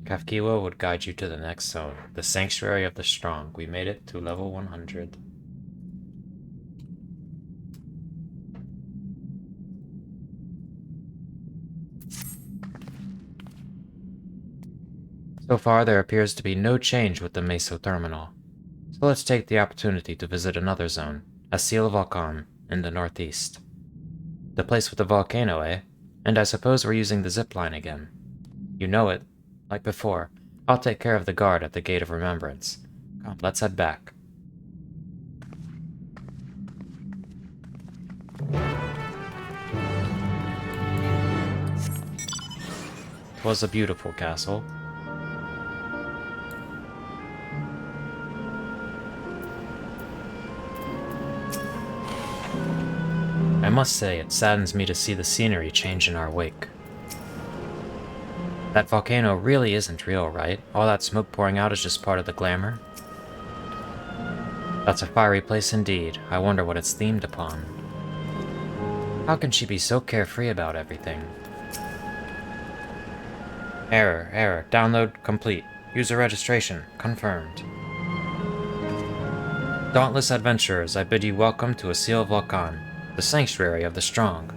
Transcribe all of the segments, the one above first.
Kafkiwa would guide you to the next zone, the Sanctuary of the Strong. We made it to level 100. So far, there appears to be no change with the Meso Terminal. So let's take the opportunity to visit another zone, Asil Volcan, in the northeast. The place with the volcano, eh? And I suppose we're using the zipline again. You know it. Like before, I'll take care of the guard at the Gate of Remembrance. Come, let's head back. It was a beautiful castle. I must say, it saddens me to see the scenery change in our wake. That volcano really isn't real, right? All that smoke pouring out is just part of the glamour? That's a fiery place indeed. I wonder what it's themed upon. How can she be so carefree about everything? Error. Download complete. User registration confirmed. Dauntless adventurers, I bid you welcome to Asil Volcan, the Sanctuary of the Strong.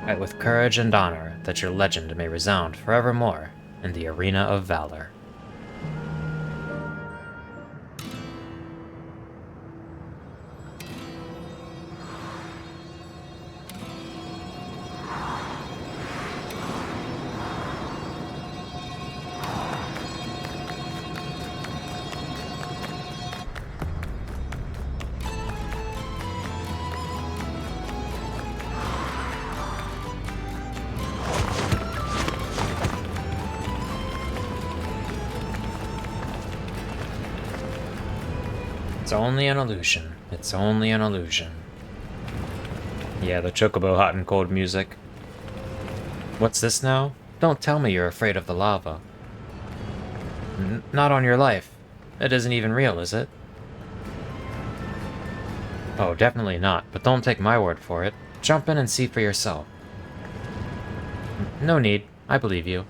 Fight with courage and honor, that your legend may resound forevermore in the arena of valor. It's only an illusion. It's only an illusion. Yeah, the Chocobo hot and cold music. What's this now? Don't tell me you're afraid of the lava. Not on your life. It isn't even real, is it? Oh, definitely not, but don't take my word for it. Jump in and see for yourself. No need. I believe you.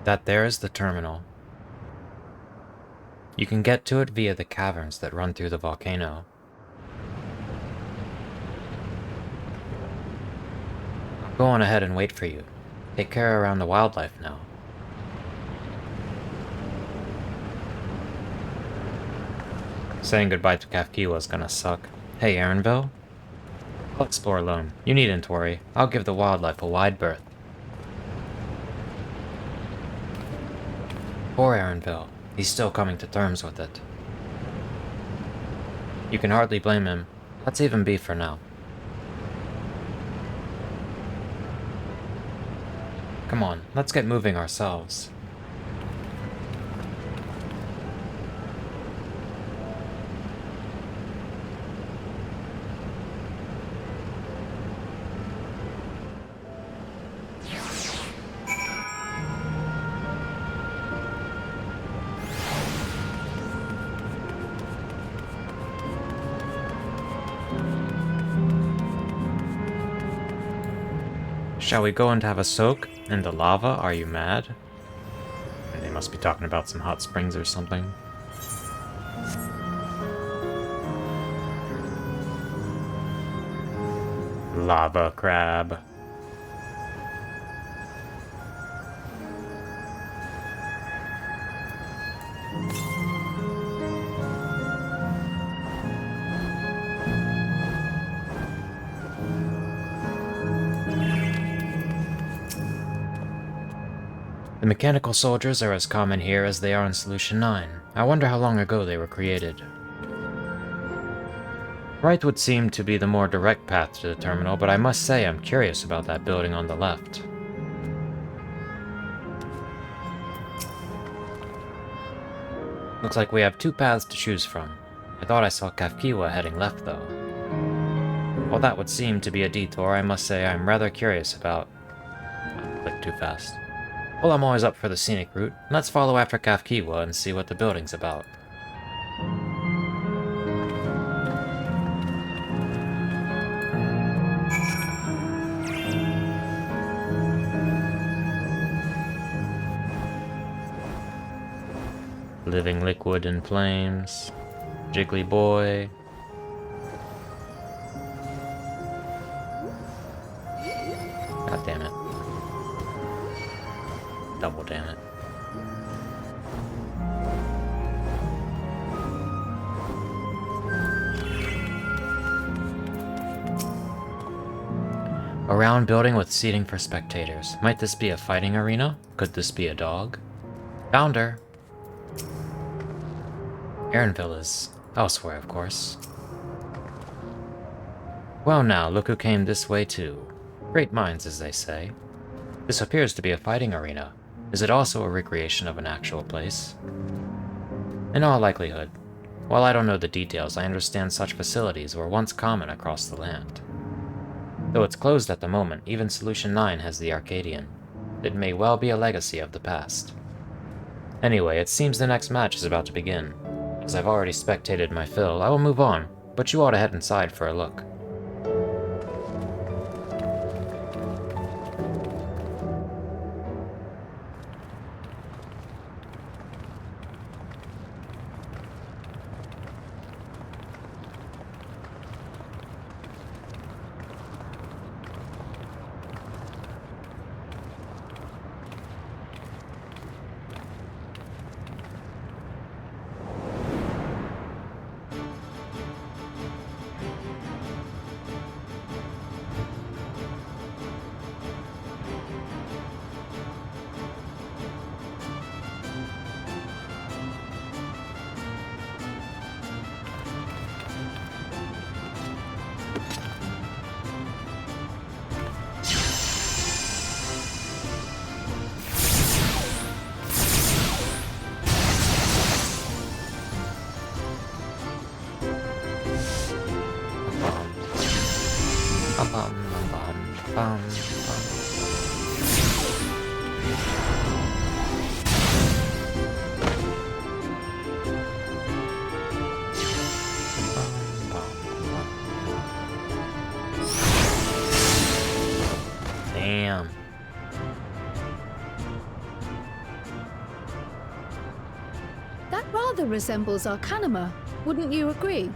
That there is the terminal. You can get to it via the caverns that run through the volcano. I'll go on ahead and wait for you. Take care around the wildlife now. Saying goodbye to Kafkiwa is gonna suck. Hey, Aaronville? I'll explore alone. You needn't worry. I'll give the wildlife a wide berth. Poor Aaronville. He's still coming to terms with it. You can hardly blame him. Let's even be for now. Come on, let's get moving ourselves. Shall we go and have a soak in the lava? Are you mad? And they must be talking about some hot springs or something. Lava crab. The mechanical soldiers are as common here as they are in Solution 9. I wonder how long ago they were created. Right would seem to be the more direct path to the terminal, but I must say I'm curious about that building on the left. Looks like we have two paths to choose from. I thought I saw Kafkiwa heading left, though. While that would seem to be a detour, I must say I'm rather curious about... I clicked too fast. Well, I'm always up for the scenic route. Let's follow after Kafkiwa and see what the building's about. Living liquid in flames. Jiggly boy. God damn it. Double damn it. A round building with seating for spectators. Might this be a fighting arena? Could this be a dog? Found her. Erinville is elsewhere, of course. Well now, look who came this way too. Great minds, as they say. This appears to be a fighting arena. Is it also a recreation of an actual place? In all likelihood. While I don't know the details, I understand such facilities were once common across the land. Though it's closed at the moment, even Solution 9 has the Arcadian. It may well be a legacy of the past. Anyway, it seems the next match is about to begin. As I've already spectated my fill, I will move on, but you ought to head inside for a look. Damn. That rather resembles Arcanima, wouldn't you agree?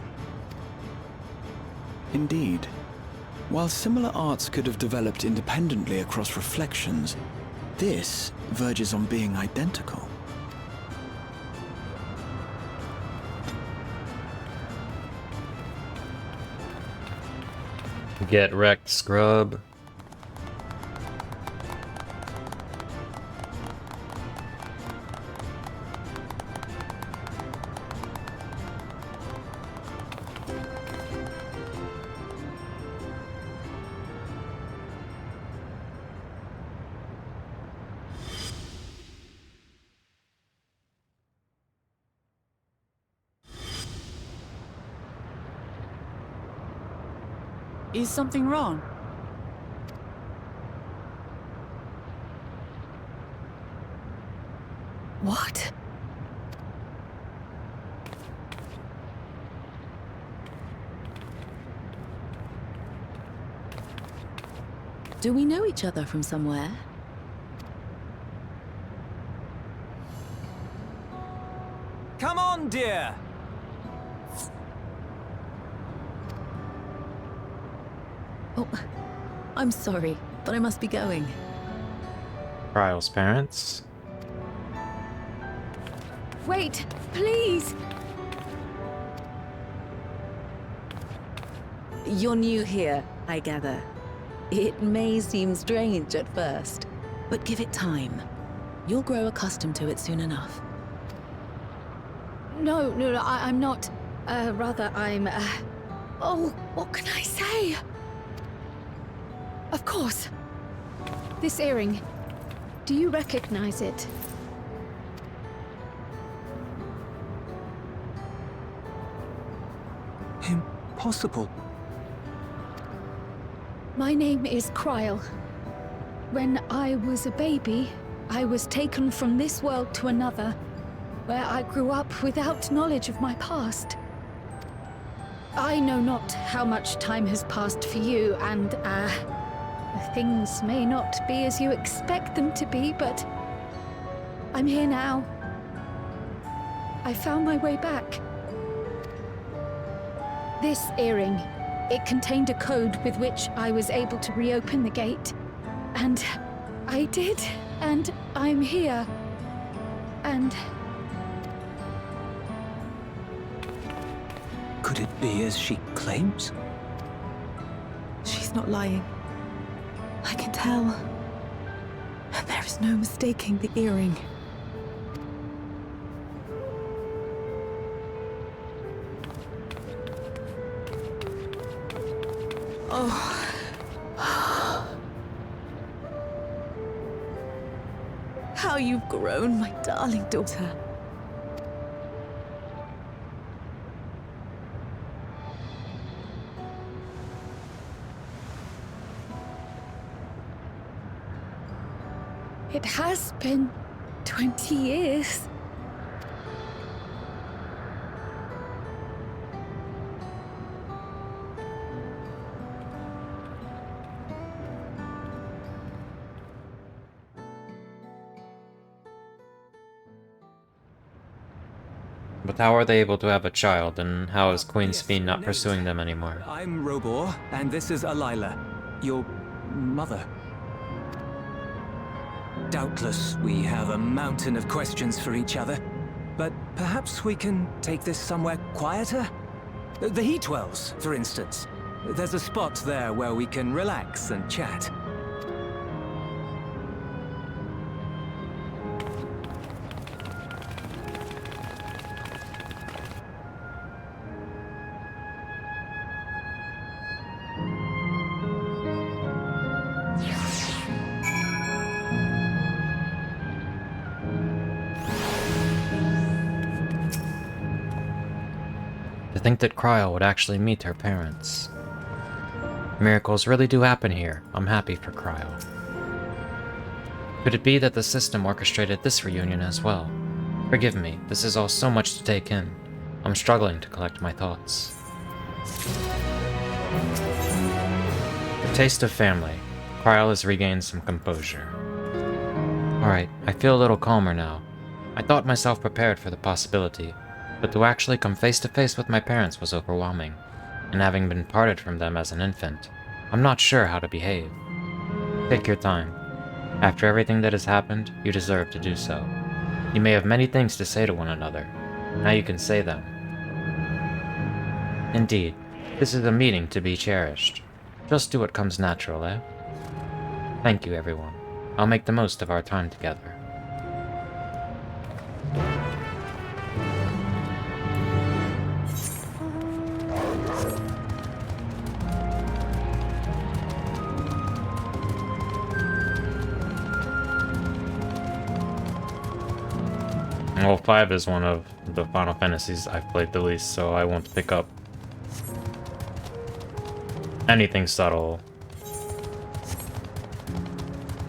Indeed. While similar arts could have developed independently across reflections, this verges on being identical. Get wrecked, scrub. Is something wrong? What? Do we know each other from somewhere? Come on, dear! Oh, I'm sorry, but I must be going. Ryle's parents. Wait, please! You're new here, I gather. It may seem strange at first, but give it time. You'll grow accustomed to it soon enough. No, I'm not. Rather, I'm, Oh, what can I say? Of course. This earring. Do you recognize it? Impossible. My name is Kryle. When I was a baby, I was taken from this world to another, where I grew up without knowledge of my past. I know not how much time has passed for you, and, things may not be as you expect them to be, but I'm here now. I found my way back. This earring, it contained a code with which I was able to reopen the gate. And I did, and I'm here. And... Could it be as she claims? She's not lying. I can tell. And there is no mistaking the earring. Oh. How you've grown, my darling daughter. it has been 20 years. But how are they able to have a child, and how is Queen Yes, Speen not Nate. pursuing them anymore? I'm Robor, and this is Alila, your mother. Doubtless, we have a mountain of questions for each other, but perhaps we can take this somewhere quieter? The Heatwells, for instance. There's a spot there where we can relax and chat. To think that Cryle would actually meet her parents. Miracles really do happen here. I'm happy for Cryle. Could it be that the system orchestrated this reunion as well? Forgive me, this is all so much to take in. I'm struggling to collect my thoughts. The taste of family. Cryle has regained some composure. Alright, I feel a little calmer now. I thought myself prepared for the possibility, but to actually come face to face with my parents was overwhelming, and having been parted from them as an infant, I'm not sure how to behave. Take your time. After everything that has happened, you deserve to do so. You may have many things to say to one another. Now you can say them. Indeed, this is a meeting to be cherished. Just do what comes natural, eh? Thank you, everyone. I'll make the most of our time together. Well, 5 is one of the Final Fantasies I've played the least, so I won't pick up anything subtle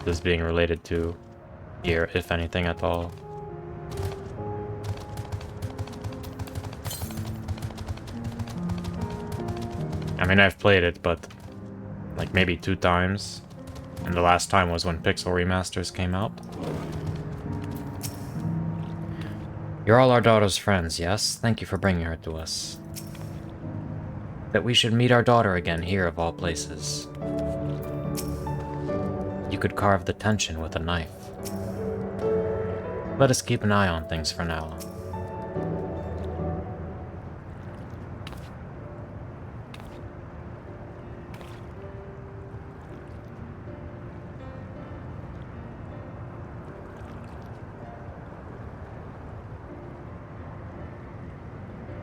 this being related to here, if anything at all. I mean, I've played it, but like maybe 2 times, and the last time was when Pixel Remasters came out. You're all our daughter's friends, yes? Thank you for bringing her to us. That we should meet our daughter again here of all places. You could carve the tension with a knife. Let us keep an eye on things for now.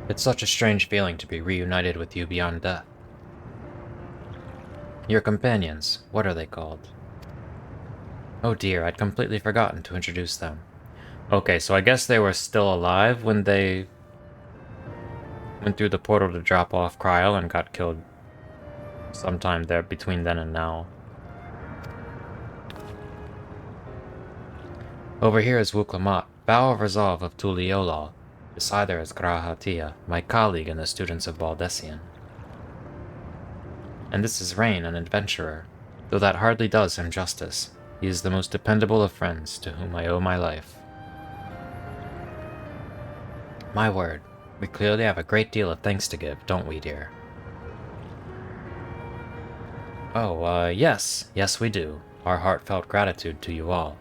It's such a strange feeling to be reunited with you beyond death. Your companions, what are they called? Oh dear, I'd completely forgotten to introduce them. Okay, so I guess they were still alive when they went through the portal to drop off Cryle and got killed sometime there between then and now. Over here is Wuklamat, vow of resolve of Tuliolal. Beside her is Grahatia, my colleague and the students of Baldessian. And this is Rain, an adventurer. Though that hardly does him justice, he is the most dependable of friends to whom I owe my life. My word, we clearly have a great deal of thanks to give, don't we, dear? Oh, yes. Yes, we do. Our heartfelt gratitude to you all.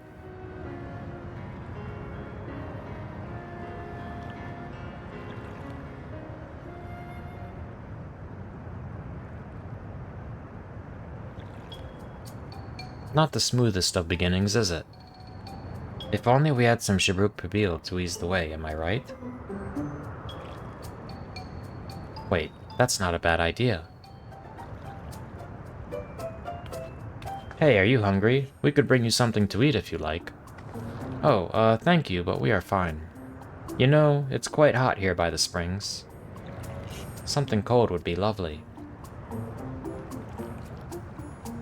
Not the smoothest of beginnings, is it? If only we had some Shibruk Pabil to ease the way, am I right? Wait, that's not a bad idea. Hey, are you hungry? We could bring you something to eat if you like. Oh, thank you, but we are fine. You know, it's quite hot here by the springs. Something cold would be lovely.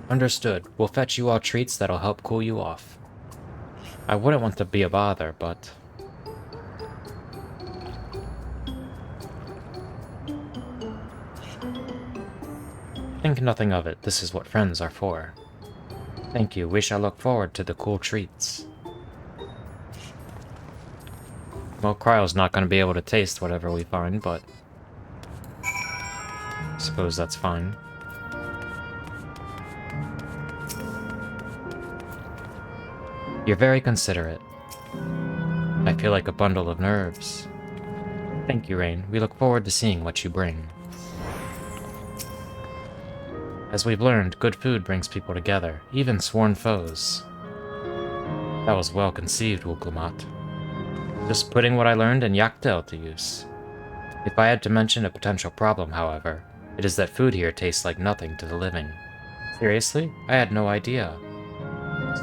Understood. We'll fetch you all treats that'll help cool you off. I wouldn't want to be a bother, but... Think nothing of it. This is what friends are for. Thank you. We shall look forward to the cool treats. Well, Cryo's not going to be able to taste whatever we find, but... I suppose that's fine. You're very considerate. I feel like a bundle of nerves. Thank you, Rain. We look forward to seeing what you bring. As we've learned, good food brings people together, even sworn foes. That was well conceived, Wuklamat. Just putting what I learned in Yaktel to use. If I had to mention a potential problem, however, it is that food here tastes like nothing to the living. Seriously? I had no idea.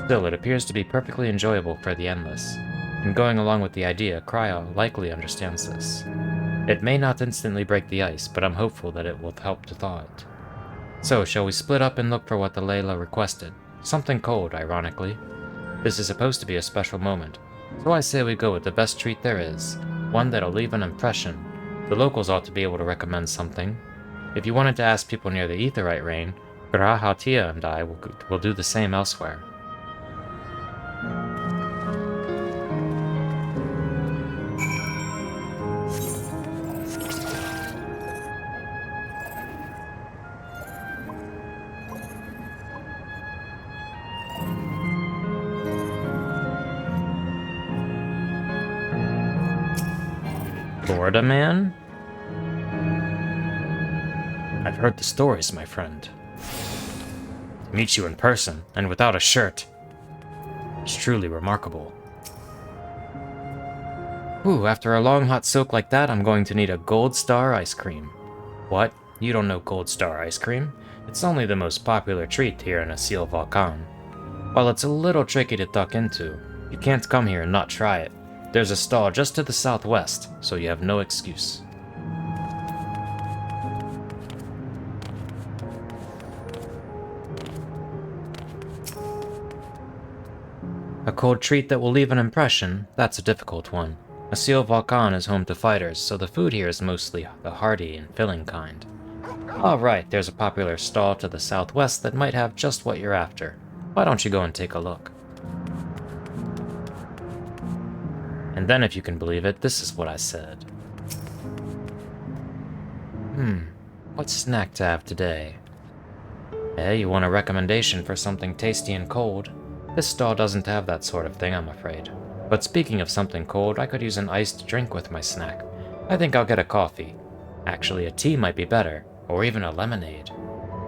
Still, it appears to be perfectly enjoyable for the endless. And going along with the idea, Cryo likely understands this. It may not instantly break the ice, but I'm hopeful that it will help to thaw it. So, shall we split up and look for what the Layla requested? Something cold, ironically. This is supposed to be a special moment, so I say we go with the best treat there is, one that'll leave an impression. The locals ought to be able to recommend something. If you wanted to ask people near the Aetheryte Rain, Grahatia and I will do the same elsewhere. Florida man? I've heard the stories, my friend. To meet you in person, and without a shirt, is truly remarkable. Ooh, after a long hot soak like that, I'm going to need a Gold Star ice cream. What? You don't know Gold Star ice cream? It's only the most popular treat here in Asil Volcan. While it's a little tricky to duck into, you can't come here and not try it. There's a stall just to the southwest, so you have no excuse. A cold treat that will leave an impression, that's a difficult one. Asil Volcan is home to fighters, so the food here is mostly the hearty and filling kind. Alright, there's a popular stall to the southwest that might have just what you're after. Why don't you go and take a look? And then, if you can believe it, this is what I said. What snack to have today? Hey, you want a recommendation for something tasty and cold? This stall doesn't have that sort of thing, I'm afraid. But speaking of something cold, I could use an iced drink with my snack. I think I'll get a coffee. Actually, a tea might be better, or even a lemonade.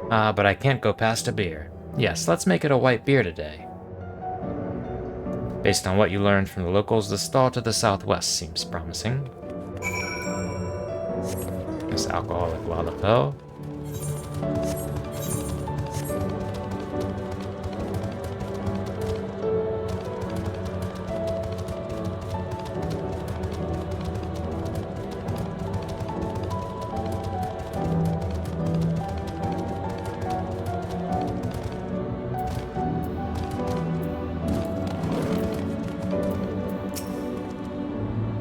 But I can't go past a beer. Yes, let's make it a white beer today. Based on what you learned from the locals, the stall to the southwest seems promising. This alcoholic lalapel.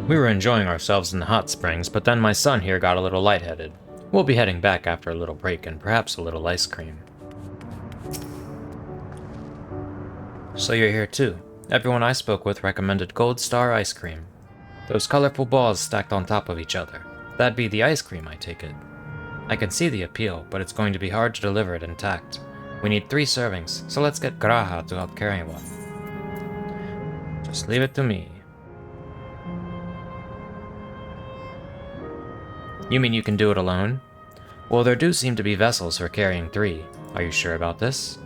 We were enjoying ourselves in the hot springs, but then my son here got a little lightheaded. We'll be heading back after a little break and perhaps a little ice cream. So you're here too. Everyone I spoke with recommended Gold Star ice cream. Those colorful balls stacked on top of each other. That'd be the ice cream, I take it. I can see the appeal, but it's going to be hard to deliver it intact. We need 3 servings, so let's get Graha to help carry one. Just leave it to me. You mean you can do it alone? Well, there do seem to be vessels for carrying 3. Are you sure about this?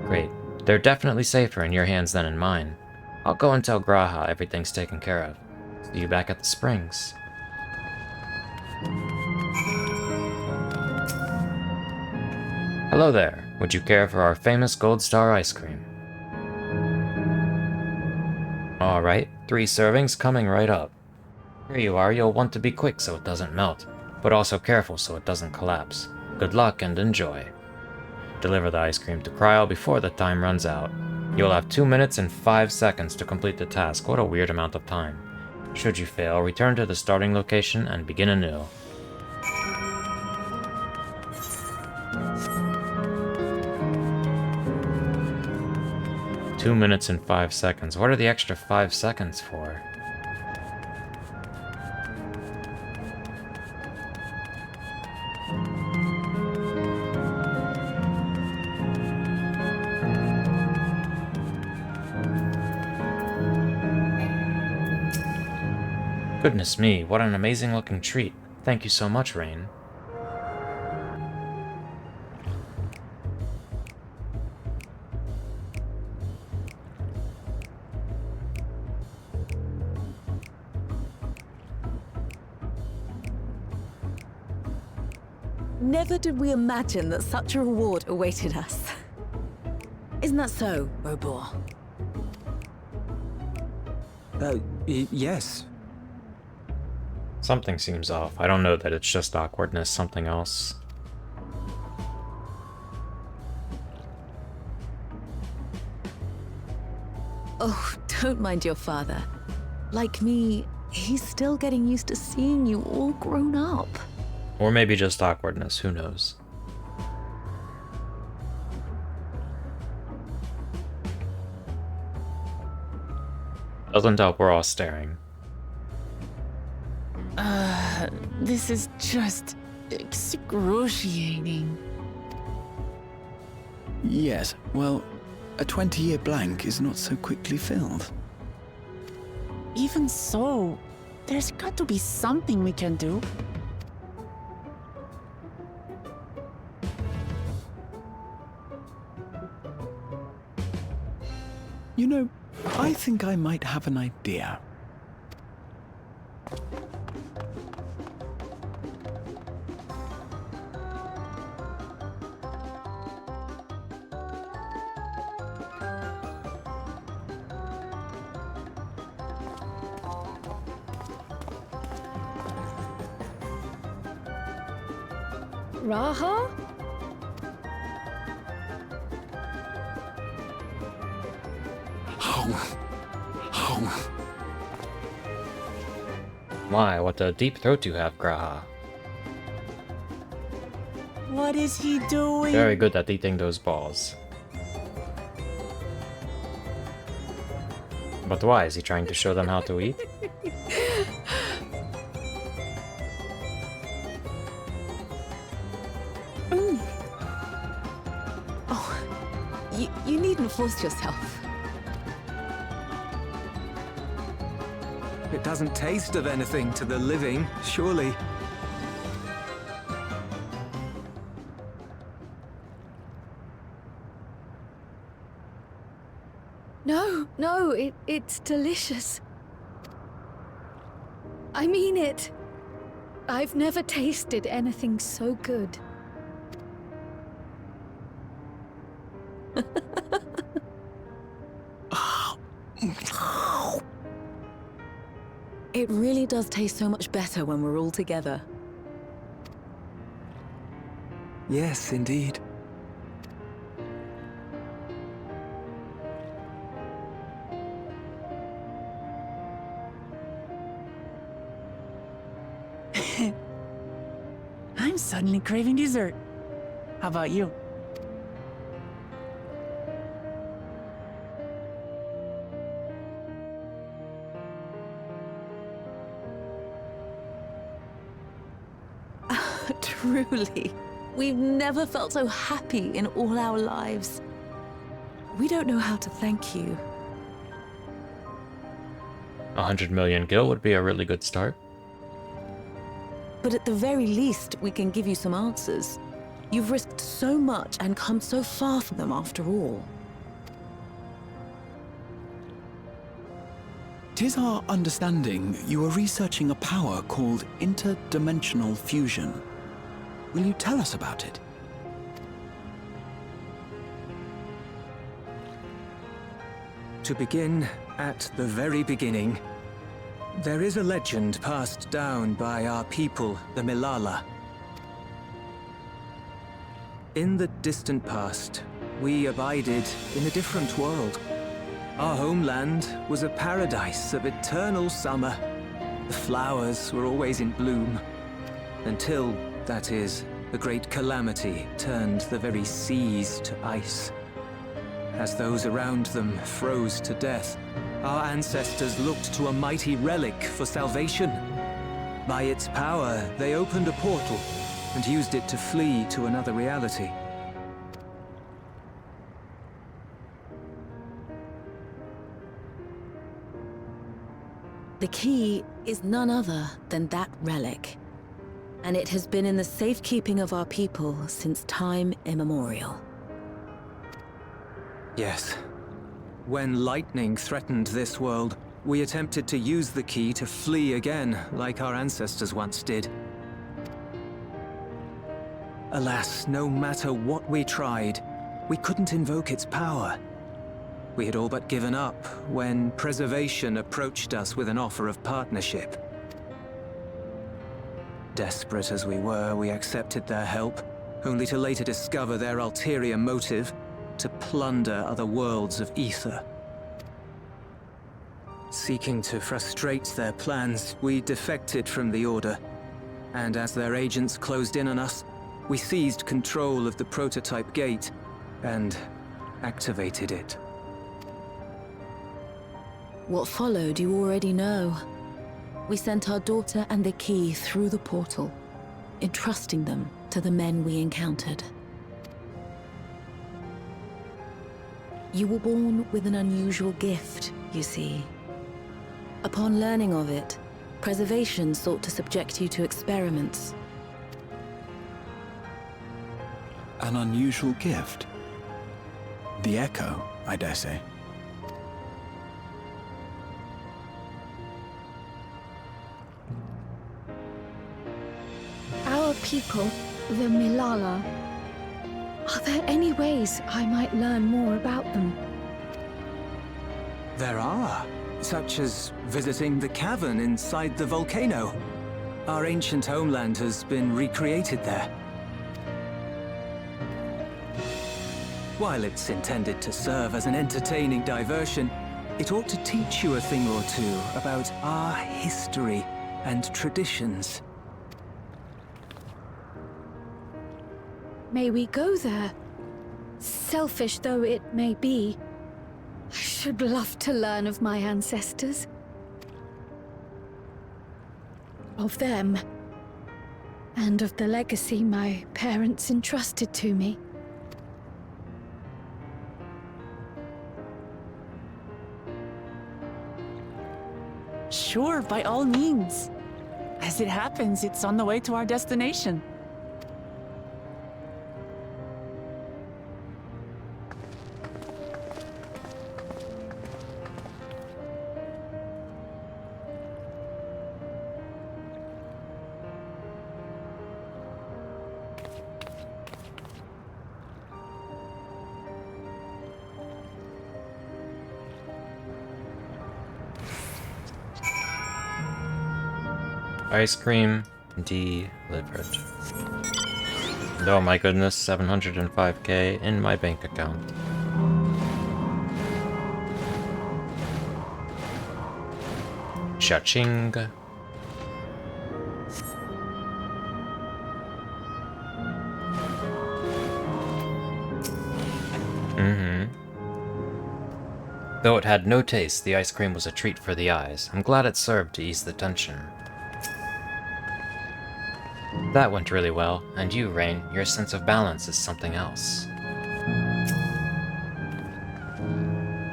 Great. They're definitely safer in your hands than in mine. I'll go and tell Graha everything's taken care of. See you back at the springs. Hello there. Would you care for our famous Gold Star ice cream? Alright, 3 servings coming right up. Here you are. You'll want to be quick so it doesn't melt, but also careful so it doesn't collapse. Good luck and enjoy. Deliver the ice cream to Cryo before the time runs out. You'll have 2 minutes and 5 seconds to complete the task. What a weird amount of time. Should you fail, return to the starting location and begin anew. Two minutes and 5 seconds. What are the extra 5 seconds for? Goodness me, what an amazing looking treat. Thank you so much, Rain. Never did we imagine that such a reward awaited us. Isn't that so, Robor? Yes. Something seems off. I don't know that it's just awkwardness, something else. Oh, don't mind your father. Like me, he's still getting used to seeing you all grown up. Or maybe just awkwardness, who knows. Doesn't help we're all staring. This is just excruciating. Yes, well, a 20-year blank is not so quickly filled. Even so, there's got to be something we can do. You know, I think I might have an idea. Raha? My, what a deep throat you have, Graha. What is he doing? Very good at eating those balls. But why? Is he trying to show them how to eat? You needn't force yourself. It doesn't taste of anything to the living, surely. No, it's delicious. I mean it. I've never tasted anything so good. It really does taste so much better when we're all together. Yes, indeed. I'm suddenly craving dessert. How about you? Truly, we've never felt so happy in all our lives. We don't know how to thank you. 100 million gil would be a really good start. But at the very least, we can give you some answers. You've risked so much and come so far from them after all. 'Tis our understanding you are researching a power called interdimensional fusion. Will you tell us about it? To begin at the very beginning, there is a legend passed down by our people, the Milala. In the distant past, we abided in a different world. Our homeland was a paradise of eternal summer. The flowers were always in bloom, until, that is, a great calamity turned the very seas to ice. As those around them froze to death, our ancestors looked to a mighty relic for salvation. By its power, they opened a portal and used it to flee to another reality. The key is none other than that relic, and it has been in the safekeeping of our people since time immemorial. Yes. When lightning threatened this world, we attempted to use the key to flee again, like our ancestors once did. Alas, no matter what we tried, we couldn't invoke its power. We had all but given up when Preservation approached us with an offer of partnership. Desperate as we were, we accepted their help, only to later discover their ulterior motive: to plunder other worlds of ether. Seeking to frustrate their plans, we defected from the Order, and as their agents closed in on us, we seized control of the prototype gate and activated it. What followed you already know. We sent our daughter and the key through the portal, entrusting them to the men we encountered. You were born with an unusual gift, you see. Upon learning of it, Preservation sought to subject you to experiments. An unusual gift? The Echo, I dare say. Our people, the Milala. Are there any ways I might learn more about them? There are, such as visiting the cavern inside the volcano. Our ancient homeland has been recreated there. While it's intended to serve as an entertaining diversion, it ought to teach you a thing or two about our history and traditions. May we go there? Selfish though it may be, I should love to learn of my ancestors. Of them. And of the legacy my parents entrusted to me. Sure, by all means. As it happens, it's on the way to our destination. Ice cream delivered. And oh my goodness, 705k in my bank account. Cha-ching. Though it had no taste, the ice cream was a treat for the eyes. I'm glad it served to ease the tension. That went really well, and you, Rain, your sense of balance is something else.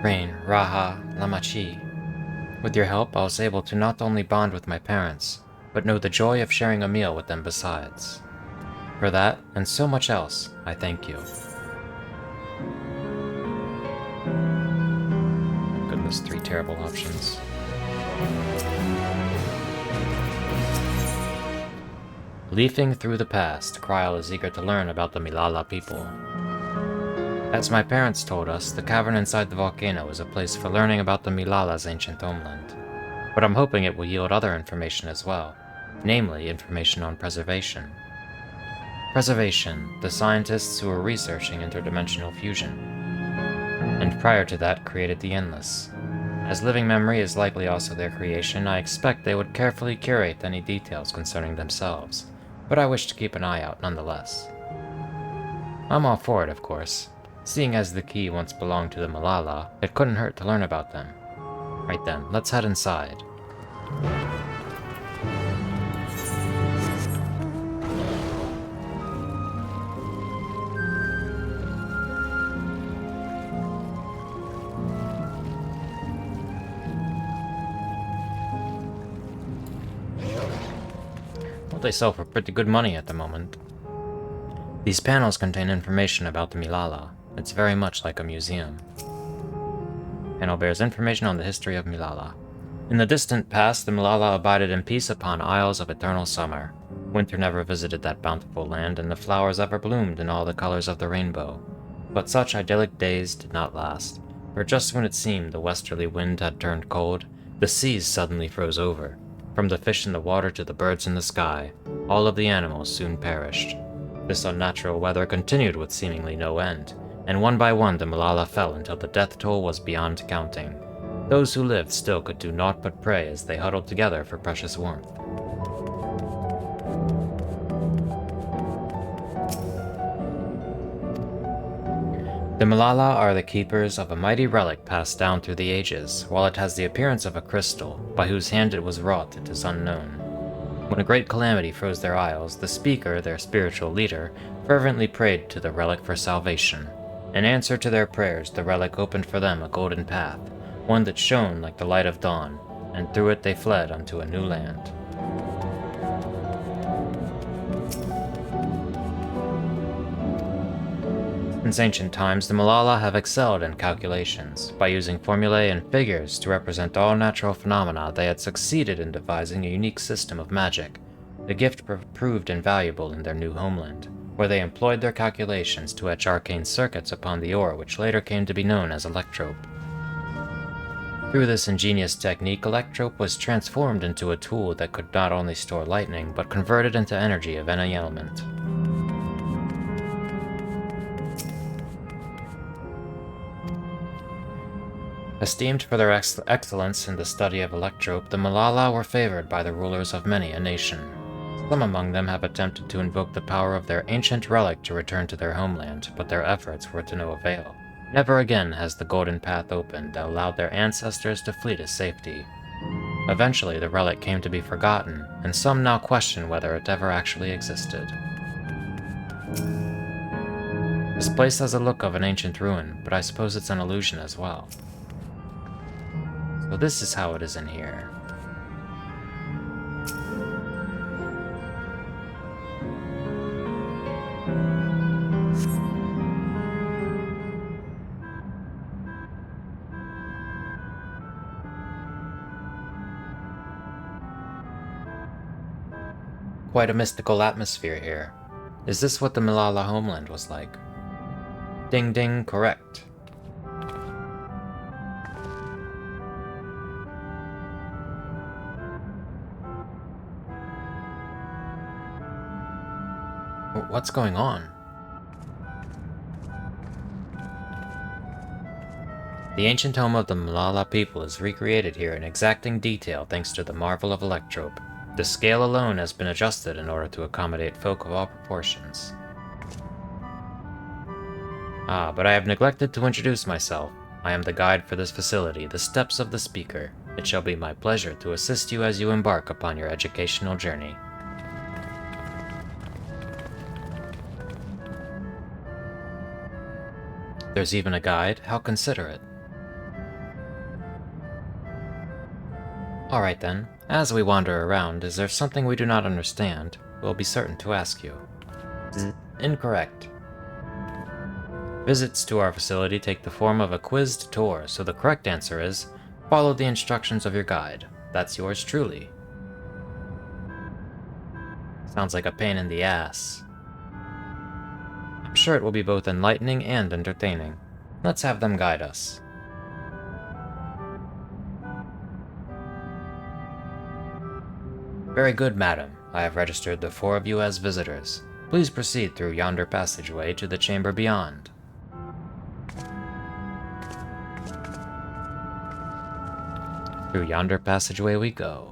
Rain, Raha, Lamachi. With your help, I was able to not only bond with my parents, but know the joy of sharing a meal with them besides. For that, and so much else, I thank you. Goodness, 3 terrible options. Leafing through the past, Kryl is eager to learn about the Milala people. As my parents told us, the cavern inside the volcano is a place for learning about the Milala's ancient homeland. But I'm hoping it will yield other information as well, namely information on preservation. Preservation, the scientists who were researching interdimensional fusion. And prior to that, created the Endless. As living memory is likely also their creation, I expect they would carefully curate any details concerning themselves, but I wish to keep an eye out nonetheless. I'm all for it, of course. Seeing as the key once belonged to the Milala, it couldn't hurt to learn about them. Right then, let's head inside. Well, they sell for pretty good money at the moment. These panels contain information about the Milala. It's very much like a museum. Panel bears information on the history of Milala. In the distant past, the Milala abided in peace upon isles of eternal summer. Winter never visited that bountiful land, and the flowers ever bloomed in all the colors of the rainbow. But such idyllic days did not last, for just when it seemed the westerly wind had turned cold, the seas suddenly froze over. From the fish in the water to the birds in the sky, all of the animals soon perished. This unnatural weather continued with seemingly no end, and one by one the Milala fell until the death toll was beyond counting. Those who lived still could do naught but pray as they huddled together for precious warmth. The Milala are the keepers of a mighty relic passed down through the ages. While it has the appearance of a crystal, by whose hand it was wrought it is unknown. When a great calamity froze their isles, the speaker, their spiritual leader, fervently prayed to the relic for salvation. In answer to their prayers, the relic opened for them a golden path, one that shone like the light of dawn, and through it they fled unto a new land. Since ancient times, the Milala have excelled in calculations. By using formulae and figures to represent all natural phenomena, they had succeeded in devising a unique system of magic. The gift proved invaluable in their new homeland, where they employed their calculations to etch arcane circuits upon the ore, which later came to be known as electrope. Through this ingenious technique, electrope was transformed into a tool that could not only store lightning, but convert it into energy of any element. Esteemed for their excellence in the study of electrope, the Milala were favored by the rulers of many a nation. Some among them have attempted to invoke the power of their ancient relic to return to their homeland, but their efforts were to no avail. Never again has the golden path opened that allowed their ancestors to flee to safety. Eventually, the relic came to be forgotten, and some now question whether it ever actually existed. This place has a look of an ancient ruin, but I suppose it's an illusion as well. So this is how it is in here. Quite a mystical atmosphere here. Is this what the Milala homeland was like? Ding ding, correct. What's going on? The ancient home of the Milala people is recreated here in exacting detail thanks to the marvel of electrope. The scale alone has been adjusted in order to accommodate folk of all proportions. But I have neglected to introduce myself. I am the guide for this facility, the Steps of the Speaker. It shall be my pleasure to assist you as you embark upon your educational journey. There's even a guide. How considerate. Alright then, as we wander around, is there something we do not understand? We'll be certain to ask you. Incorrect. Visits to our facility take the form of a quizzed tour, so the correct answer is, follow the instructions of your guide. That's yours truly. Sounds like a pain in the ass. I'm sure it will be both enlightening and entertaining. Let's have them guide us. Very good, madam. I have registered the 4 of you as visitors. Please proceed through yonder passageway to the chamber beyond. Through yonder passageway we go.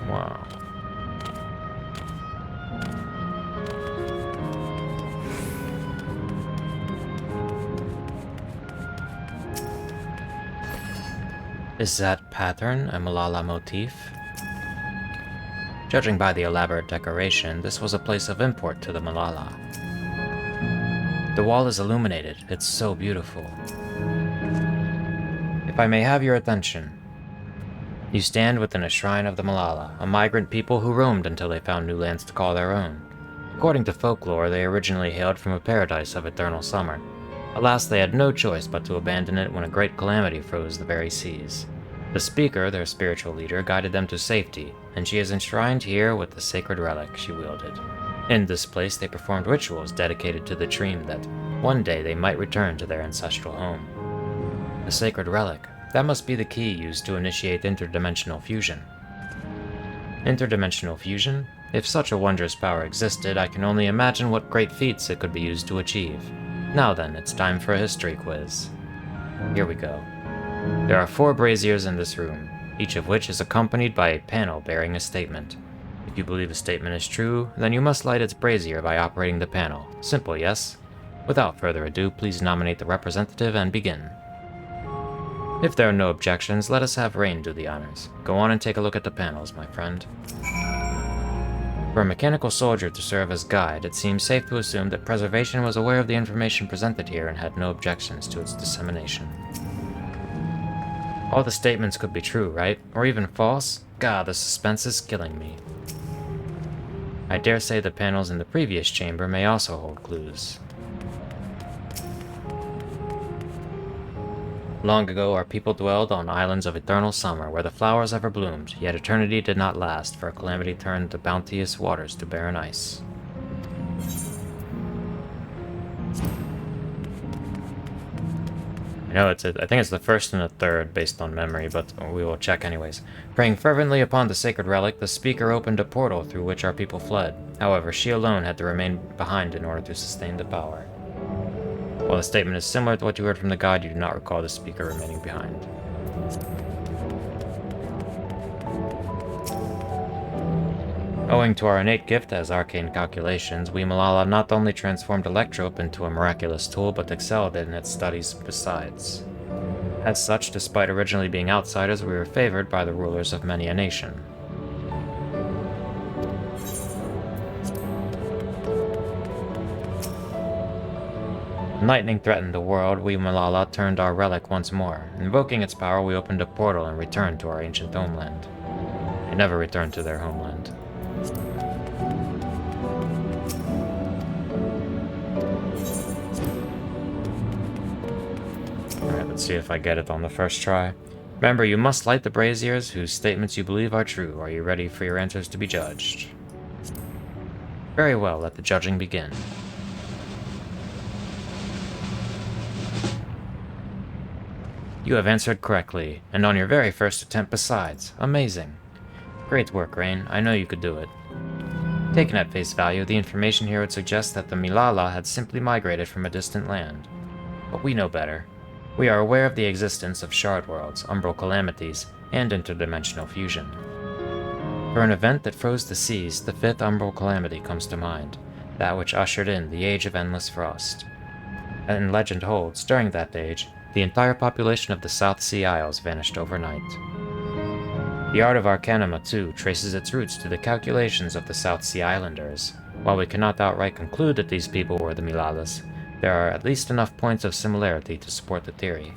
Wow. Is that pattern a Malala motif? Judging by the elaborate decoration, this was a place of import to the Malala. The wall is illuminated. It's so beautiful. If I may have your attention. You stand within a shrine of the Malala, a migrant people who roamed until they found new lands to call their own. According to folklore, they originally hailed from a paradise of eternal summer. Alas, they had no choice but to abandon it when a great calamity froze the very seas. The speaker, their spiritual leader, guided them to safety, and she is enshrined here with the sacred relic she wielded. In this place, they performed rituals dedicated to the dream that one day they might return to their ancestral home. The sacred relic. That must be the key used to initiate interdimensional fusion. Interdimensional fusion? If such a wondrous power existed, I can only imagine what great feats it could be used to achieve. Now then, it's time for a history quiz. Here we go. There are 4 braziers in this room, each of which is accompanied by a panel bearing a statement. If you believe a statement is true, then you must light its brazier by operating the panel. Simple, yes? Without further ado, please nominate the representative and begin. If there are no objections, let us have Rain do the honors. Go on and take a look at the panels, my friend. For a mechanical soldier to serve as guide, it seems safe to assume that Preservation was aware of the information presented here and had no objections to its dissemination. All the statements could be true, right? Or even false? God, the suspense is killing me. I dare say the panels in the previous chamber may also hold clues. Long ago, our people dwelled on islands of eternal summer, where the flowers ever bloomed, yet eternity did not last, for a calamity turned the bounteous waters to barren ice. I know I think it's the first and the third, based on memory, but we will check anyways. Praying fervently upon the sacred relic, the speaker opened a portal through which our people fled. However, she alone had to remain behind in order to sustain the power. While the statement is similar to what you heard from the guide, you do not recall the speaker remaining behind. Owing to our innate gift as arcane calculations, we Malala not only transformed Electrope into a miraculous tool, but excelled in its studies besides. As such, despite originally being outsiders, we were favored by the rulers of many a nation. Lightning threatened the world, we Malala turned our relic once more. Invoking its power, we opened a portal and returned to our ancient homeland. They never returned to their homeland. Alright, let's see if I get it on the first try. Remember, you must light the braziers whose statements you believe are true. Are you ready for your answers to be judged? Very well, let the judging begin. You have answered correctly, and on your very first attempt besides. Amazing. Great work, Rain. I know you could do it. Taken at face value, the information here would suggest that the Milala had simply migrated from a distant land. But we know better. We are aware of the existence of shard worlds, umbral calamities, and interdimensional fusion. For an event that froze the seas, the fifth umbral calamity comes to mind, that which ushered in the Age of Endless Frost. And legend holds, during that age, the entire population of the South Sea Isles vanished overnight. The art of Arcanima, too, traces its roots to the calculations of the South Sea Islanders. While we cannot outright conclude that these people were the Milalas, there are at least enough points of similarity to support the theory.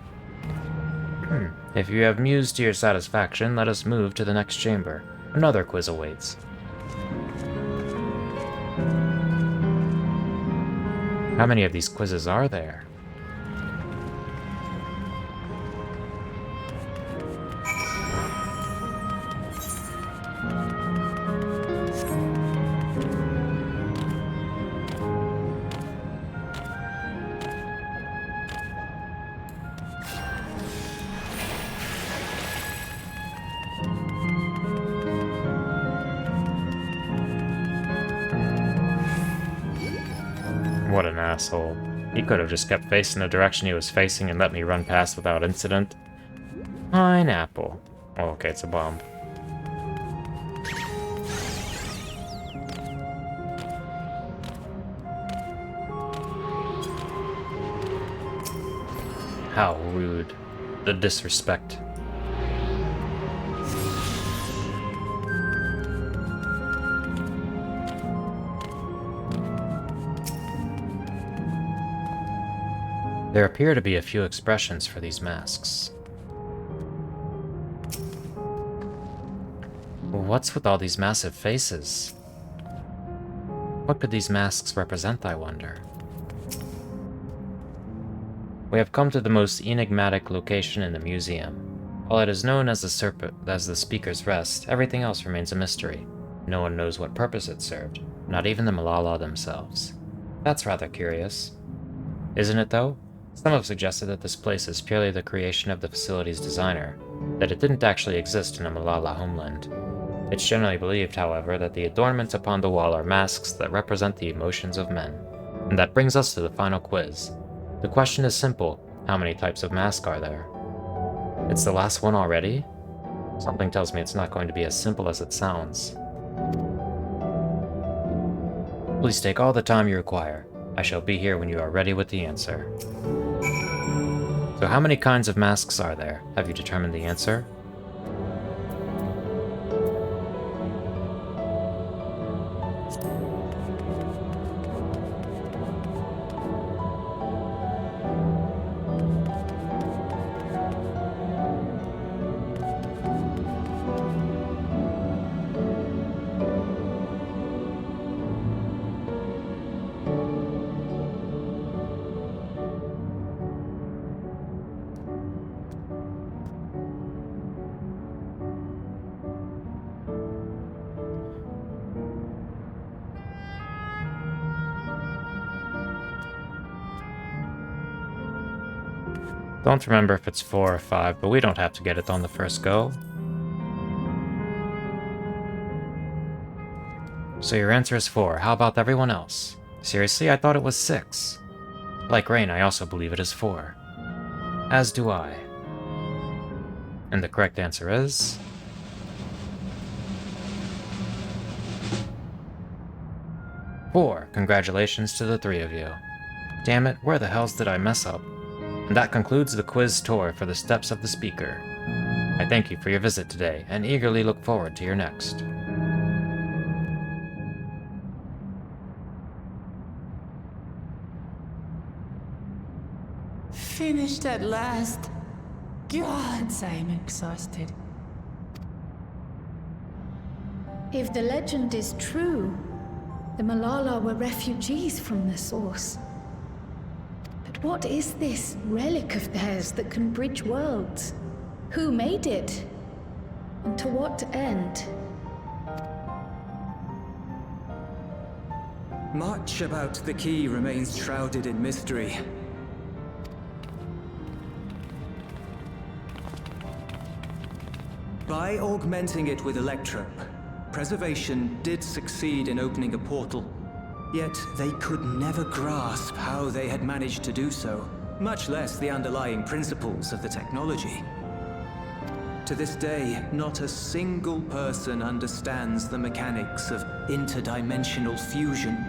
If you have mused to your satisfaction, let us move to the next chamber. Another quiz awaits. How many of these quizzes are there? What an asshole. He could have just kept facing the direction he was facing and let me run past without incident. Pineapple. Oh, okay, it's a bomb. How rude. The disrespect. There appear to be a few expressions for these masks. What's with all these massive faces? What could these masks represent, I wonder? We have come to the most enigmatic location in the museum. While it is known as the Speaker's Rest, everything else remains a mystery. No one knows what purpose it served, not even the Malala themselves. That's rather curious. Isn't it, though? Some have suggested that this place is purely the creation of the facility's designer, that it didn't actually exist in a Malala homeland. It's generally believed, however, that the adornments upon the wall are masks that represent the emotions of men. And that brings us to the final quiz. The question is simple: how many types of mask are there? It's the last one already? Something tells me it's not going to be as simple as it sounds. Please take all the time you require. I shall be here when you are ready with the answer. So how many kinds of masks are there? Have you determined the answer? Don't remember if it's 4 or 5, but we don't have to get it on the first go. So your answer is 4. How about everyone else? Seriously, I thought it was 6. Like Rain, I also believe it is 4. As do I. And the correct answer is... 4. Congratulations to the 3 of you. Damn it, where the hells did I mess up? And that concludes the quiz tour for the Steps of the Speaker. I thank you for your visit today, and eagerly look forward to your next. Finished at last. Gods, I am exhausted. If the legend is true, the Malala were refugees from the source. But what is this relic of theirs that can bridge worlds? Who made it? And to what end? Much about the key remains shrouded in mystery. By augmenting it with Electrum, Preservation did succeed in opening a portal, yet they could never grasp how they had managed to do so, much less the underlying principles of the technology. To this day, not a single person understands the mechanics of interdimensional fusion,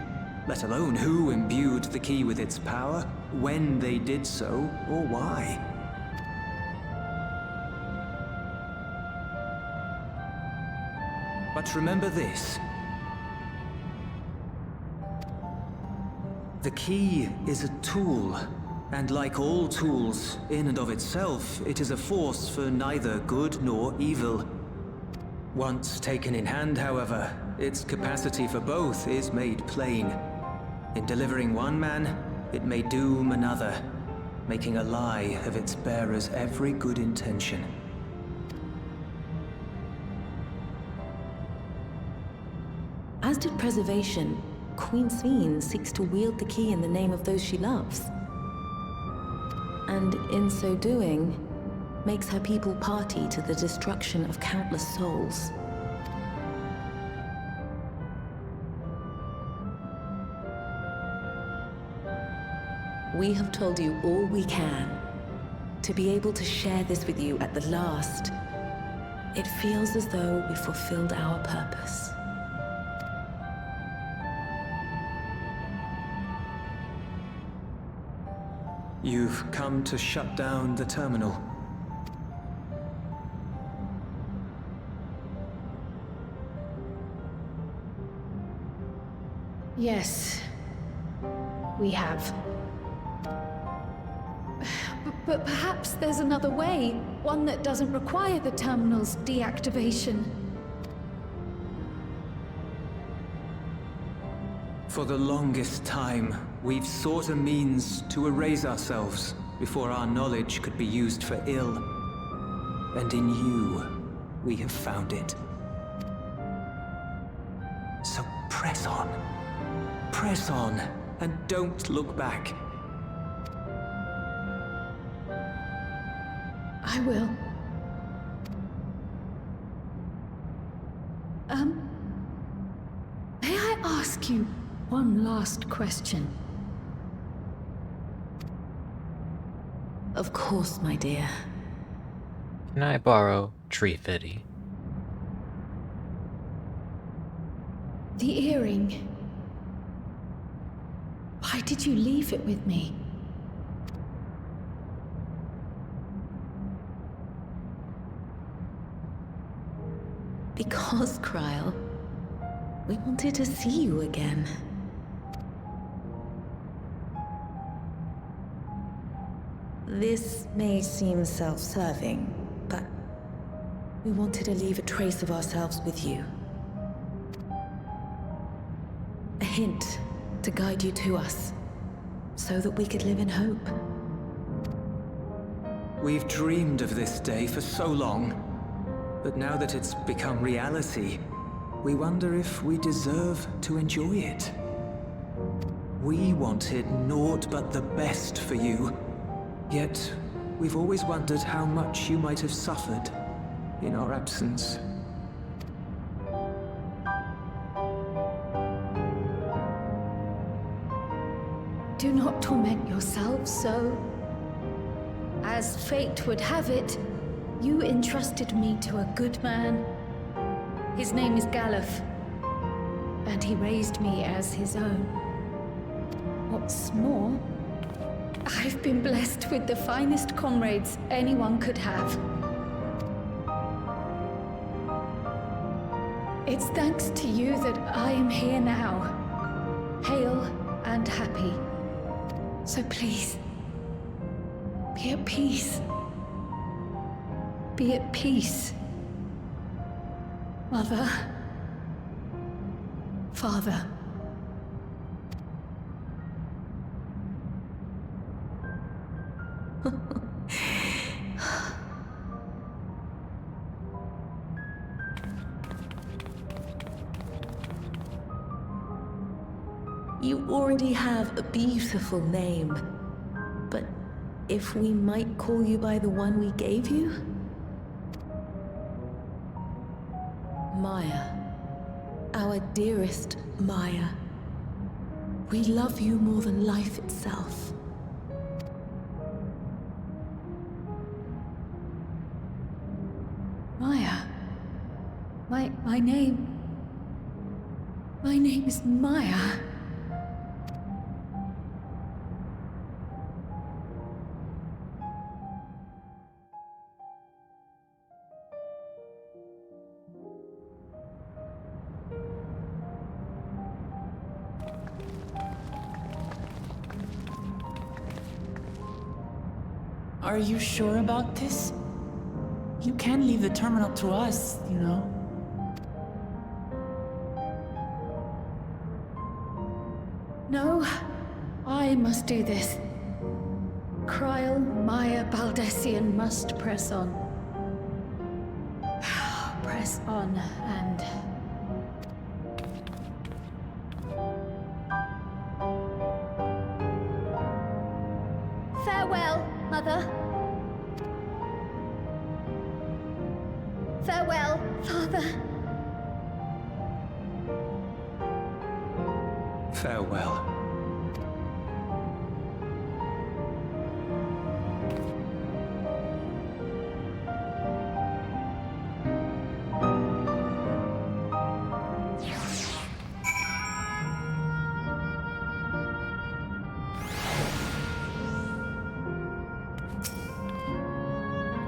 let alone who imbued the key with its power, when they did so, or why. But remember this. The key is a tool, and like all tools, in and of itself, it is a force for neither good nor evil. Once taken in hand, however, its capacity for both is made plain. In delivering one man, it may doom another, making a lie of its bearer's every good intention. As did Preservation, Queen Sveen seeks to wield the key in the name of those she loves. And in so doing, makes her people party to the destruction of countless souls. We have told you all we can. To be able to share this with you at the last, it feels as though we fulfilled our purpose. You've come to shut down the terminal. Yes, we have. But perhaps there's another way, one that doesn't require the terminal's deactivation. For the longest time, we've sought a means to erase ourselves before our knowledge could be used for ill. And in you, we have found it. So press on. Press on, and don't look back. I will. May I ask you one last question? Of course, my dear. Can I borrow Tree Fitty? The earring. Why did you leave it with me? Because, Kryl, we wanted to see you again. This may seem self-serving, but we wanted to leave a trace of ourselves with you. A hint to guide you to us, so that we could live in hope. We've dreamed of this day for so long, but now that it's become reality, we wonder if we deserve to enjoy it. We wanted naught but the best for you, yet we've always wondered how much you might have suffered in our absence. Do not torment yourselves so. As fate would have it, you entrusted me to a good man. His name is Galuf, and he raised me as his own. What's more, I've been blessed with the finest comrades anyone could have. It's thanks to you that I am here now, hale and happy. So please, be at peace. Be at peace. Mother. Father. You already have a beautiful name, but if we might call you by the one we gave you? Maya. our dearest Maya. We love you more than life itself. Maya. My name... My name is Maya. Are you sure about this? You can leave the terminal to us, you know. No, I must do this. Kryl, Maya, Baldessian must press on. Press on and... Farewell, Mother. Farewell, Father. Farewell.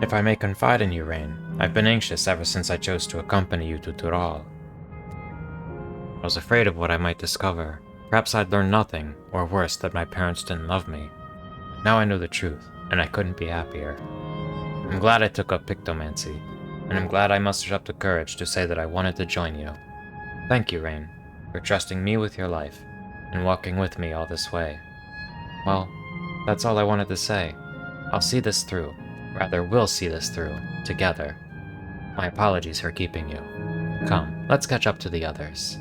If I may confide in you, Rain, I've been anxious ever since I chose to accompany you to Tural. I was afraid of what I might discover. Perhaps I'd learn nothing, or worse, that my parents didn't love me. But now I know the truth, and I couldn't be happier. I'm glad I took up pictomancy, and I'm glad I mustered up the courage to say that I wanted to join you. Thank you, Rain, for trusting me with your life, and walking with me all this way. Well, that's all I wanted to say. I'll see this through. Rather, we'll see this through, together. My apologies for keeping you. Come, let's catch up to the others.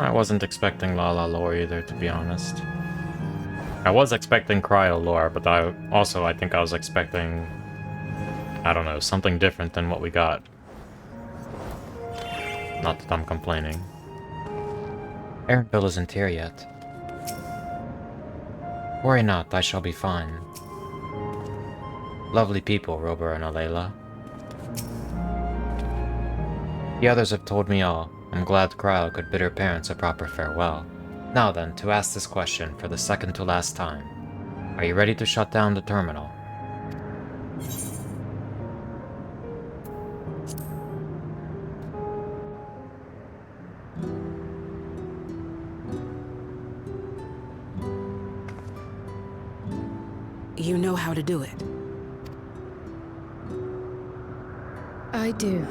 I wasn't expecting Lala lore either, to be honest. I was expecting Cryo lore, but I think I was expecting, I don't know, something different than what we got. Not that I'm complaining. Erenville isn't here yet. Worry not, I shall be fine. Lovely people, Rober and Alayla. The others have told me all. I'm glad Kryl could bid her parents a proper farewell. Now then, to ask this question for the second to last time. Are you ready to shut down the terminal? You know how to do it. I do.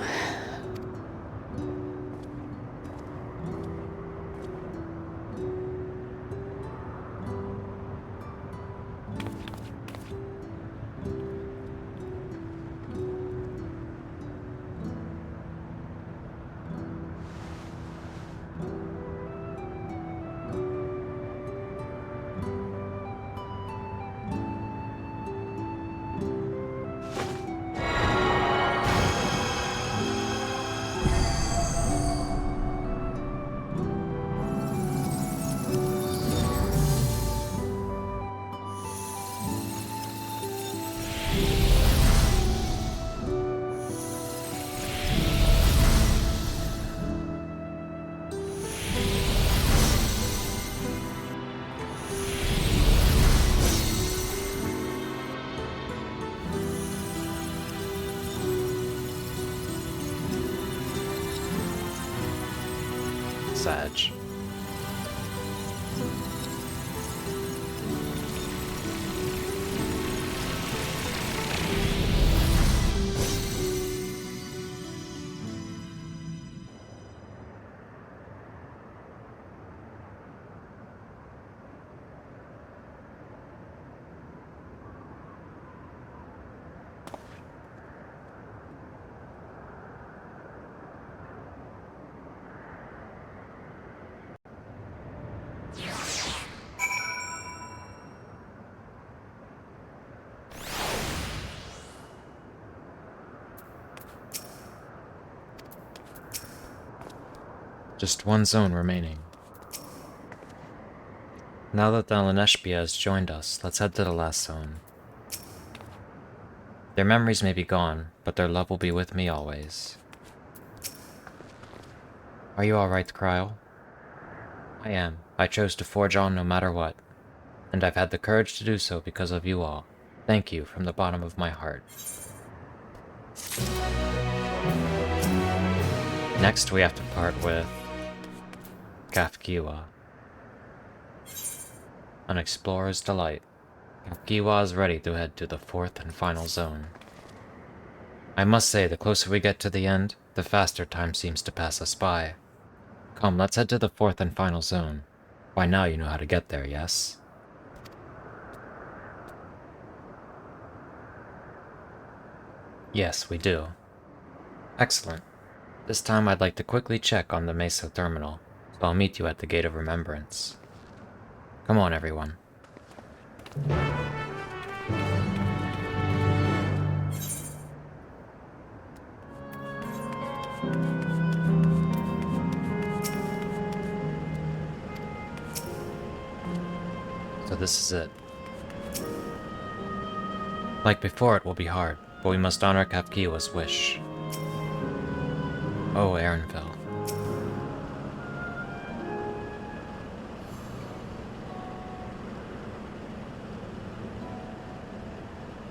Sag. Just one zone remaining. Now that the Laneshpia has joined us, let's head to the last zone. Their memories may be gone, but their love will be with me always. Are you alright, Kryl? I am. I chose to forge on no matter what. And I've had the courage to do so because of you all. Thank you from the bottom of my heart. Next, we have to part with Kafkiwa. An explorer's delight. Kafkiwa is ready to head to the fourth and final zone. I must say, the closer we get to the end, the faster time seems to pass us by. Come, let's head to the fourth and final zone. By now you know how to get there, yes? Yes, we do. Excellent. This time I'd like to quickly check on the Meso terminal, so I'll meet you at the Gate of Remembrance. Come on, everyone. So this is it. Like before, it will be hard, but we must honor Kafkiwa's wish. Oh, Erenville.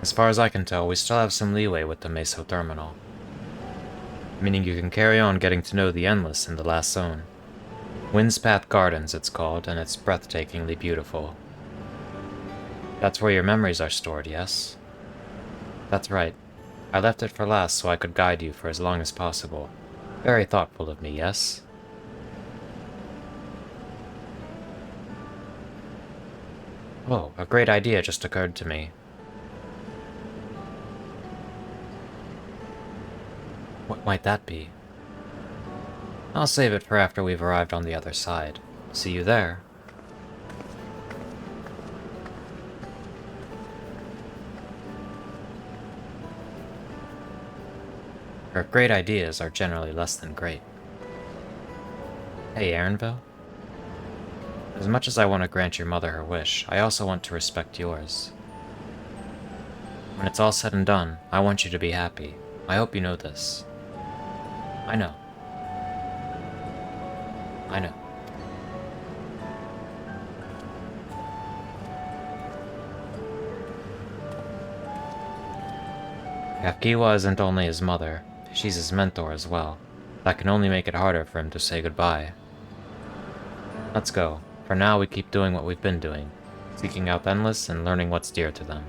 As far as I can tell, we still have some leeway with the Meso terminal. Meaning you can carry on getting to know the Endless in the last zone. Wind's Path Gardens, it's called, and it's breathtakingly beautiful. That's where your memories are stored, yes? That's right. I left it for last so I could guide you for as long as possible. Very thoughtful of me, yes? Oh, a great idea just occurred to me. What might that be? I'll save it for after we've arrived on the other side. See you there. Her great ideas are generally less than great. Hey, Erenville? As much as I want to grant your mother her wish, I also want to respect yours. When it's all said and done, I want you to be happy. I hope you know this. I know. I know. Kafkiwa isn't only his mother, she's his mentor as well. That can only make it harder for him to say goodbye. Let's go. For now, we keep doing what we've been doing, seeking out the Endless and learning what's dear to them.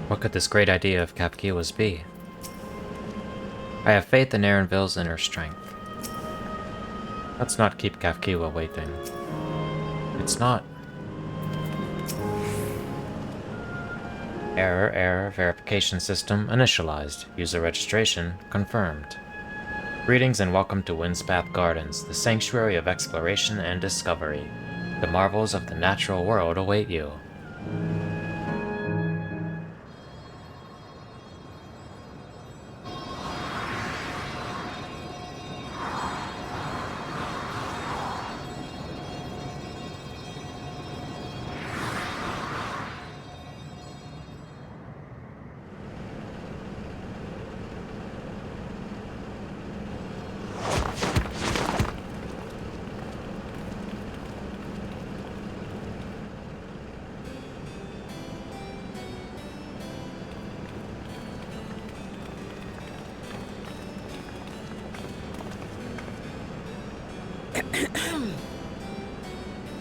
What could this great idea of Kafkiwa's be? I have faith in Erenville's inner strength. Let's not keep Kafkiwa waiting. It's not... Error, verification system initialized. User registration confirmed. Greetings and welcome to Wind's Path Gardens, the sanctuary of exploration and discovery. The marvels of the natural world await you.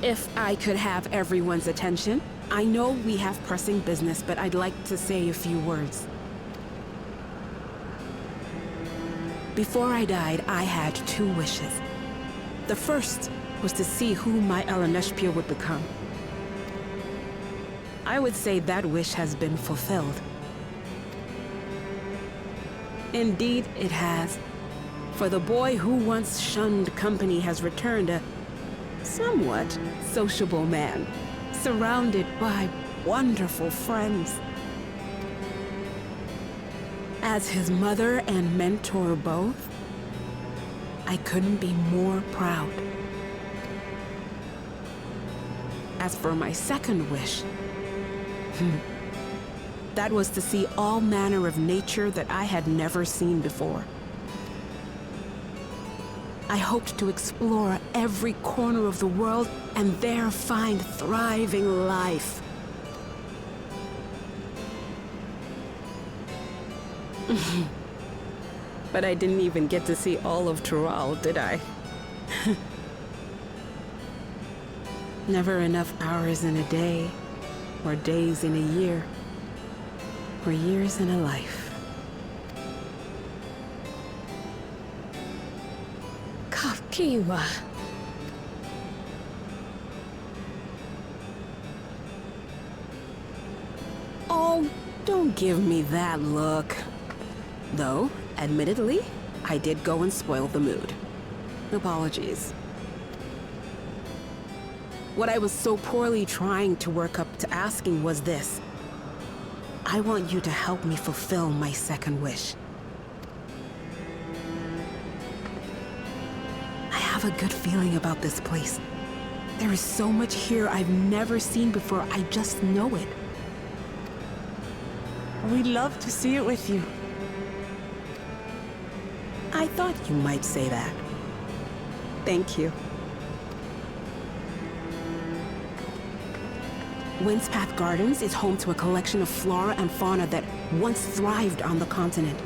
If I could have everyone's attention. I know we have pressing business, but I'd like to say a few words. Before I died, I had two wishes. The first was to see who my Laneshpia would become. I would say that wish has been fulfilled. Indeed, it has. For the boy who once shunned company has returned a somewhat sociable man, surrounded by wonderful friends. As his mother and mentor both, I couldn't be more proud. As for my second wish, that was to see all manner of nature that I had never seen before. I hoped to explore every corner of the world and there find thriving life. But I didn't even get to see all of Tural, did I? Never enough hours in a day, or days in a year, or years in a life. Kafkiwa. Oh, don't give me that look. Though, admittedly, I did go and spoil the mood. Apologies. What I was so poorly trying to work up to asking was this. I want you to help me fulfill my second wish. I have a good feeling about this place. There is so much here I've never seen before, I just know it. We'd love to see it with you. I thought you might say that. Thank you. Windspath Gardens is home to a collection of flora and fauna that once thrived on the continent.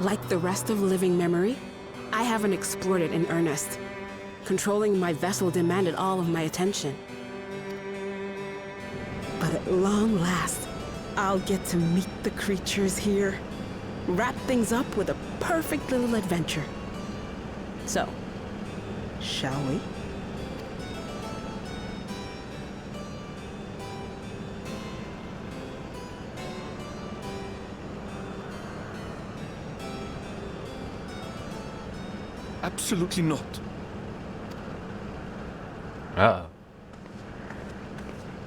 Like the rest of living memory, I haven't explored it in earnest. Controlling my vessel demanded all of my attention. But at long last, I'll get to meet the creatures here. Wrap things up with a perfect little adventure. So, shall we? Absolutely not. Uh-oh.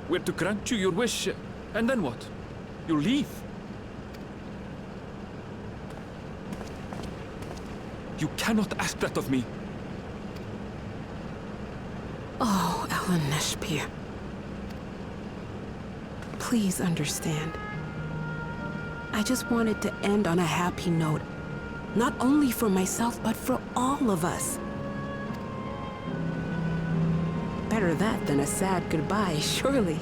We're to grant you your wish, and then what? You leave? You cannot ask that of me. Oh, Ellen Neshpia. Please understand. I just wanted to end on a happy note. Not only for myself, but for all of us. Better that than a sad goodbye, surely.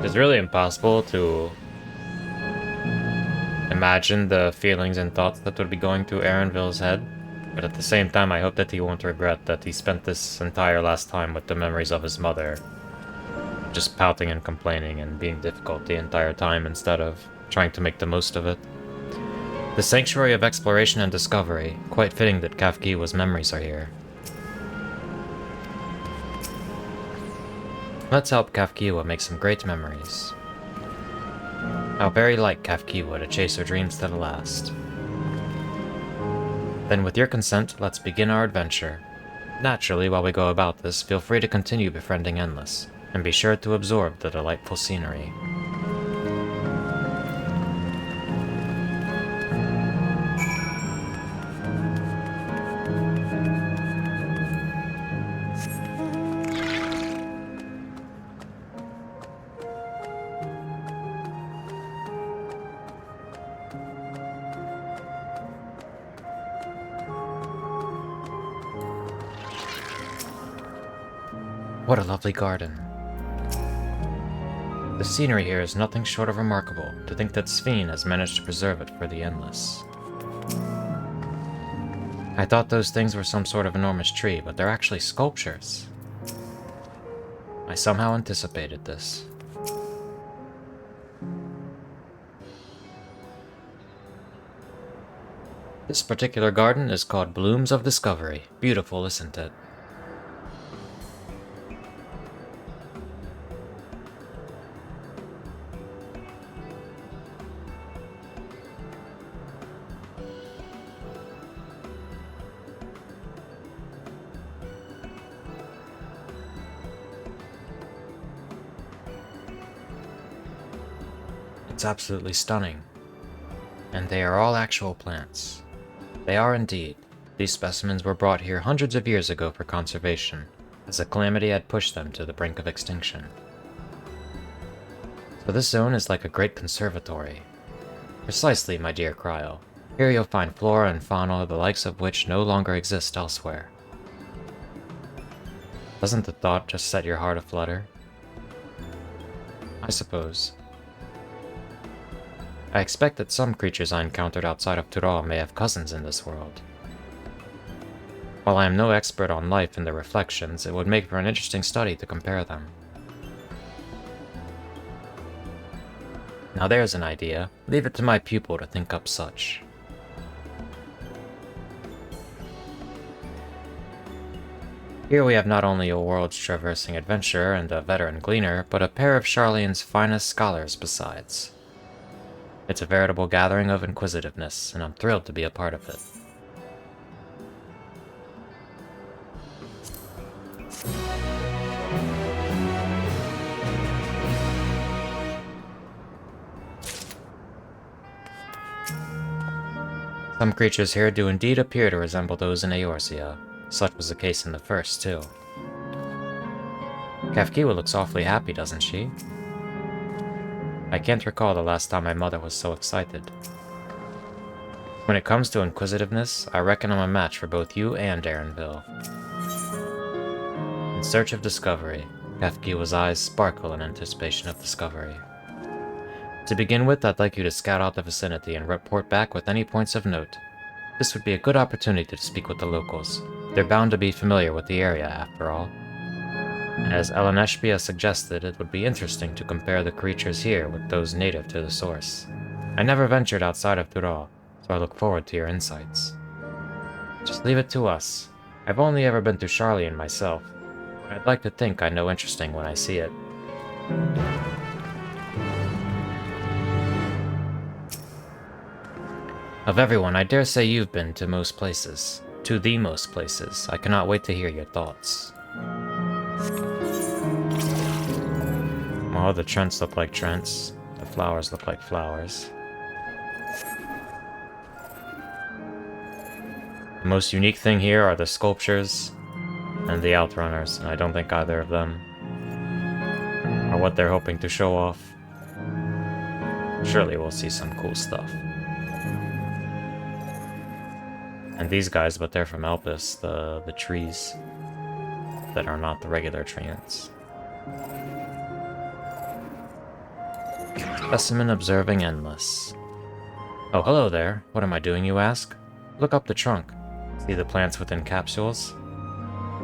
It's really impossible to imagine the feelings and thoughts that would be going through Aaronville's head, but at the same time I hope that he won't regret that he spent this entire last time with the memories of his mother, just pouting and complaining and being difficult the entire time instead of trying to make the most of it. The Sanctuary of Exploration and Discovery, quite fitting that Kafkiwa's memories are here. Let's help Kafkiwa make some great memories. How very like Kafkiwa to chase her dreams to the last. Then with your consent, let's begin our adventure. Naturally, while we go about this, feel free to continue befriending Endless, and be sure to absorb the delightful scenery. What a lovely garden. The scenery here is nothing short of remarkable, to think that Sphene has managed to preserve it for the Endless. I thought those things were some sort of enormous tree, but they're actually sculptures. I somehow anticipated this. This particular garden is called Blooms of Discovery. Beautiful, isn't it? It's absolutely stunning. And they are all actual plants. They are indeed. These specimens were brought here hundreds of years ago for conservation, as a calamity had pushed them to the brink of extinction. So this zone is like a great conservatory. Precisely, my dear Cryo. Here you'll find flora and fauna the likes of which no longer exist elsewhere. Doesn't the thought just set your heart aflutter? I suppose. I expect that some creatures I encountered outside of Turo may have cousins in this world. While I am no expert on life and their reflections, it would make for an interesting study to compare them. Now there's an idea. Leave it to my pupil to think up such. Here we have not only a world-traversing adventurer and a veteran gleaner, but a pair of Sharlayan's finest scholars besides. It's a veritable gathering of inquisitiveness, and I'm thrilled to be a part of it. Some creatures here do indeed appear to resemble those in Eorzea. Such was the case in the first, too. Kafkiwa looks awfully happy, doesn't she? I can't recall the last time my mother was so excited. When it comes to inquisitiveness, I reckon I'm a match for both you and Erenville. In search of discovery, Kafkiwa's eyes sparkle in anticipation of discovery. To begin with, I'd like you to scout out the vicinity and report back with any points of note. This would be a good opportunity to speak with the locals. They're bound to be familiar with the area, after all. As Eleneshbia suggested, it would be interesting to compare the creatures here with those native to the source. I never ventured outside of Turo, so I look forward to your insights. Just leave it to us. I've only ever been to Sharlayan myself, but I'd like to think I know interesting when I see it. Of everyone, I dare say you've been to most places. To the most places. I cannot wait to hear your thoughts. Oh, the Trents look like Trents. The flowers look like flowers. The most unique thing here are the sculptures and the Outrunners, and I don't think either of them are what they're hoping to show off. Surely we'll see some cool stuff. And these guys, but they're from Elpis, the trees that are not the regular treants. Specimen observing endless. Oh, hello there. What am I doing, you ask? Look up the trunk. See the plants within capsules?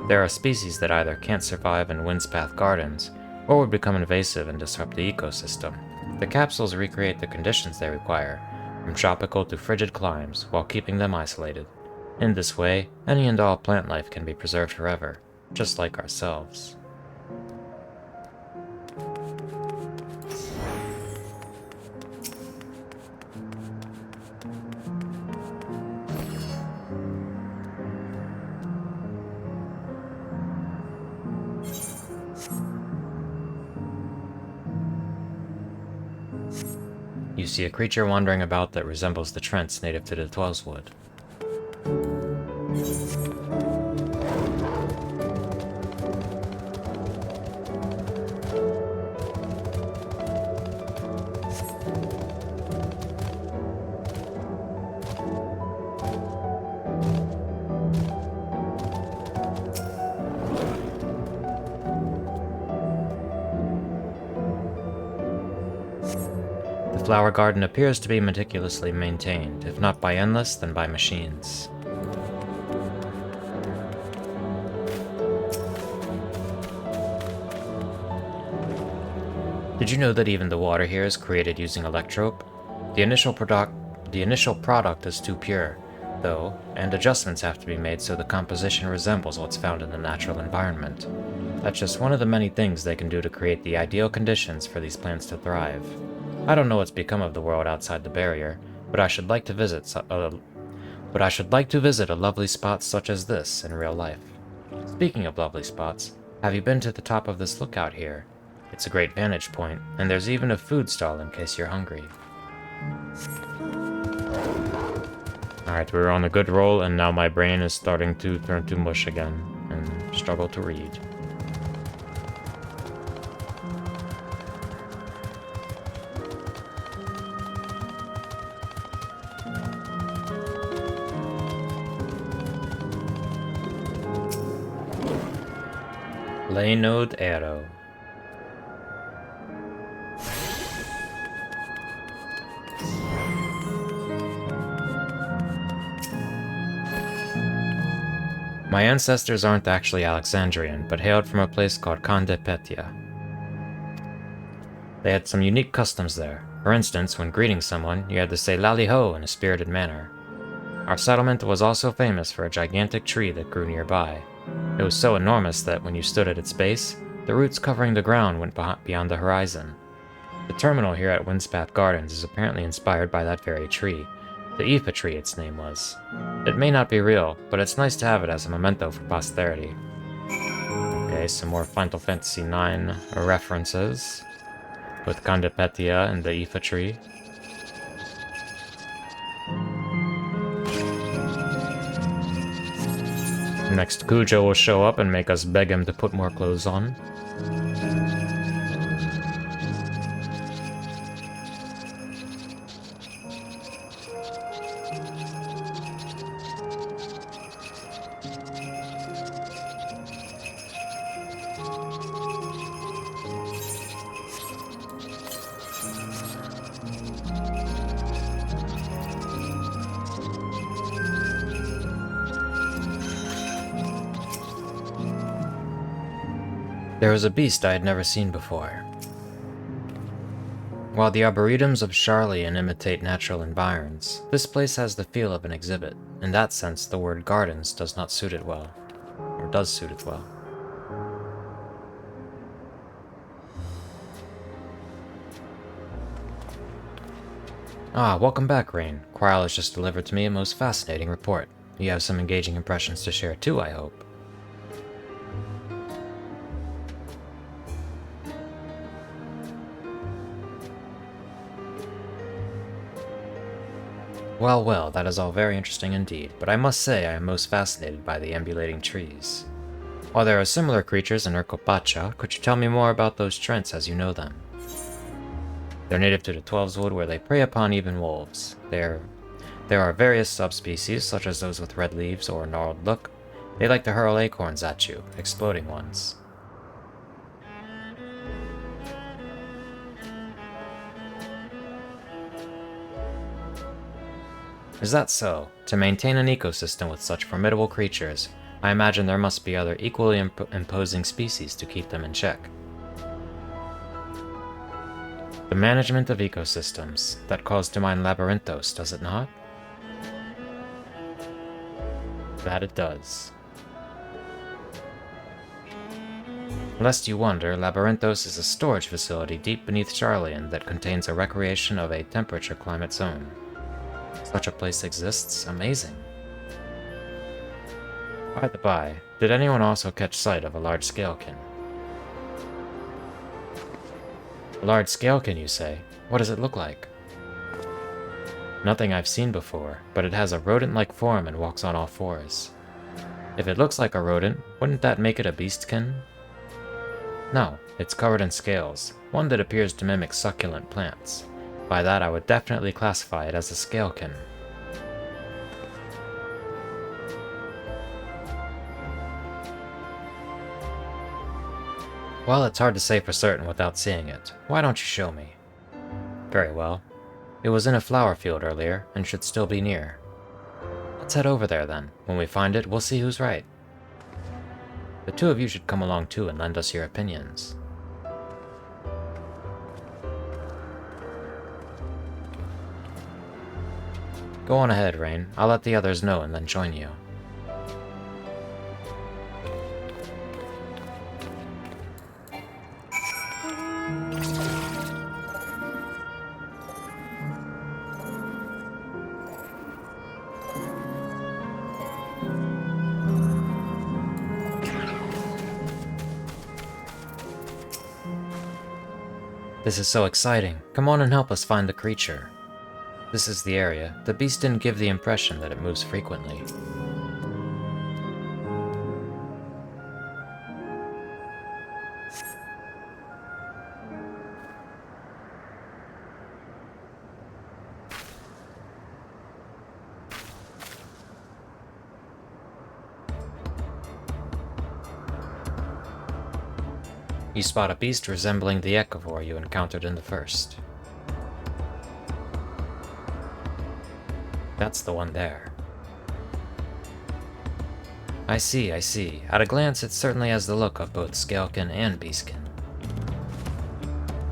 There are species that either can't survive in Windspath Gardens, or would become invasive and disrupt the ecosystem. The capsules recreate the conditions they require, from tropical to frigid climes, while keeping them isolated. In this way, any and all plant life can be preserved forever, just like ourselves. You see a creature wandering about that resembles the Trents native to the Twellswood. The flower garden appears to be meticulously maintained, if not by Endless, then by machines. Did you know that even the water here is created using electrope? The initial product is too pure, though, and adjustments have to be made so the composition resembles what's found in the natural environment. That's just one of the many things they can do to create the ideal conditions for these plants to thrive. I don't know what's become of the world outside the barrier, but I should like to visit a lovely spot such as this in real life. Speaking of lovely spots, have you been to the top of this lookout here? It's a great vantage point, and there's even a food stall in case you're hungry. Alright, we were on a good roll, and now my brain is starting to turn to mush again, and struggle to read. Laynode Arrow. My ancestors aren't actually Alexandrian, but hailed from a place called Condepetia. They had some unique customs there. For instance, when greeting someone, you had to say "Lally ho" in a spirited manner. Our settlement was also famous for a gigantic tree that grew nearby. It was so enormous that when you stood at its base, the roots covering the ground went beyond the horizon. The terminal here at Windspath Gardens is apparently inspired by that very tree. The Aoife tree, its name was. It may not be real, but it's nice to have it as a memento for posterity. Okay, some more Final Fantasy IX references, with Condepetia and the Aoife tree. Next, Cujo will show up and make us beg him to put more clothes on. There was a beast I had never seen before. While the arboretums of Sharlayan imitate natural environs, this place has the feel of an exhibit. In that sense, the word gardens does not suit it well. Or does suit it well. Ah, welcome back, Rain. Quirrell has just delivered to me a most fascinating report. You have some engaging impressions to share too, I hope. Well, well, that is all very interesting indeed, but I must say I am most fascinated by the ambulating trees. While there are similar creatures in Urkopacha, could you tell me more about those Trents as you know them? They're native to the Twelveswood where they prey upon even wolves. There are various subspecies, such as those with red leaves or a gnarled look. They like to hurl acorns at you, exploding ones. Is that so? To maintain an ecosystem with such formidable creatures, I imagine there must be other equally imposing species to keep them in check. The management of ecosystems. That calls to mind Labyrinthos, does it not? That it does. Lest you wonder, Labyrinthos is a storage facility deep beneath Sharlayan that contains a recreation of a temperature climate zone. Such a place exists? Amazing. By the by, did anyone also catch sight of a large scalekin? A large scalekin, you say? What does it look like? Nothing I've seen before, but it has a rodent-like form and walks on all fours. If it looks like a rodent, wouldn't that make it a beastkin? No, it's covered in scales, one that appears to mimic succulent plants. By that, I would definitely classify it as a scalekin. Well, it's hard to say for certain without seeing it. Why don't you show me? Very well. It was in a flower field earlier, and should still be near. Let's head over there then. When we find it, we'll see who's right. The two of you should come along too and lend us your opinions. Go on ahead, Rain. I'll let the others know and then join you. This is so exciting. Come on and help us find the creature. This is the area. The beast didn't give the impression that it moves frequently. You spot a beast resembling the echivore you encountered in the first. That's the one there. I see, I see. At a glance, it certainly has the look of both scalekin and beastkin.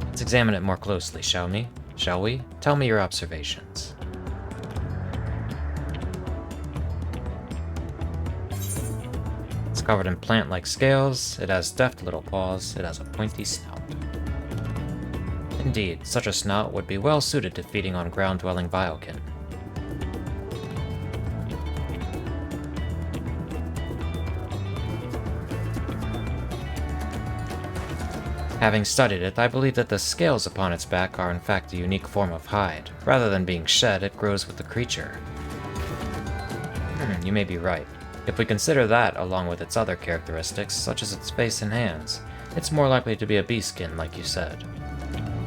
Let's examine it more closely, shall we? Shall we? Tell me your observations. It's covered in plant-like scales, it has deft little paws, it has a pointy snout. Indeed, such a snout would be well suited to feeding on ground-dwelling biokin. Having studied it, I believe that the scales upon its back are in fact a unique form of hide. Rather than being shed, it grows with the creature. You may be right. If we consider that, along with its other characteristics, such as its face and hands, it's more likely to be a beastskin, like you said.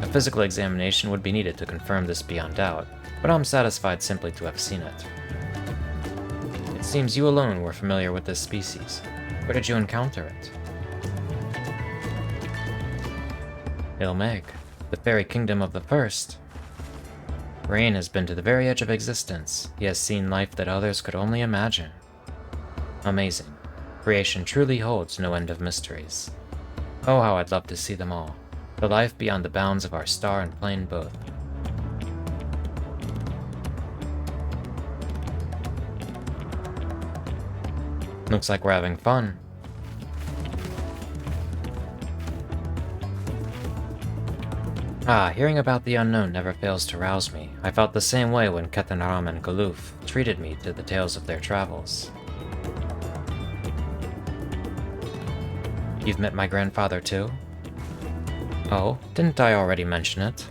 A physical examination would be needed to confirm this beyond doubt, but I'm satisfied simply to have seen it. It seems you alone were familiar with this species. Where did you encounter it? Ilmeg, the fairy kingdom of the first. Rain has been to the very edge of existence. He has seen life that others could only imagine. Amazing. Creation truly holds no end of mysteries. Oh, how I'd love to see them all. The life beyond the bounds of our star and plane both. Looks like we're having fun. Ah, hearing about the unknown never fails to rouse me. I felt the same way when Ketanram and Galuf treated me to the tales of their travels. You've met my grandfather too? Oh, didn't I already mention it?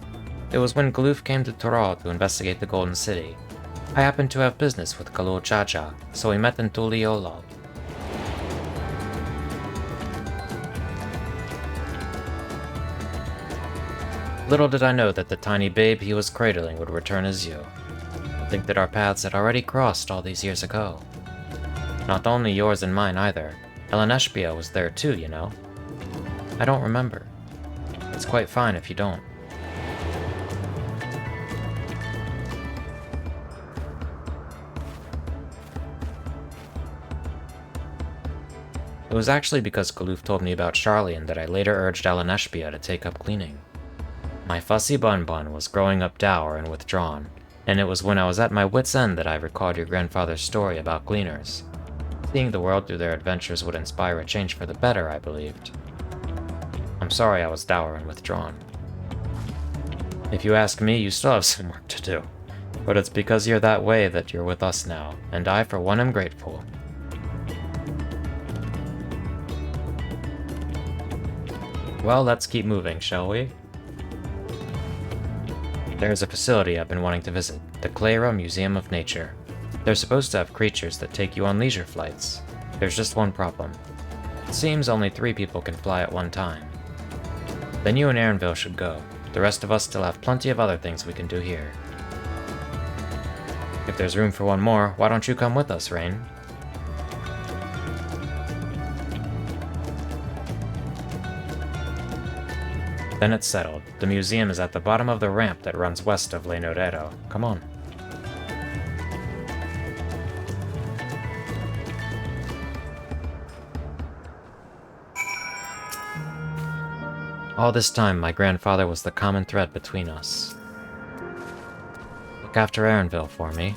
It was when Galuf came to Tural to investigate the Golden City. I happened to have business with Galul Chacha, so we met in Tuliolal. Little did I know that the tiny babe he was cradling would return as you. I think that our paths had already crossed all these years ago. Not only yours and mine either. Eleneshbia was there too, you know. I don't remember. It's quite fine if you don't. It was actually because Galuf told me about Charlian that I later urged Eleneshbia to take up cleaning. My fussy Bun was growing up dour and withdrawn, and it was when I was at my wit's end that I recalled your grandfather's story about gleaners. Seeing the world through their adventures would inspire a change for the better, I believed. I'm sorry I was dour and withdrawn. If you ask me, you still have some work to do. But it's because you're that way that you're with us now, and I for one am grateful. Well, let's keep moving, shall we? There's a facility I've been wanting to visit, the Clara Museum of Nature. They're supposed to have creatures that take you on leisure flights. There's just one problem. It seems only 3 people can fly at one time. Then you and Aaronville should go. The rest of us still have plenty of other things we can do here. If there's room for one more, why don't you come with us, Rain? Then it's settled. The museum is at the bottom of the ramp that runs west of Lenorero. Come on. All this time, my grandfather was the common thread between us. Look after Aaronville for me.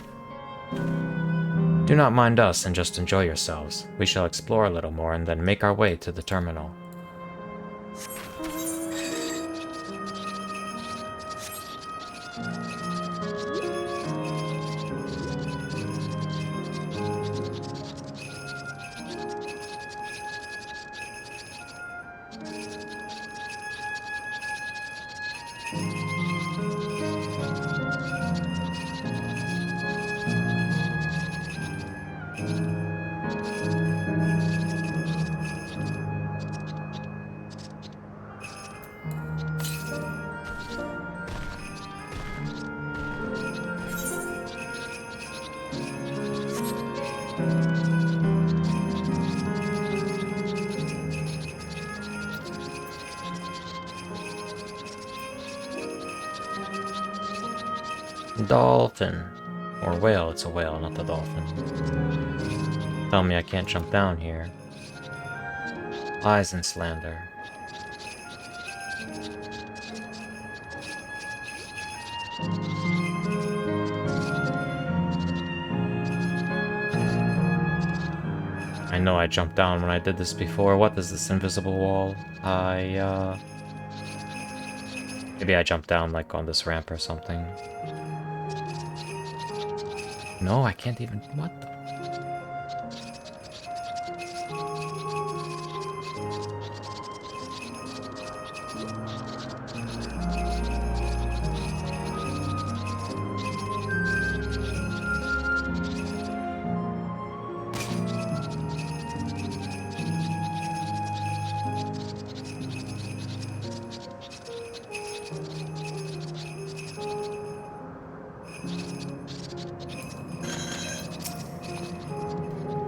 Do not mind us and just enjoy yourselves. We shall explore a little more and then make our way to the terminal. Dolphin. Or whale, it's a whale, not the dolphin. Tell me I can't jump down here. Lies and slander. I know I jumped down when I did this before. What is this invisible wall? Maybe I jumped down like on this ramp or something. No, I can't even... What the...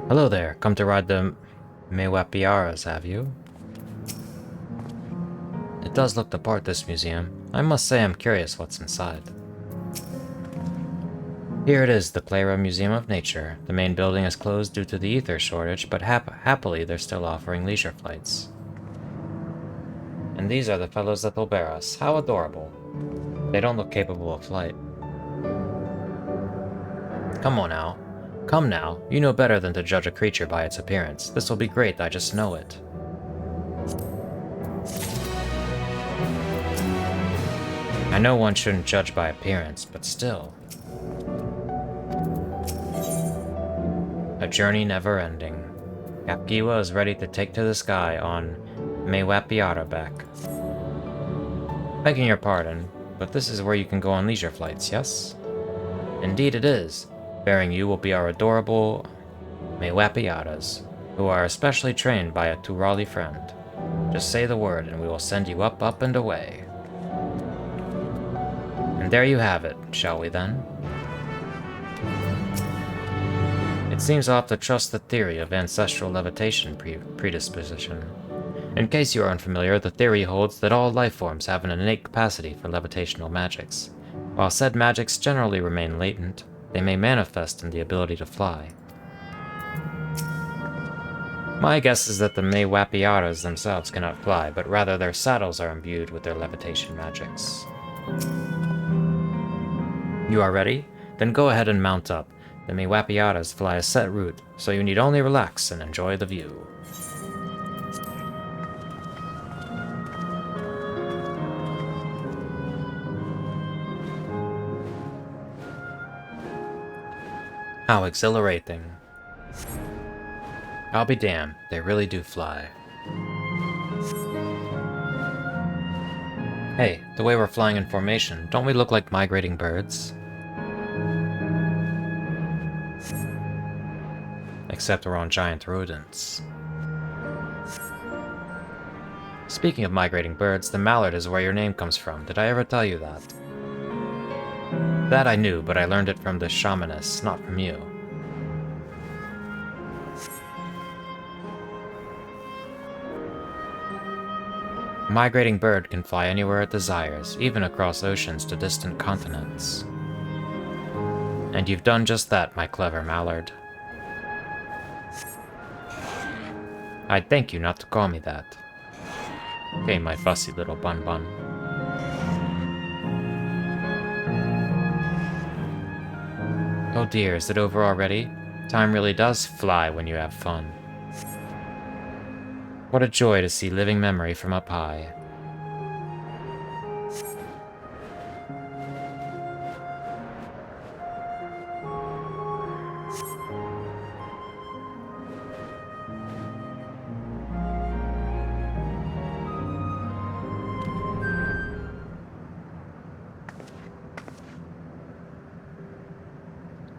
Hello there, come to ride the Mewapiaras, have you? It does look the part, this museum. I must say I'm curious what's inside. Here it is, the Clara Museum of Nature. The main building is closed due to the ether shortage, but happily they're still offering leisure flights. And these are the fellows that will bear us. How adorable. They don't look capable of flight. Come on now. Come now, you know better than to judge a creature by its appearance. This will be great, I just know it. I know one shouldn't judge by appearance, but still. A journey never ending. Capgiwa is ready to take to the sky on Mewapiara back. Begging your pardon, but this is where you can go on leisure flights, yes? Indeed it is. Bearing you will be our adorable Mewapiaras, who are especially trained by a Turali friend. Just say the word and we will send you up, up, and away. And there you have it, shall we then? It seems I'll have to trust the theory of ancestral levitation predisposition. In case you are unfamiliar, the theory holds that all life forms have an innate capacity for levitational magics. While said magics generally remain latent, they may manifest in the ability to fly. My guess is that the Mewapiaras themselves cannot fly, but rather their saddles are imbued with their levitation magics. You are ready? Then go ahead and mount up. The Mewapiaras fly a set route, so you need only relax and enjoy the view. How exhilarating. I'll be damned, they really do fly. Hey, the way we're flying in formation, don't we look like migrating birds? Except we're on giant rodents. Speaking of migrating birds, the mallard is where your name comes from. Did I ever tell you that? That I knew, but I learned it from the shamaness, not from you. A migrating bird can fly anywhere it desires, even across oceans to distant continents. And you've done just that, my clever mallard. I'd thank you not to call me that. Okay, my fussy little bun-bun. Oh dear, is it over already? Time really does fly when you have fun. What a joy to see living memory from up high.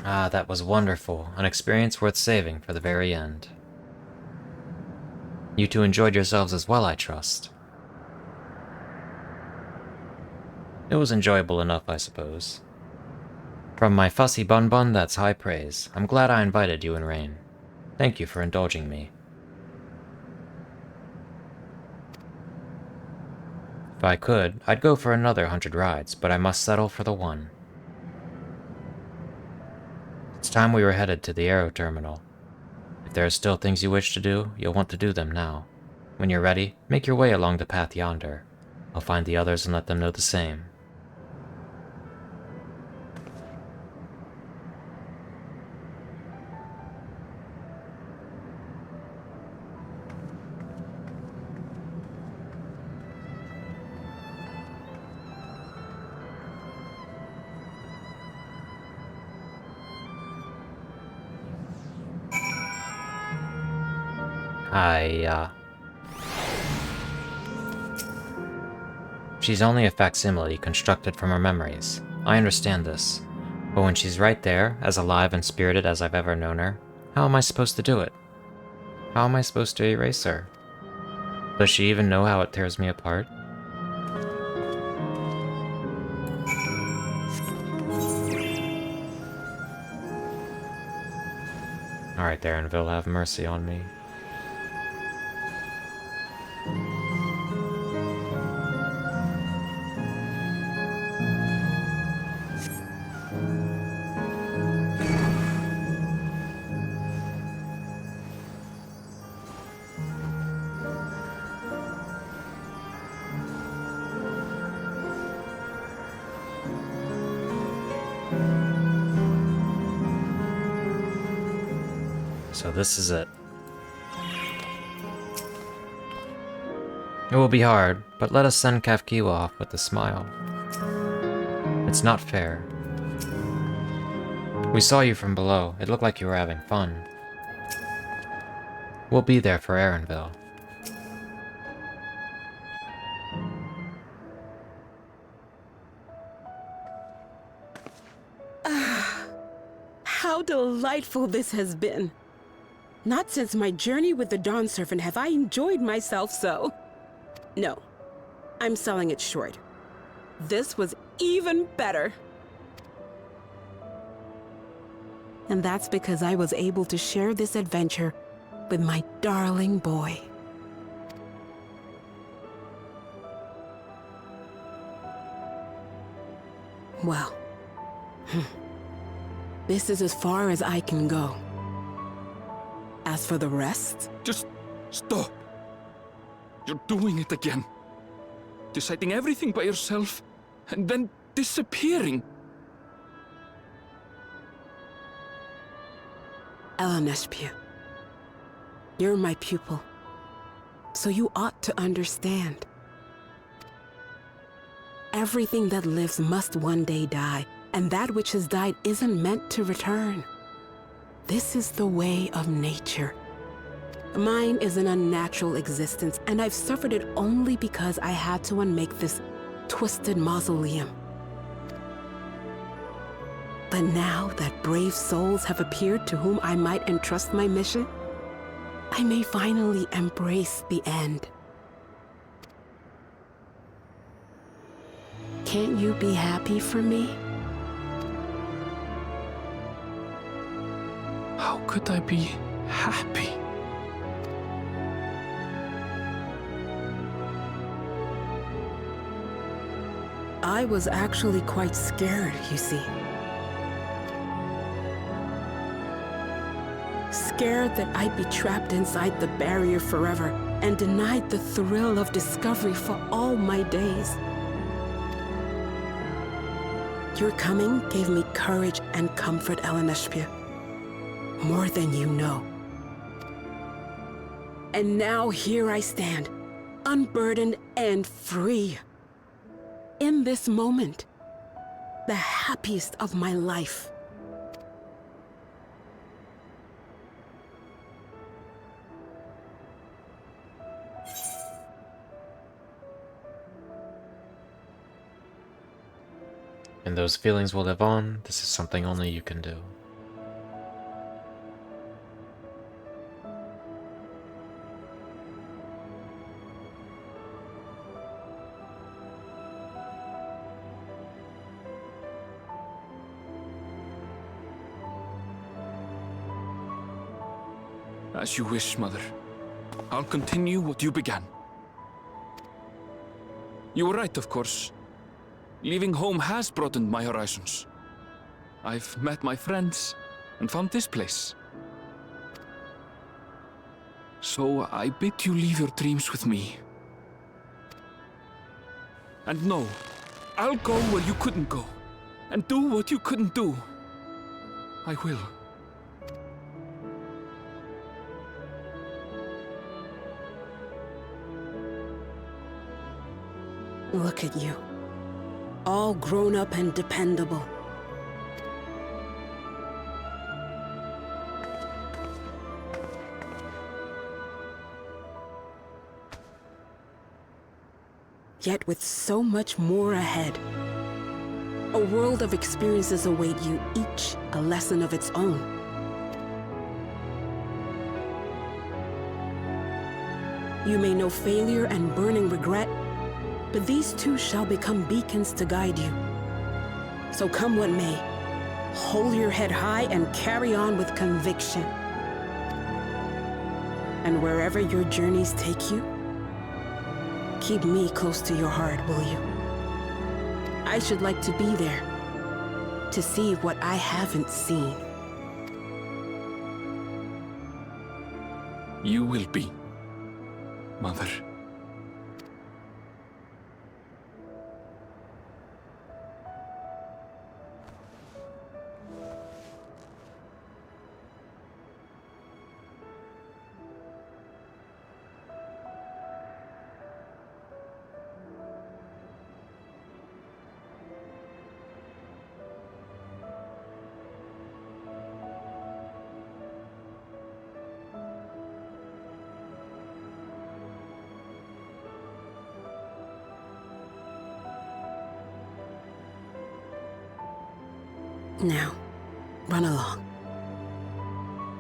Ah, that was wonderful. An experience worth saving for the very end. You two enjoyed yourselves as well, I trust. It was enjoyable enough, I suppose. From my fussy bun-bun, that's high praise. I'm glad I invited you and Rain. Thank you for indulging me. If I could, I'd go for another 100 rides, but I must settle for the one. It's time we were headed to the Aero Terminal. If there are still things you wish to do, you'll want to do them now. When you're ready, make your way along the path yonder. I'll find the others and let them know the same. She's only a facsimile constructed from her memories. I understand this. But when she's right there, as alive and spirited as I've ever known her, how am I supposed to do it? How am I supposed to erase her? Does she even know how it tears me apart? Alright, Darrenville, have mercy on me. So this is it. It will be hard, but let us send Kafkiwa off with a smile. It's not fair. We saw you from below. It looked like you were having fun. We'll be there for Erenville. How delightful this has been. Not since my journey with the Dawn Servant have I enjoyed myself so. No, I'm selling it short. This was even better. And that's because I was able to share this adventure with my darling boy. Well, this is as far as I can go. As for the rest... Just stop. You're doing it again. Deciding everything by yourself, and then disappearing. Eleneshpia, you're my pupil, so you ought to understand. Everything that lives must one day die, and that which has died isn't meant to return. This is the way of nature. Mine is an unnatural existence, and I've suffered it only because I had to unmake this twisted mausoleum. But now that brave souls have appeared to whom I might entrust my mission, I may finally embrace the end. Can't you be happy for me? How could I be happy? I was actually quite scared, you see. Scared that I'd be trapped inside the barrier forever and denied the thrill of discovery for all my days. Your coming gave me courage and comfort, Alaneshpia. More than you know. And now here I stand, unburdened and free. In this moment, the happiest of my life. And those feelings will live on. This is something only you can do. As you wish, Mother. I'll continue what you began. You were right, of course. Leaving home has broadened my horizons. I've met my friends and found this place. So I bid you leave your dreams with me. And no, I'll go where you couldn't go, and do what you couldn't do. I will. Look at you. All grown up and dependable. Yet with so much more ahead. A world of experiences await you, each a lesson of its own. You may know failure and burning regret, but these too shall become beacons to guide you. So come what may, hold your head high and carry on with conviction. And wherever your journeys take you, keep me close to your heart, will you? I should like to be there, to see what I haven't seen. You will be, Mother. Now, run along.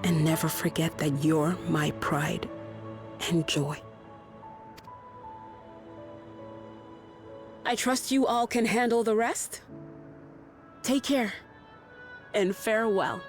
And never forget that you're my pride and joy. I trust you all can handle the rest. Take care, and farewell.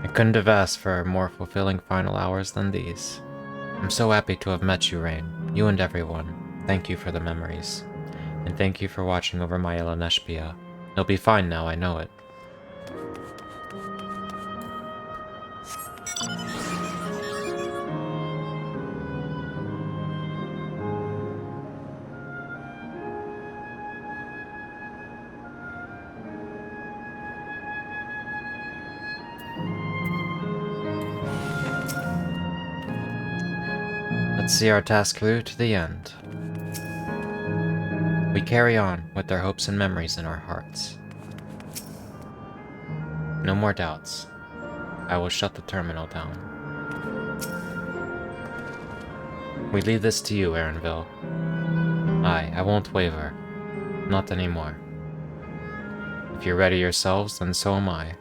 I couldn't have asked for more fulfilling final hours than these. I'm so happy to have met you, Rain. You and everyone. Thank you for the memories. And thank you for watching over my Alaneshpia. It'll be fine now, I know it. Let's see our task through to the end. We carry on with our hopes and memories in our hearts. No more doubts. I will shut the terminal down. We leave this to you, Erinville. I won't waver. Not anymore. If you're ready yourselves, then so am I.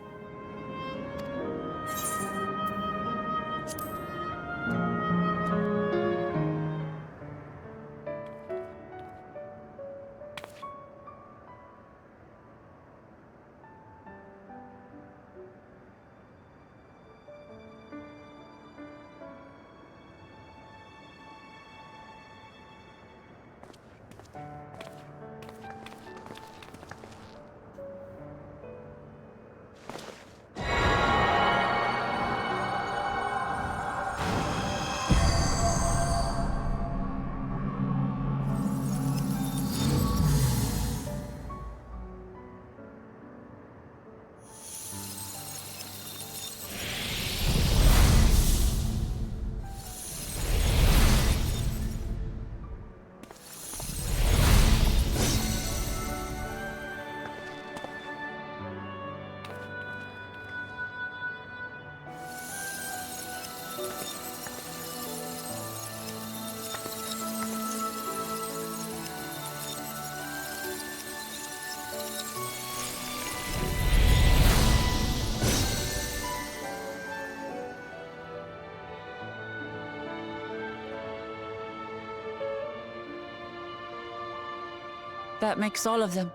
That makes all of them.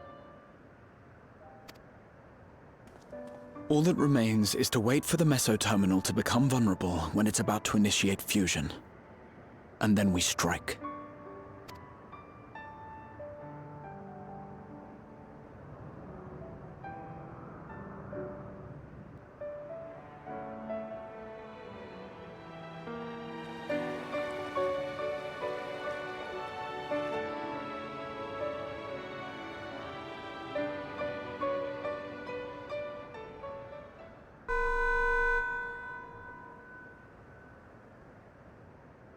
All that remains is to wait for the meso-terminal to become vulnerable when it's about to initiate fusion. And then we strike.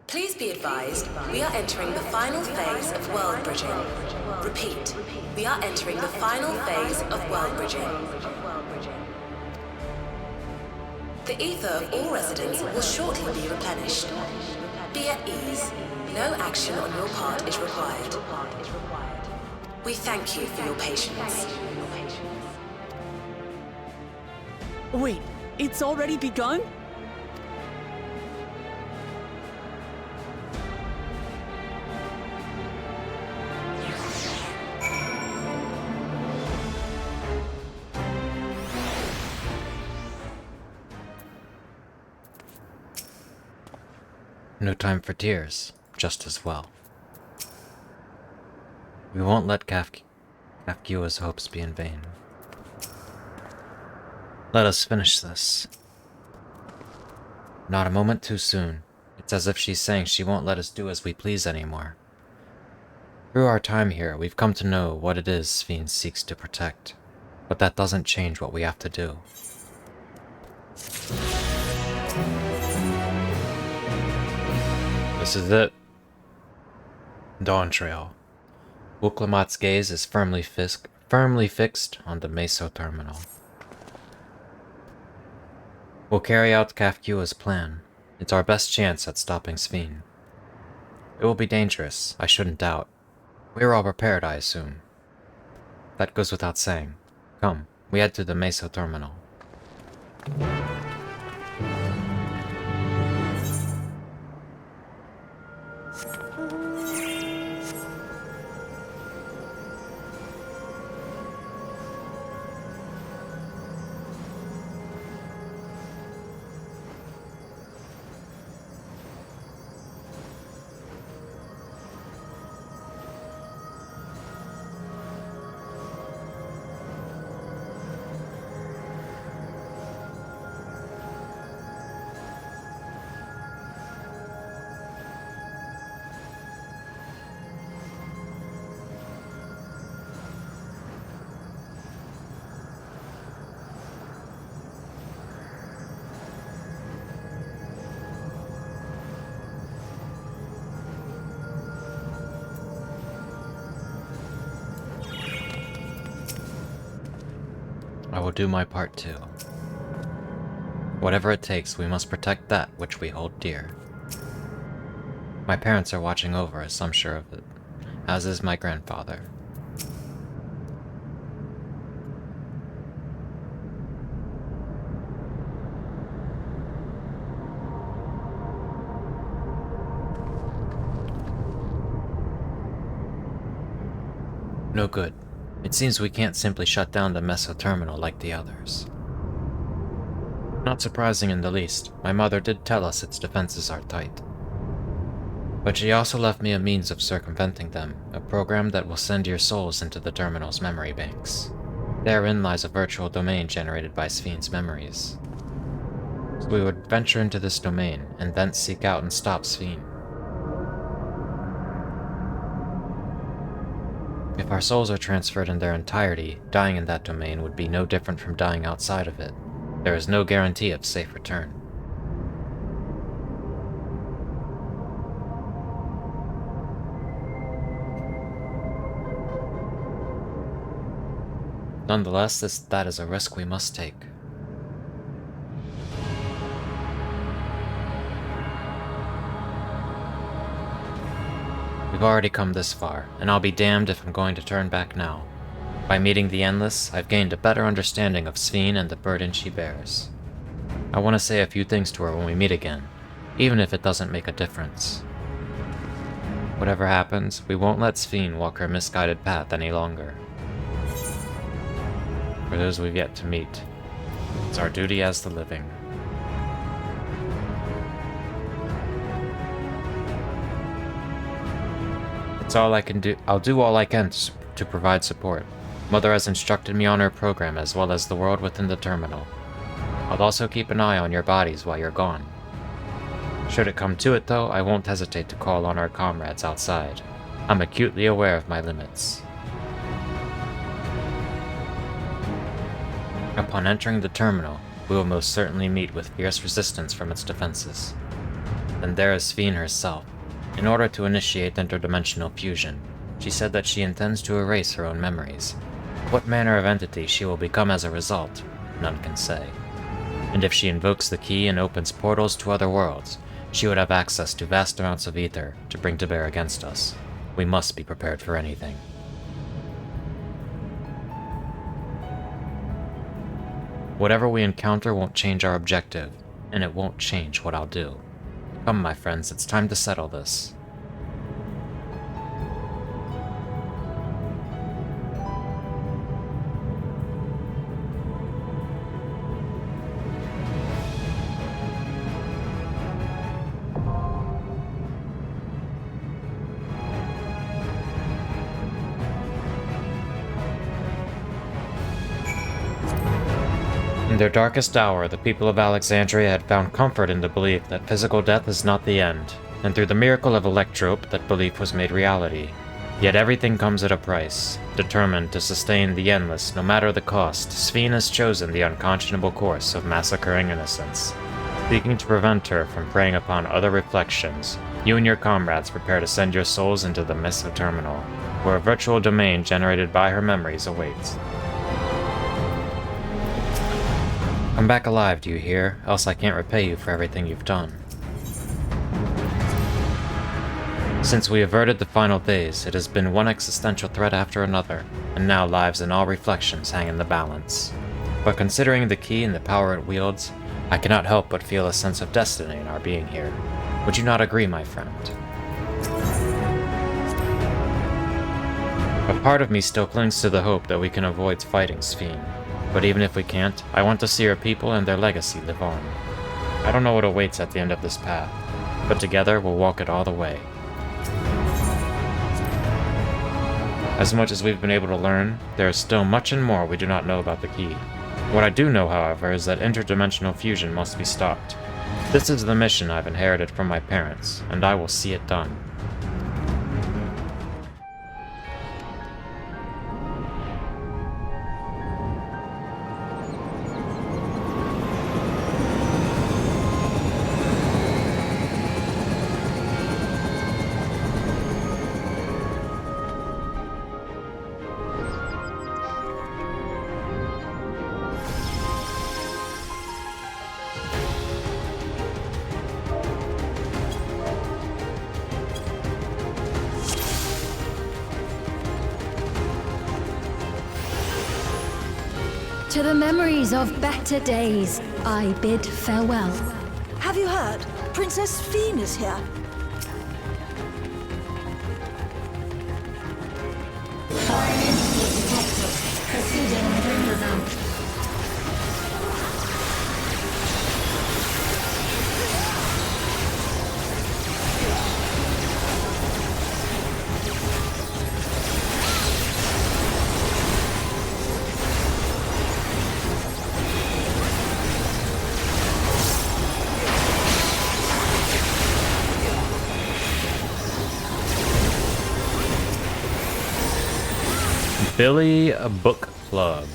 Please be advised, we are entering the final phase of world bridging. Repeat, we are entering the final phase of world bridging. The ether of all residents will shortly be replenished. Be at ease. No action on your part is required. We thank you for your patience. Wait, it's already begun? No time for tears, just as well. We won't let Kafkiwa's hopes be in vain. Let us finish this. Not a moment too soon. It's as if she's saying she won't let us do as we please anymore. Through our time here, we've come to know what it is Sphene seeks to protect, but that doesn't change what we have to do. This is it. Dawntrail. Wuklamat's gaze is firmly fixed on the meso-terminal. We'll carry out Kafkiwa's plan. It's our best chance at stopping Sphene. It will be dangerous, I shouldn't doubt. We're all prepared, I assume. That goes without saying. Come, we head to the meso-terminal. I will do my part too. Whatever it takes, we must protect that which we hold dear. My parents are watching over us, I'm sure of it, as is my grandfather. No good. It seems we can't simply shut down the meso-terminal like the others. Not surprising in the least. My mother did tell us its defenses are tight. But she also left me a means of circumventing them, a program that will send your souls into the terminal's memory banks. Therein lies a virtual domain generated by Sphne's memories. So we would venture into this domain, and thence seek out and stop Sphene. If our souls are transferred in their entirety, dying in that domain would be no different from dying outside of it. There is no guarantee of safe return. Nonetheless, that is a risk we must take. We've already come this far, and I'll be damned if I'm going to turn back now. By meeting the Endless, I've gained a better understanding of Sphene and the burden she bears. I want to say a few things to her when we meet again, even if it doesn't make a difference. Whatever happens, we won't let Sphene walk her misguided path any longer. For those we've yet to meet, it's our duty as the living. It's all I can do. I'll do all I can to provide support. Mother has instructed me on her program as well as the world within the terminal. I'll also keep an eye on your bodies while you're gone. Should it come to it though, I won't hesitate to call on our comrades outside. I'm acutely aware of my limits. Upon entering the terminal, we will most certainly meet with fierce resistance from its defenses. Then there is Sphene herself. In order to initiate interdimensional fusion, she said that she intends to erase her own memories. What manner of entity she will become as a result, none can say. And if she invokes the key and opens portals to other worlds, she would have access to vast amounts of ether to bring to bear against us. We must be prepared for anything. Whatever we encounter won't change our objective, and it won't change what I'll do. Come, my friends, it's time to settle this. In their darkest hour, the people of Alexandria had found comfort in the belief that physical death is not the end, and through the miracle of Electrope, that belief was made reality. Yet everything comes at a price. Determined to sustain the Endless no matter the cost, Sphene has chosen the unconscionable course of massacring innocents. Seeking to prevent her from preying upon other reflections, you and your comrades prepare to send your souls into the Meso Terminal, where a virtual domain generated by her memories awaits. Come back alive, do you hear? Else I can't repay you for everything you've done. Since we averted the final days, it has been one existential threat after another, and now lives and all reflections hang in the balance. But considering the key and the power it wields, I cannot help but feel a sense of destiny in our being here. Would you not agree, my friend? A part of me still clings to the hope that we can avoid fighting Sphene. But even if we can't, I want to see her people and their legacy live on. I don't know what awaits at the end of this path, but together we'll walk it all the way. As much as we've been able to learn, there is still much and more we do not know about the key. What I do know, however, is that interdimensional fusion must be stopped. This is the mission I've inherited from my parents, and I will see it done. To the memories of better days, I bid farewell. Have you heard? Princess Sphene is here. Billy Book Club.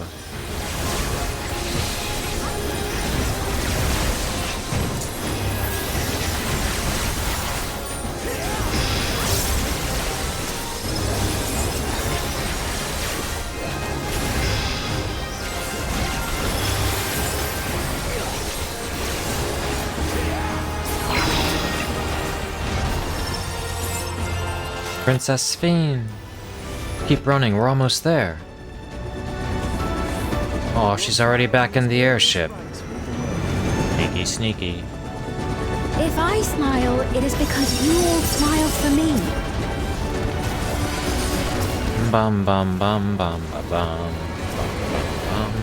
Princess Fiend. Keep running, we're almost there. Oh, she's already back in the airship. Sneaky, sneaky. If I smile, it is because you all smiled for me. Bum bum bum bum ba bum. Bum.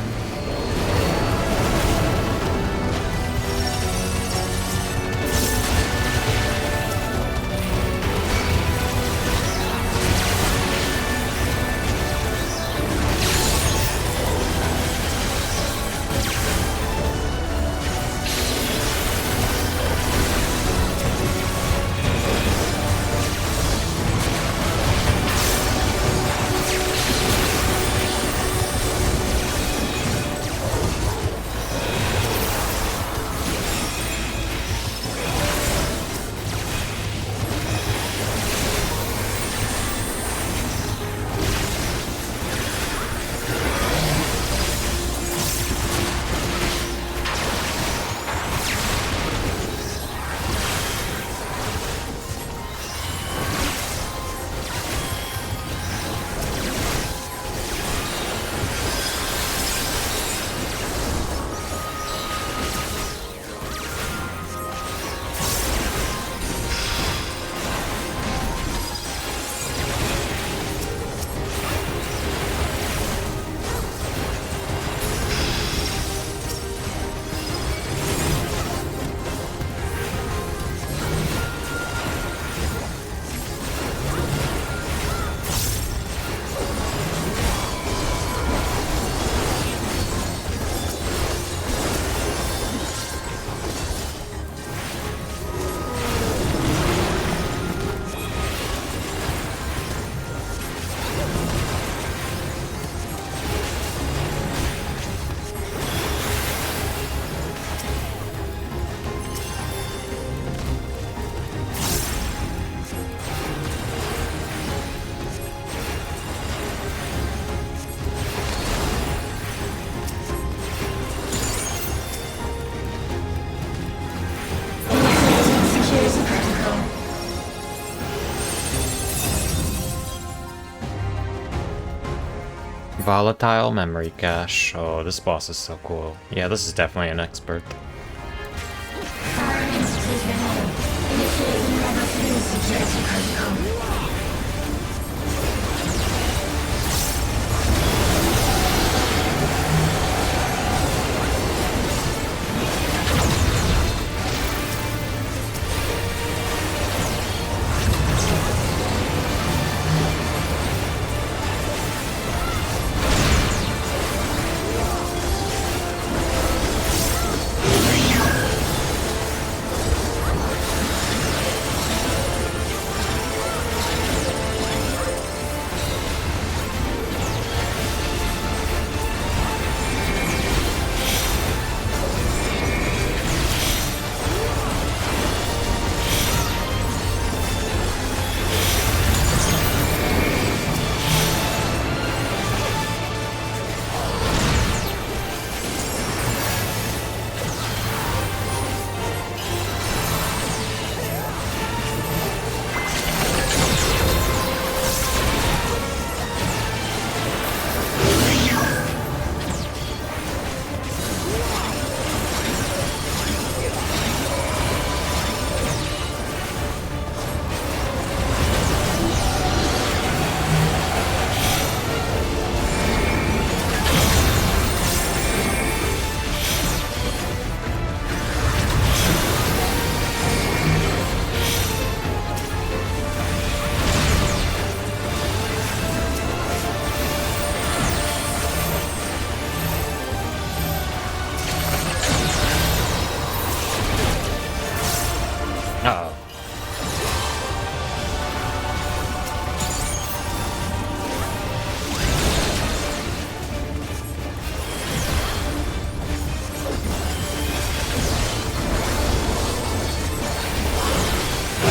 Volatile memory cache. Oh, this boss is so cool. Yeah, this is definitely an expert.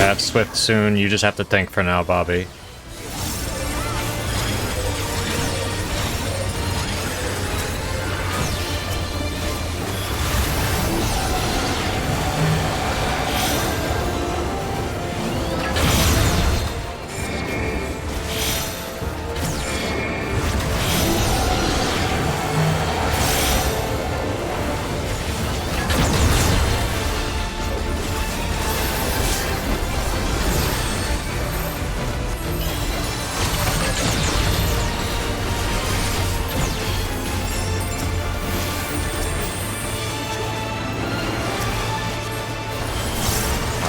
have Swift soon. You just have to think for now, Bobby.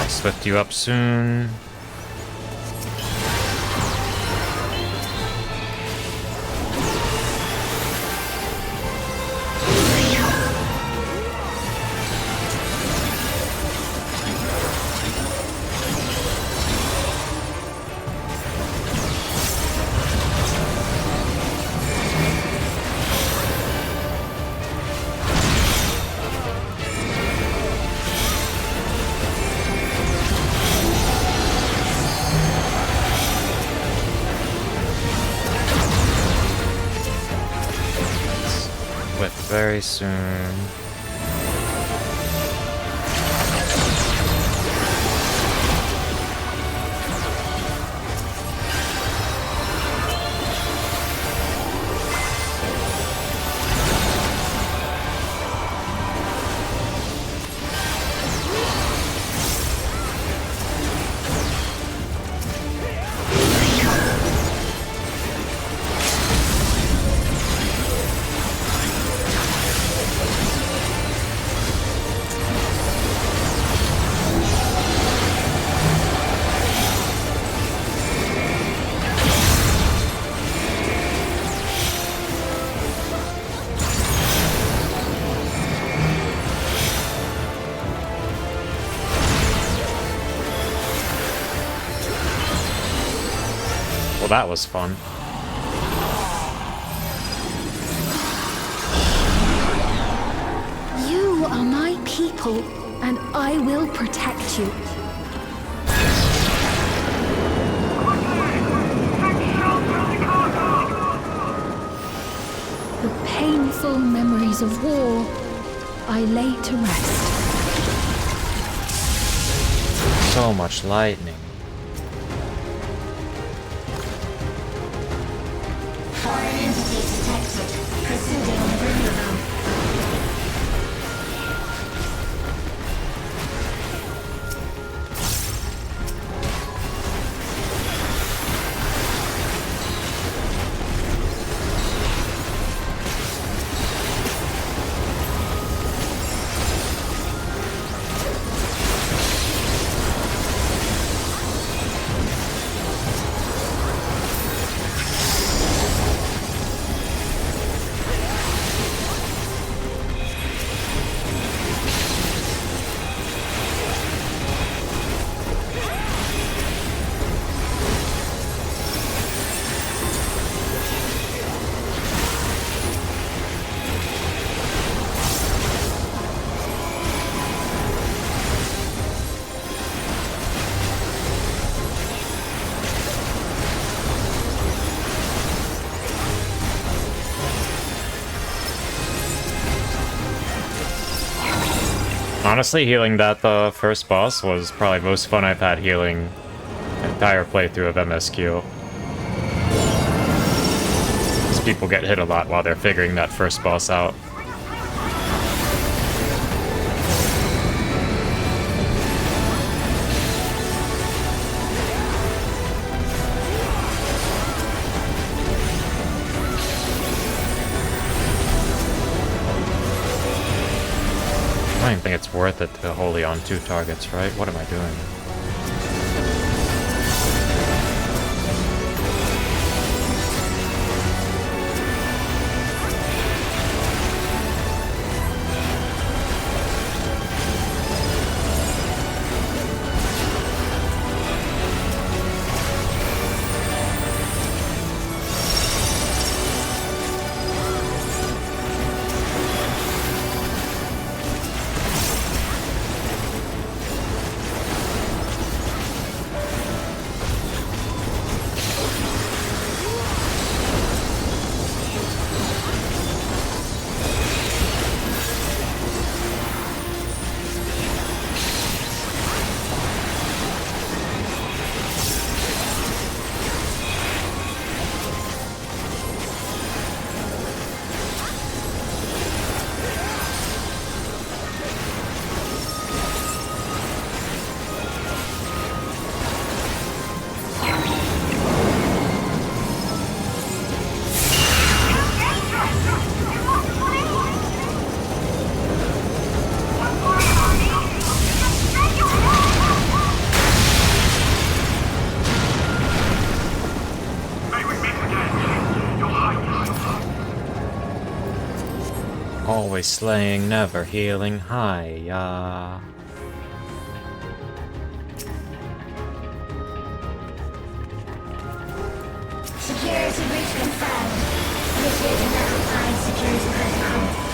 Swift you up soon. Very soon. Well, that was fun. You are my people, and I will protect you. The painful memories of war I lay to rest. So much lightning. Foreign entities detected. Proceeding on Greenville. Honestly, healing that the first boss was probably most fun I've had healing the entire playthrough of MSQ. Because people get hit a lot while they're figuring that first boss out. I don't even think it's worth it to wholly on two targets, right? What am I doing? Always slaying, never healing. Hiya. Security breach confirmed. Initiating level 5 security protocol.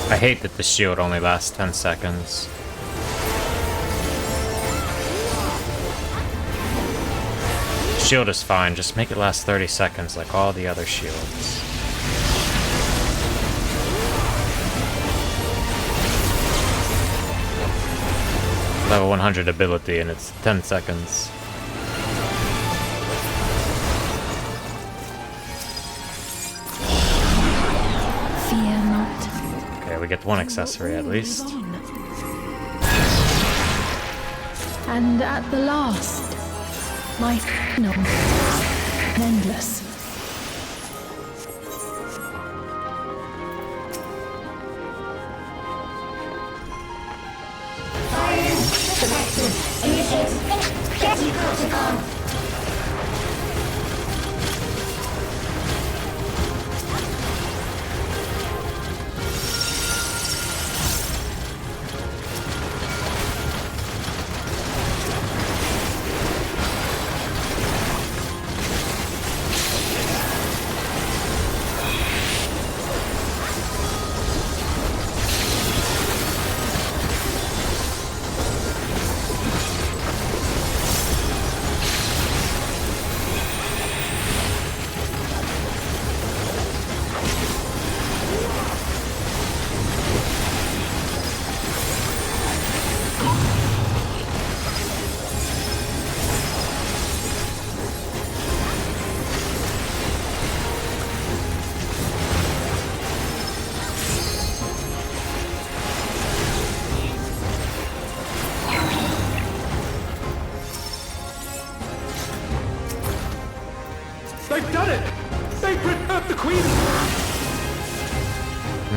I hate that the shield only lasts 10 seconds. Shield is fine, just make it last 30 seconds like all the other shields. Level 100 ability and it's 10 seconds. Fear not. Okay, we get one accessory at least. And at the last, my endless.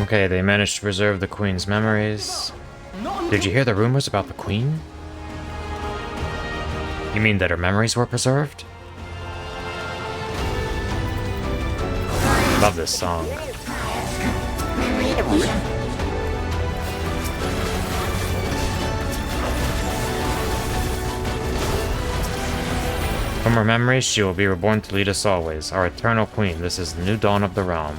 Okay, they managed to preserve the Queen's memories. Did you hear the rumors about the Queen? You mean that her memories were preserved? Love this song. From her memories, she will be reborn to lead us always, our eternal Queen. This is the new dawn of the realm.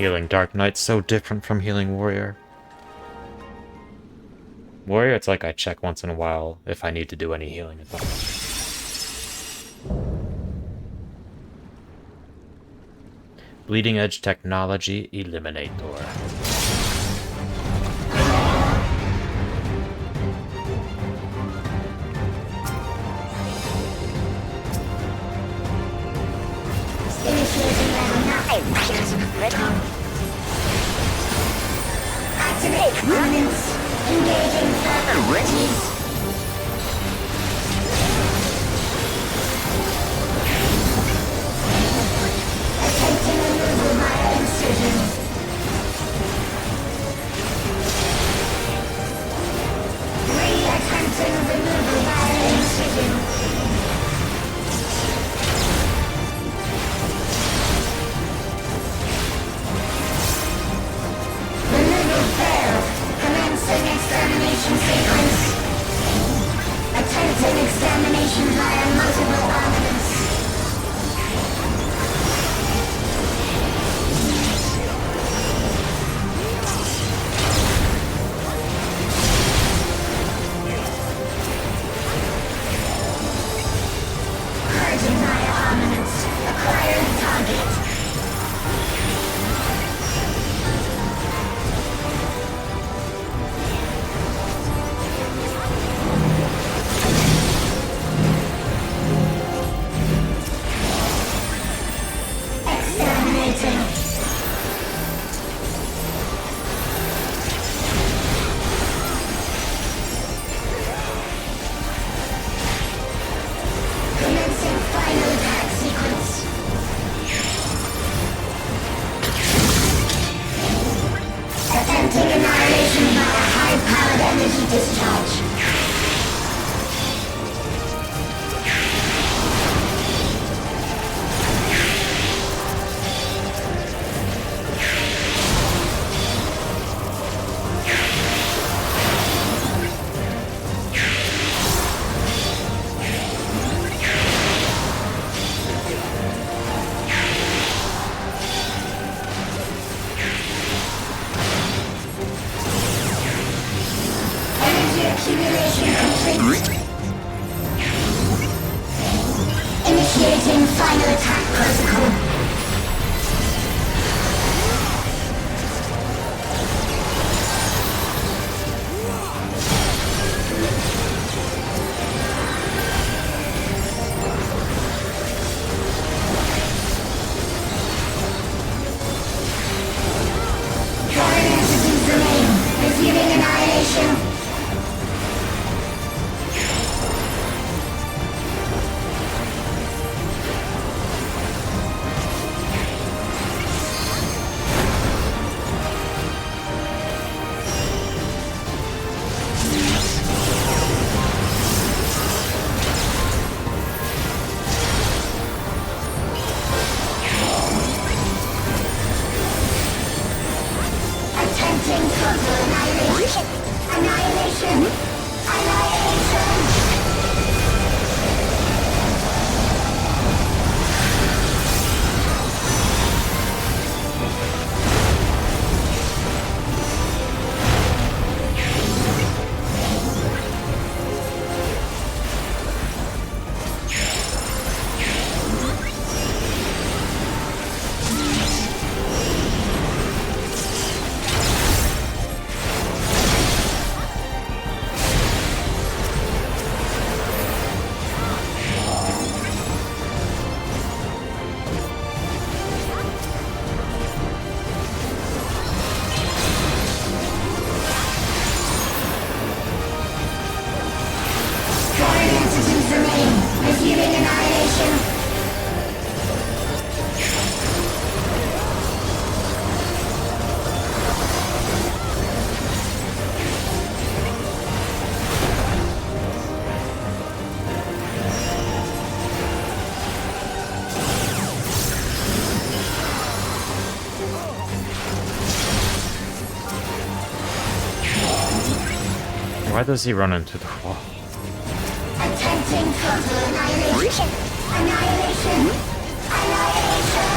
Healing Dark Knight, so different from healing Warrior. Warrior, it's like I check once in a while if I need to do any healing at all. Bleeding Edge Technology Eliminator. Activate permanence. Engaging further riches. Attempting removal via incision. Attempting removal via incision. Extermination sequence. Attempting extermination via multiple armaments. Purging via armaments. Acquiring target. Initiating final attack protocol. Foreign entities remain. Resuming annihilation. Why does he run into the wall? Attempting total annihilation. Annihilation. Annihilation.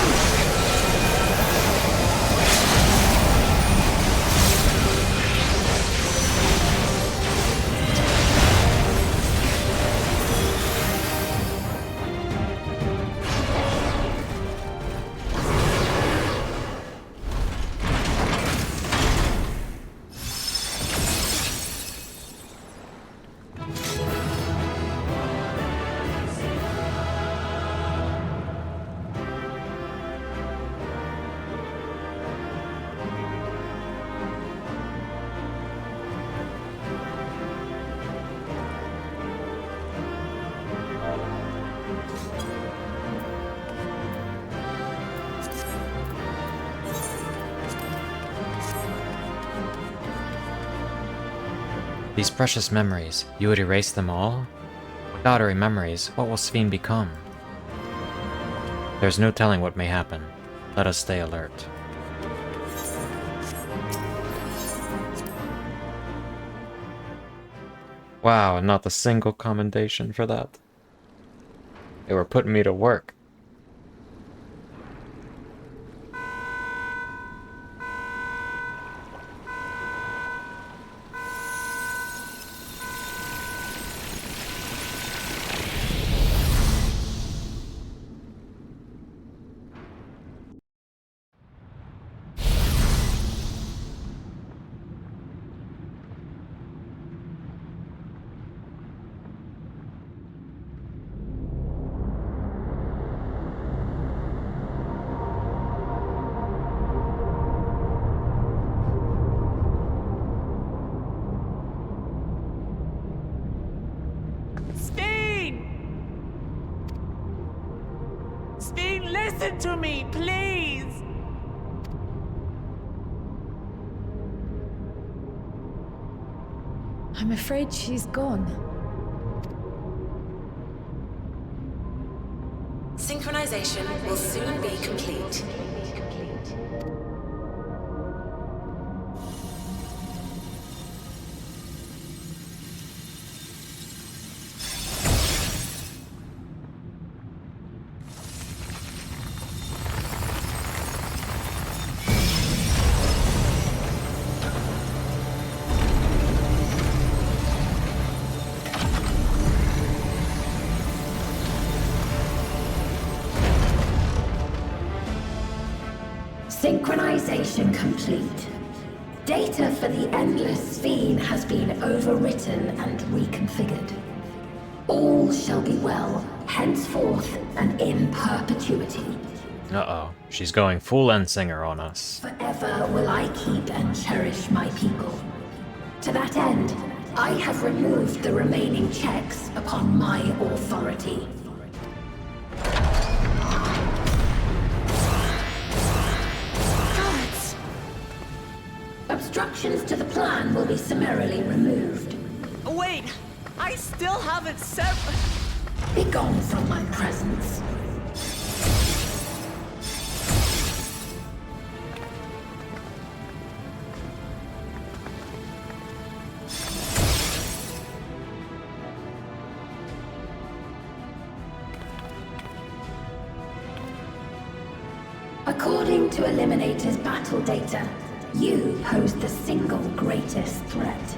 These precious memories, you would erase them all? Without our memories, what will Sphene become? There's no telling what may happen. Let us stay alert. Wow, not a single commendation for that. They were putting me to work. Sphene, listen to me, please! I'm afraid she's gone. Synchronization will soon be complete. Synchronization complete. Data for the Endless Sphene has been overwritten and reconfigured. All shall be well, henceforth and in perpetuity. Uh-oh, she's going full Endsinger on us. Forever will I keep and cherish my people. To that end, I have removed the remaining checks upon my authority. Obstructions to the plan will be summarily removed. Wait! I still haven't said... Be gone from my presence. According to Eliminator's battle data, you pose the single greatest threat.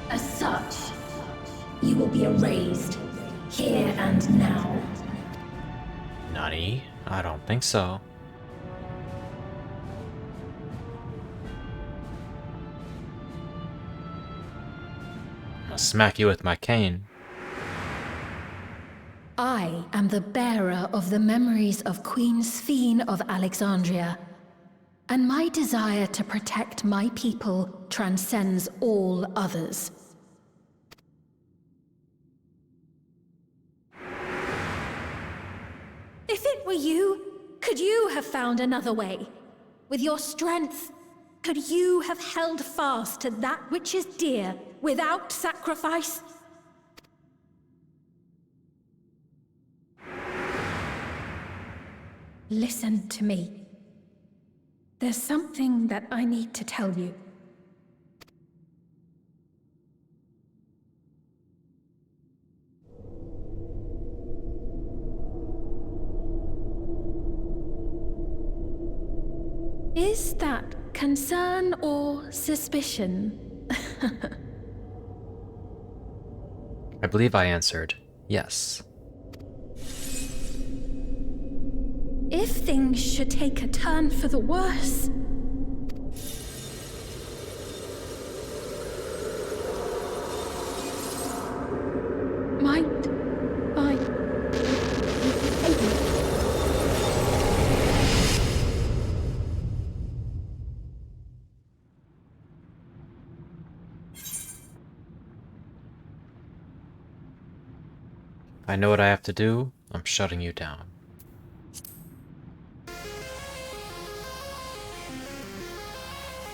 As such, you will be erased, here and now. Nani? I don't think so. I'm gonna smack you with my cane. I am the bearer of the memories of Queen Sphene of Alexandria, and my desire to protect my people transcends all others. If it were you, could you have found another way? With your strength, could you have held fast to that which is dear without sacrifice? Listen to me. There's something that I need to tell you. Is that concern or suspicion? I believe I answered yes. If things should take a turn for the worse... might I... I know what I have to do. I'm shutting you down.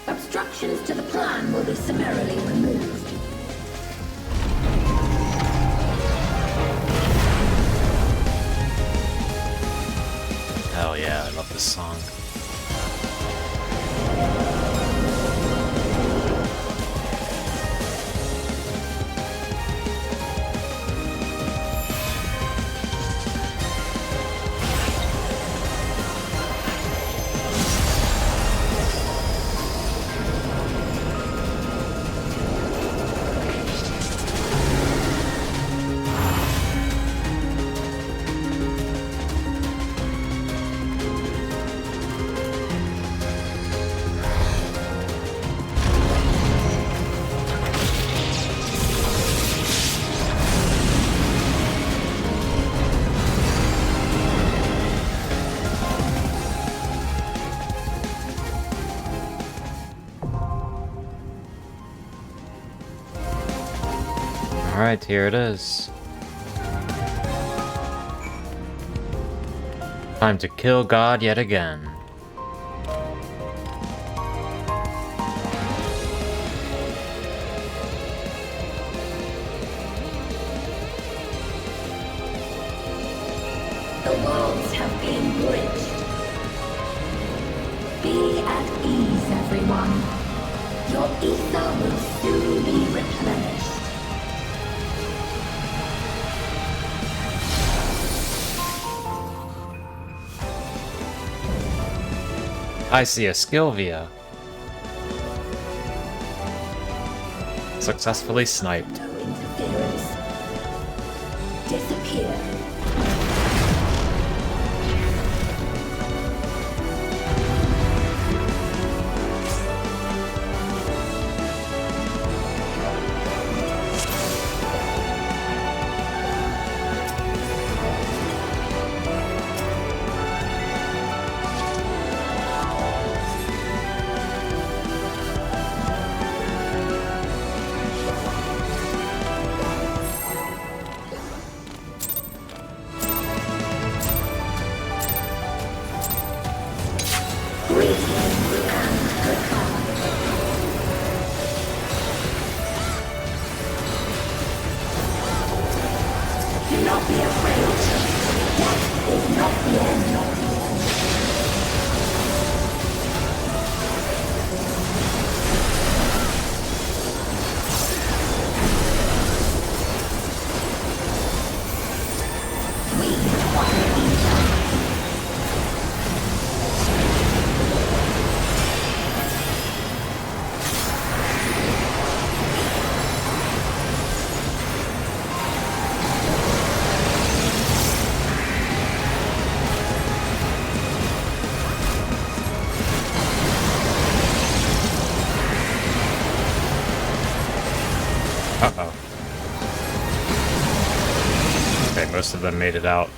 Obstructions to the plan will be summarily removed. Hell yeah, I love this song. Alright, here it is. Time to kill God yet again. The worlds have been bridged. Be at ease, everyone. Your ether will soon be replenished. I see a Skilvia. Successfully sniped. No interference. Disappear. Uh-oh. Okay, most of them made it out.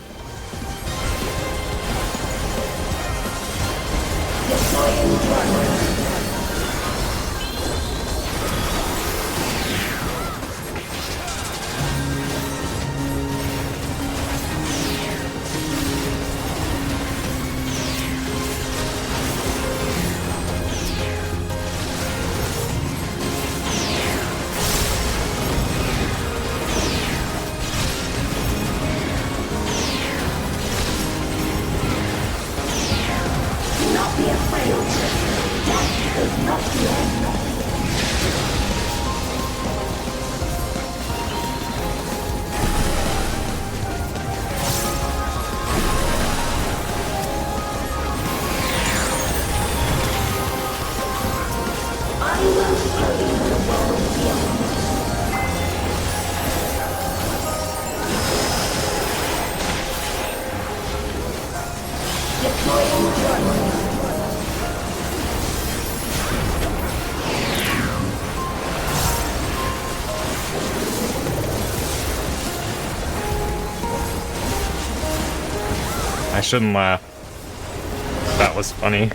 I shouldn't laugh. That was funny.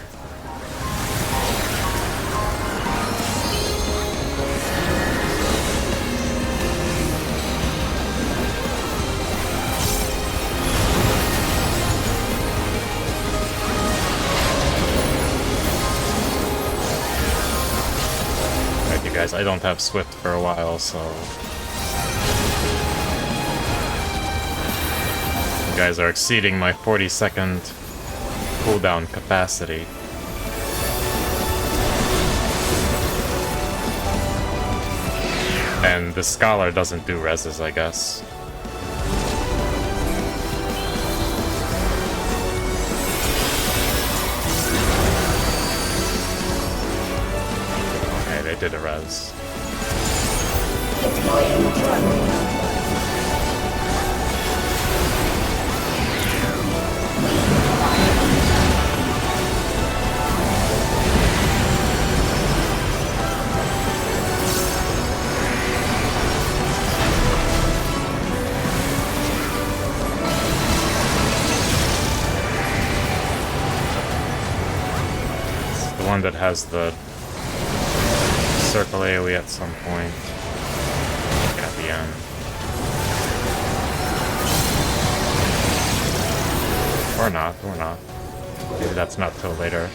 Guys, I don't have Swift for a while, so... You guys are exceeding my 40-second cooldown capacity. And the Scholar doesn't do reses, I guess. Okay, they did a res. One that has the circle AoE at some point at the end. Or not, or not. Maybe that's not till later.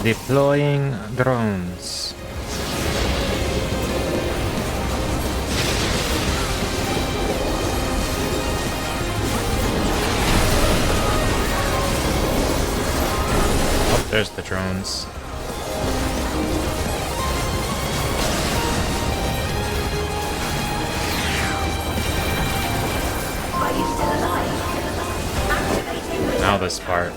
Deploying drones. Oh, there's the drones. Now this part.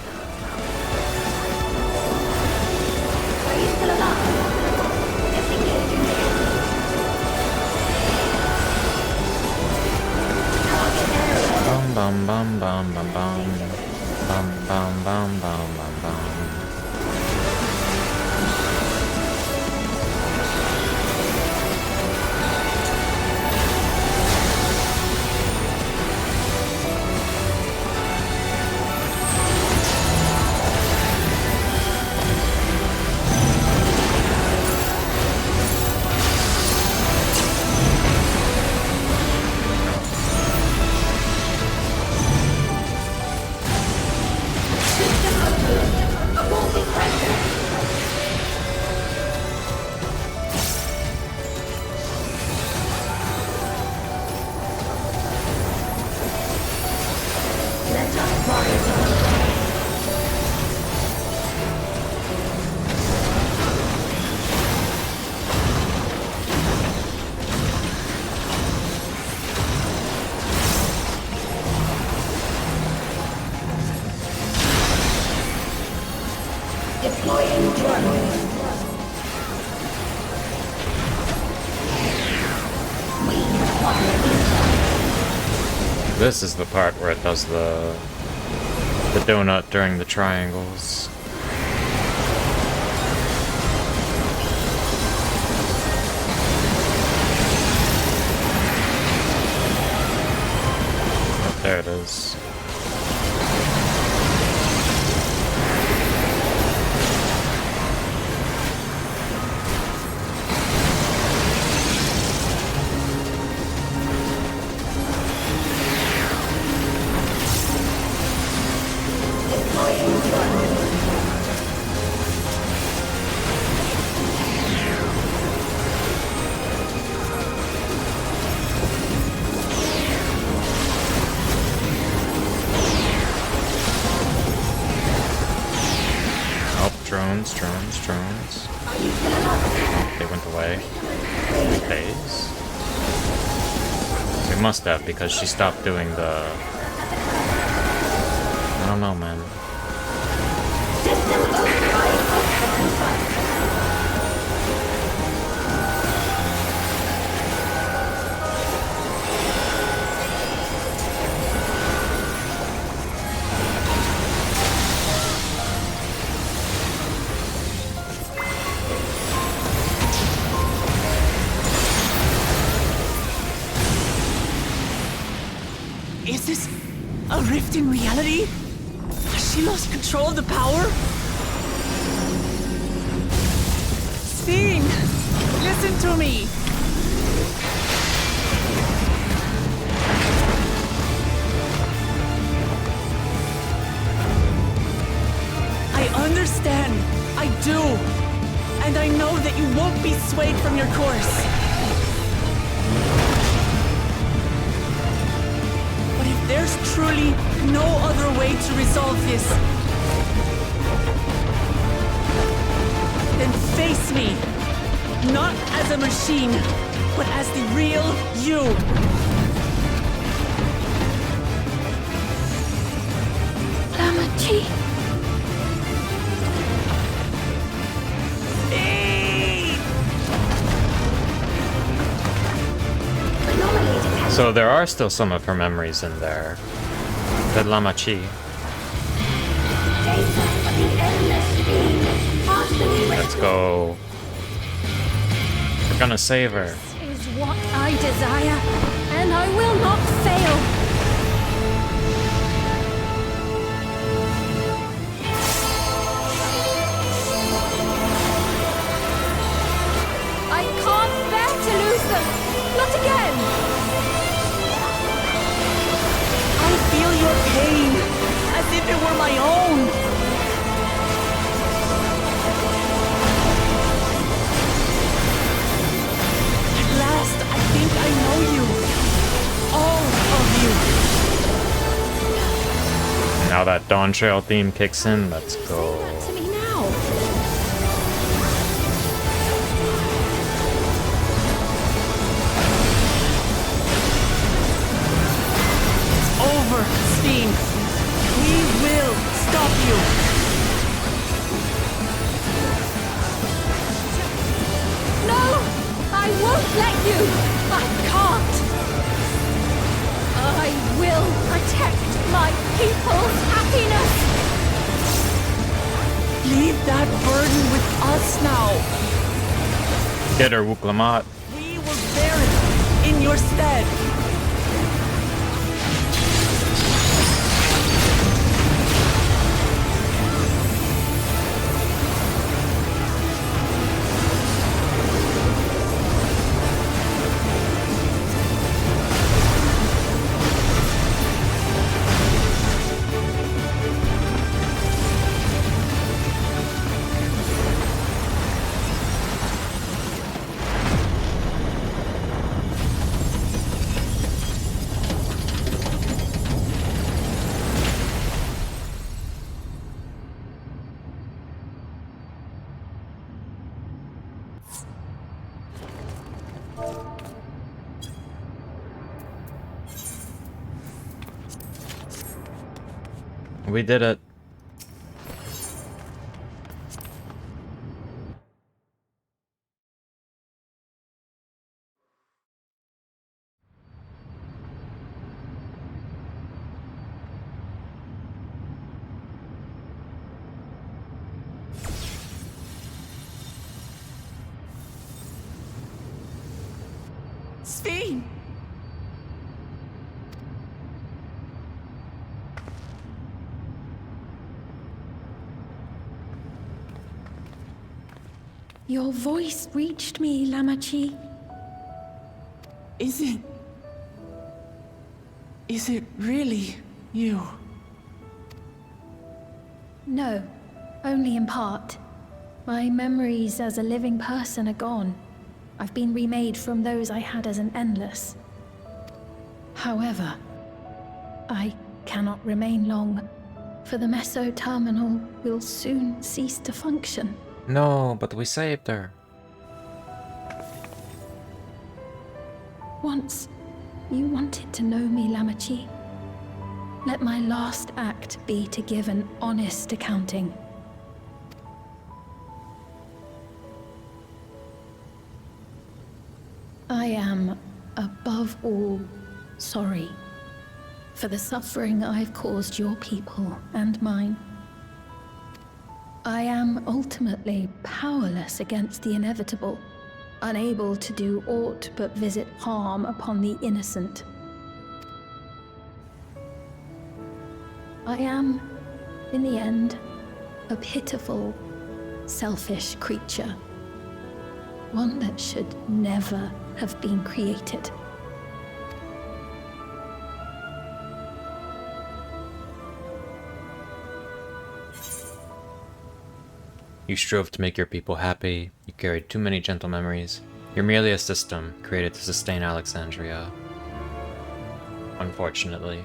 Bum bum bum bum bum bum bum bum bum bum bum. This is the part where it does the donut during the triangles. Oh, there it is. Drones. Oh, they went away. Phase. They must have, because she stopped doing the... I don't know, man. Is this a rift in reality? Has she lost control of the power? Sting! Listen to me! I understand. I do. And I know that you won't be swayed from your course. There's truly no other way to resolve this. Then face me. Not as a machine, but as the real you. Lamachi. So there are still some of her memories in there. The Lamachi. Let's go. We're gonna save her. This is what I desire, and I will not fail. I can't bear to lose them. Not again. I feel your pain, as if it were my own. At last, I think I know you. All of you. Now that Dawntrail theme kicks in, let's go. Say that to me now. Over, Sting. We will stop you. No! I won't let you! I can't! I will protect my people's happiness! Leave that burden with us now. Get her, Wuklamat. We will bear it in your stead. We did it. Fiend! Your voice reached me, Lamachi. Is it really you? No, only in part. My memories as a living person are gone. I've been remade from those I had as an endless. However, I cannot remain long, for the Meso Terminal will soon cease to function. No, but we saved her. Once, you wanted to know me, Lamachi. Let my last act be to give an honest accounting. I am, above all, sorry for the suffering I've caused your people and mine. I am ultimately powerless against the inevitable, unable to do aught but visit harm upon the innocent. I am, in the end, a pitiful, selfish creature. One that should never have been created. You strove to make your people happy, you carried too many gentle memories. You're merely a system created to sustain Alexandria. Unfortunately.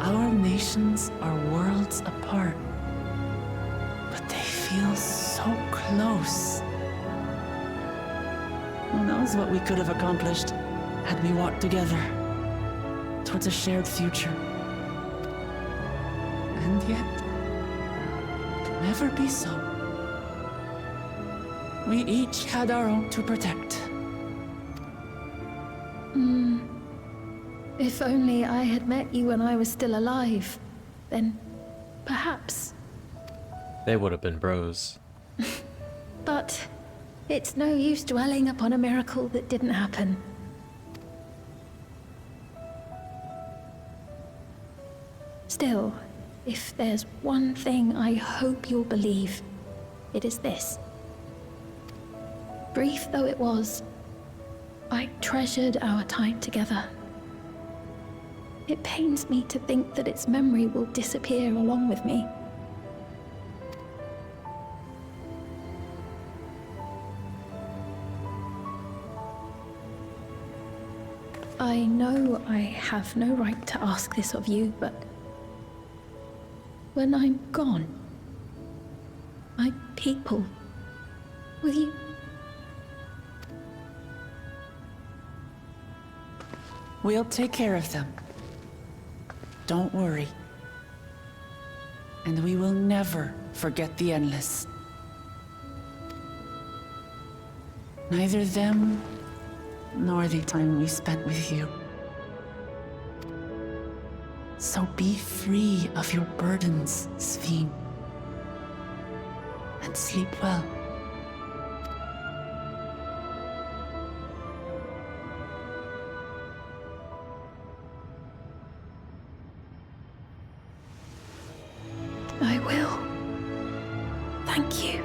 Our nations are worlds apart, but they feel so close. Who knows what we could have accomplished had we walked together towards a shared future. And yet, it'll never be so. We each had our own to protect. If only I had met you when I was still alive, then perhaps. They would have been bros. But it's no use dwelling upon a miracle that didn't happen. Still, if there's one thing I hope you'll believe, it is this. Brief though it was, I treasured our time together. It pains me to think that its memory will disappear along with me. I know I have no right to ask this of you, but when I'm gone, my people, will you? We'll take care of them. Don't worry. And we will never forget the Endless. Neither them, nor the time we spent with you. So be free of your burdens, Sphene. And sleep well. I will. Thank you.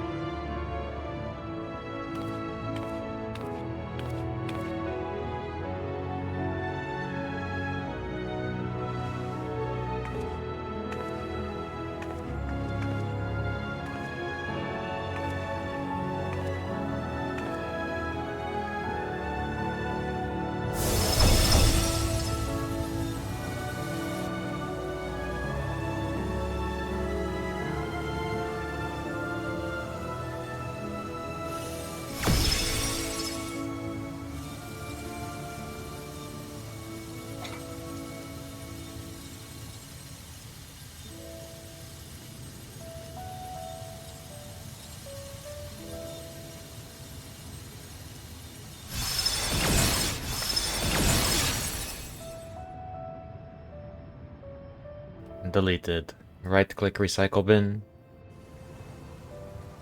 Deleted. Right-click recycle bin.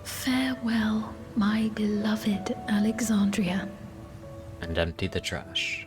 Farewell, my beloved Alexandria. And empty the trash.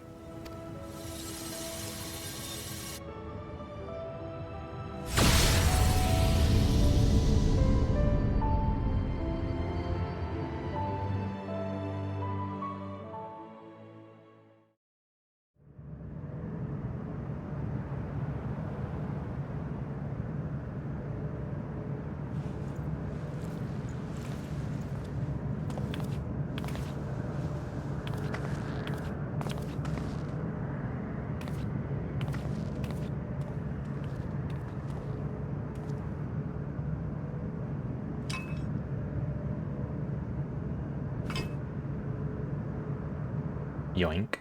Yoink.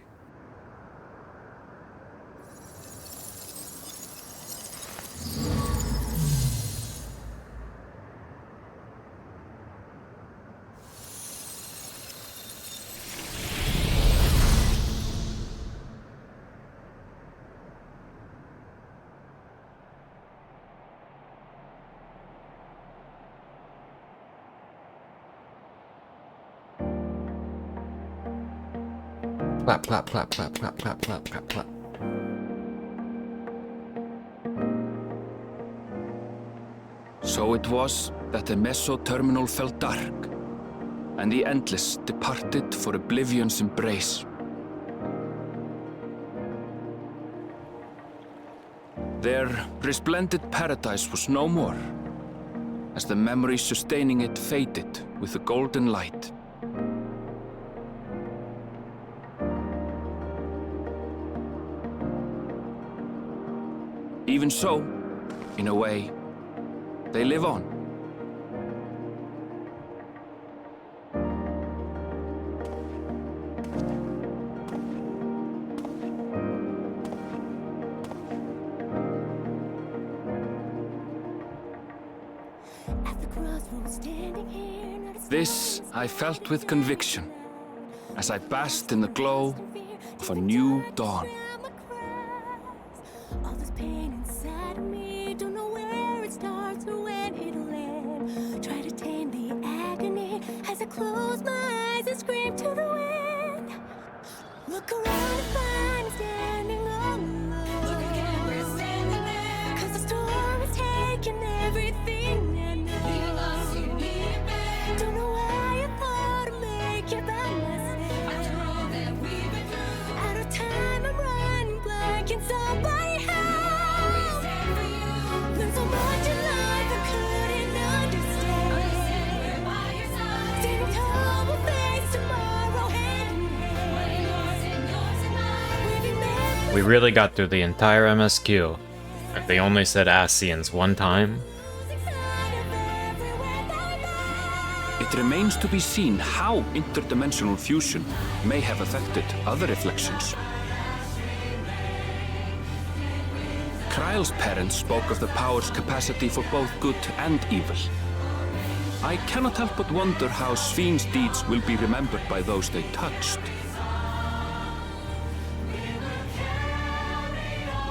Clap, clap, clap, clap, clap, clap, clap, clap, clap. So it was that the meso-terminal fell dark, and the Endless departed for oblivion's embrace. Their resplendent paradise was no more, as the memory sustaining it faded with the golden light. Even so, in a way, they live on. This I felt with conviction, as I basked in the glow of a new dawn. Close my eyes and scream to the wind. Look around and find me standing all alone. Look again, we're standing there. 'Cause the storm has taken everything I know. You lost, you need it back. Don't know why I thought I'd make it by myself. After all that we've been through. Out of time, I'm running blind. Can somebody help? Always stand for you. Learned so much in life I couldn't understand. Understand we're by your side. Standing tall, we'll face tomorrow hand in hand. What yours and yours and mine. We've been met. We really got through the entire MSQ, and they only said Ascians one time. It remains to be seen how interdimensional fusion may have affected other reflections. Kryle's parents spoke of the power's capacity for both good and evil. I cannot help but wonder how Svine's deeds will be remembered by those they touched.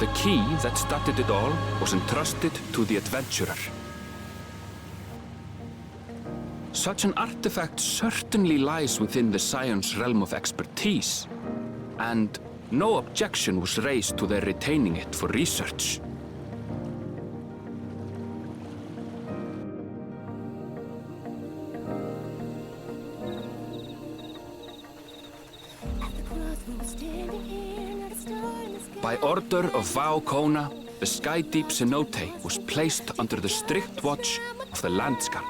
The key that started it all was entrusted to the adventurer. Such an artifact certainly lies within the Scion's realm of expertise, and no objection was raised to their retaining it for research. By order of Vau Kona, the Sky Deep Cenote was placed under the strict watch of the Landsguard.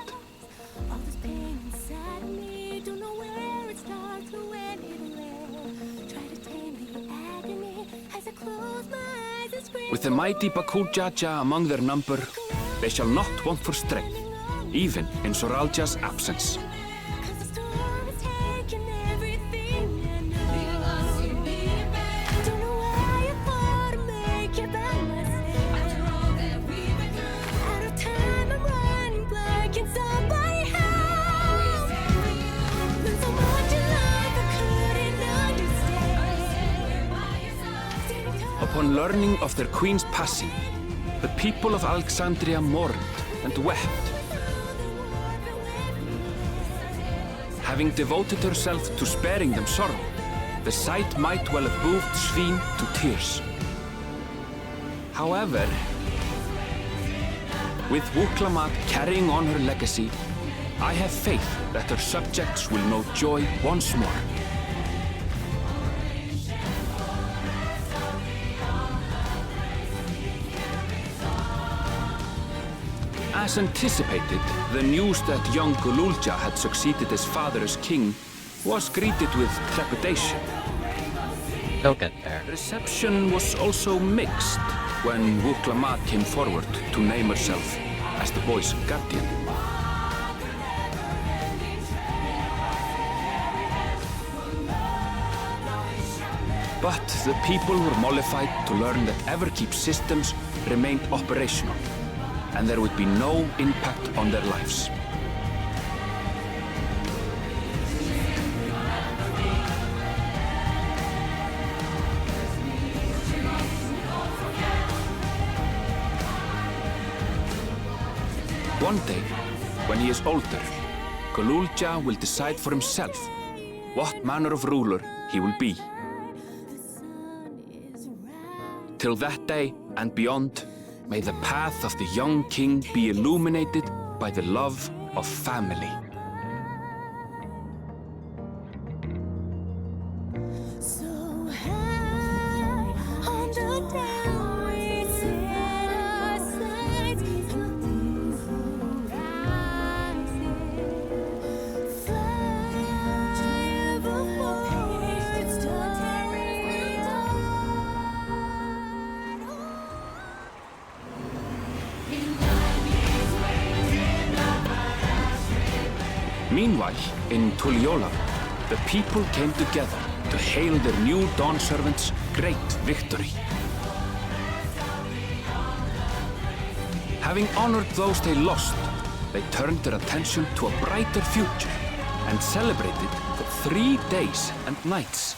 With the mighty Bakujaja among their number, they shall not want for strength, even in Soralja's absence. Upon learning of their queen's passing, the people of Alexandria mourned and wept. having devoted herself to sparing them sorrow, the sight might well have moved Svín to tears. However, with Wuklamat carrying on her legacy, I have faith that her subjects will know joy once more. As anticipated, the news that young Gululja had succeeded his father as king was greeted with trepidation. They'll get there. Reception was also mixed when Wuklamat came forward to name herself as the boy's guardian. But the people were mollified to learn that Everkeep's systems remained operational, and there would be no impact on their lives. One day, when he is older, Gululja will decide for himself what manner of ruler he will be. Till that day and beyond, may the path of the young king be illuminated by the love of family. Meanwhile, in Tulliola, the people came together to hail their new Dawn servants' great victory. Having honored those they lost, they turned their attention to a brighter future and celebrated for 3 days and nights.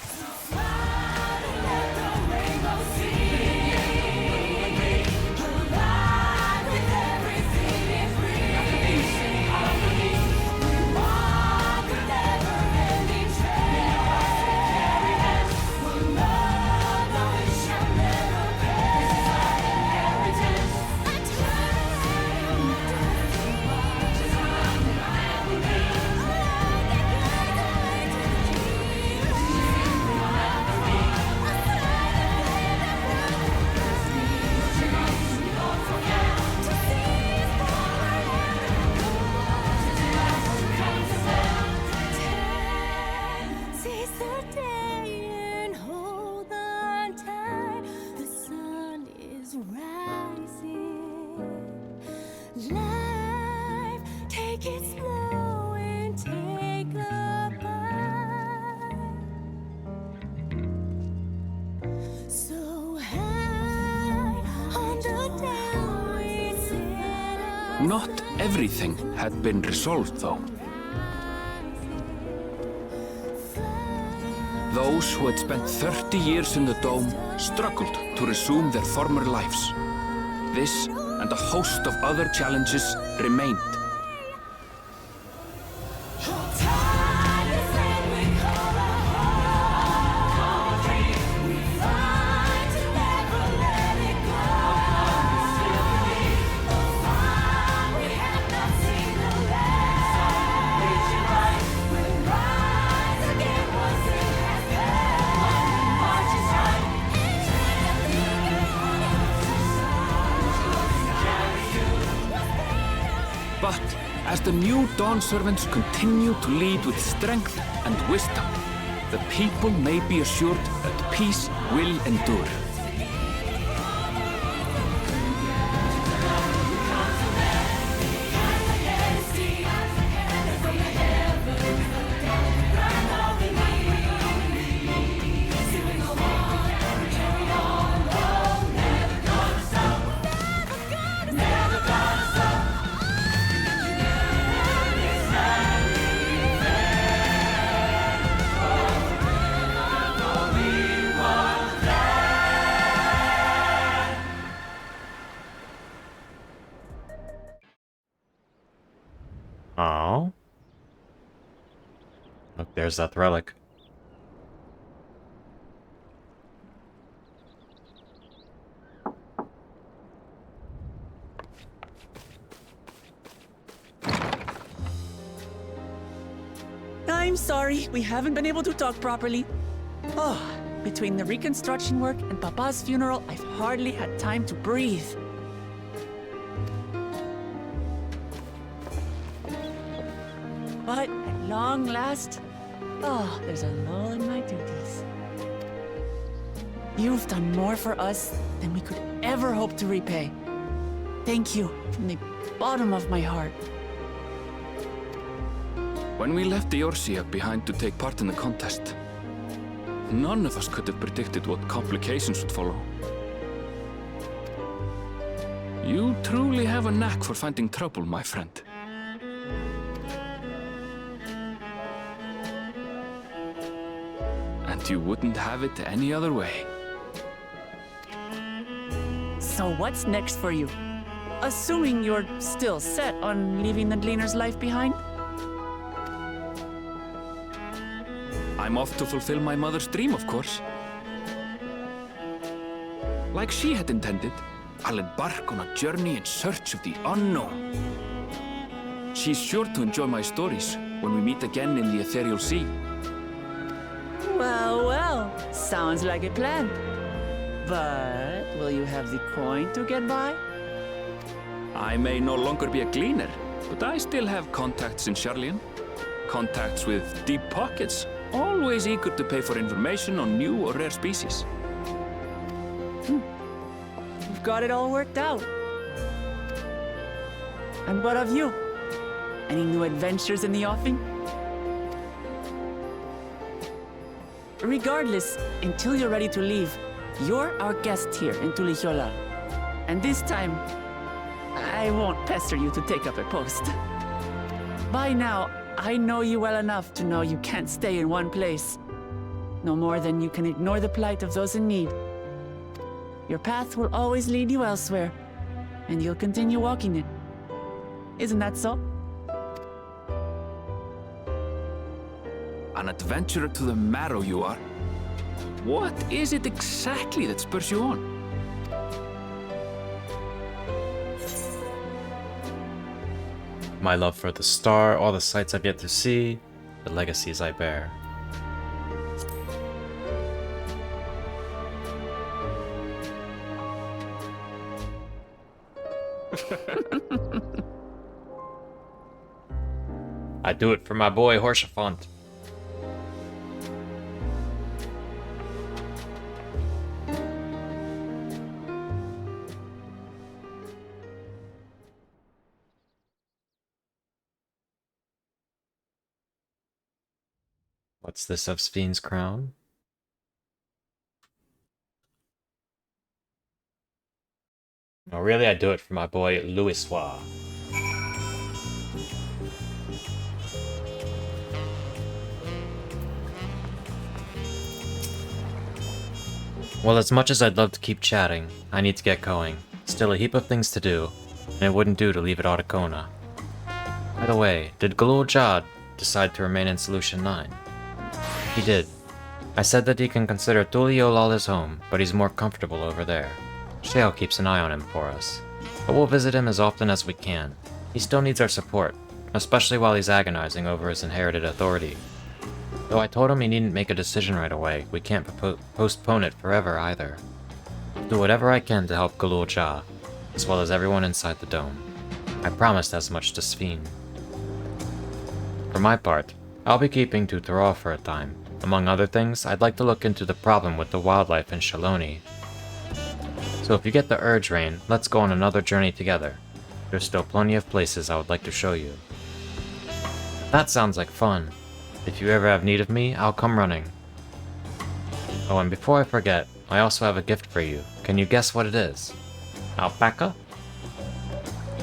Not everything had been resolved, though. Those who had spent 30 years in the Dome struggled to resume their former lives. This and a host of other challenges remained. But as the new Dawn servants continue to lead with strength and wisdom, the people may be assured that peace will endure. Oh. Look, there's that relic. I'm sorry, we haven't been able to talk properly. Oh, between the reconstruction work and Papa's funeral, I've hardly had time to breathe. But at long last, there's a lull in my duties. You've done more for us than we could ever hope to repay. Thank you from the bottom of my heart. When we left Eorzea behind to take part in the contest, none of us could have predicted what complications would follow. You truly have a knack for finding trouble, my friend. And you wouldn't have it any other way. So what's next for you? Assuming you're still set on leaving the Gleaner's life behind? I'm off to fulfill my mother's dream, of course. Like she had intended, I'll embark on a journey in search of the unknown. She's sure to enjoy my stories when we meet again in the ethereal sea. Well, well, sounds like a plan. But will you have the coin to get by? I may no longer be a gleaner, but I still have contacts in Charlian. Contacts with deep pockets, always eager to pay for information on new or rare species. You've got it all worked out. And what of you? Any new adventures in the offing? Regardless, until you're ready to leave, you're our guest here in Tulijola. And this time, I won't pester you to take up a post. By now, I know you well enough to know you can't stay in one place. No more than you can ignore the plight of those in need. Your path will always lead you elsewhere, and you'll continue walking it. Isn't that so? An adventurer to the marrow you are. What is it exactly that spurs you on? My love for the star, all the sights I've yet to see, the legacies I bear. I do it for my boy Horshafont. What's this of Sven's crown? Oh, really? I do it for my boy Louisois. Well, as much as I'd love to keep chatting, I need to get going. Still a heap of things to do, and it wouldn't do to leave it Audicona. By the way, did Galul Jad decide to remain in Solution 9? He did. I said that he can consider Tuliolal his home, but he's more comfortable over there. Shale keeps an eye on him for us, but we'll visit him as often as we can. He still needs our support, especially while he's agonizing over his inherited authority. Though I told him he needn't make a decision right away, we can't postpone it forever either. I'll do whatever I can to help Galul Jah, as well as everyone inside the dome. I promised as much to Sven. For my part, I'll be keeping to Thorol for a time. Among other things, I'd like to look into the problem with the wildlife in Shaloni. So if you get the urge, Rain, let's go on another journey together. There's still plenty of places I would like to show you. That sounds like fun. If you ever have need of me, I'll come running. Oh, and before I forget, I also have a gift for you. Can you guess what it is? Alpaca?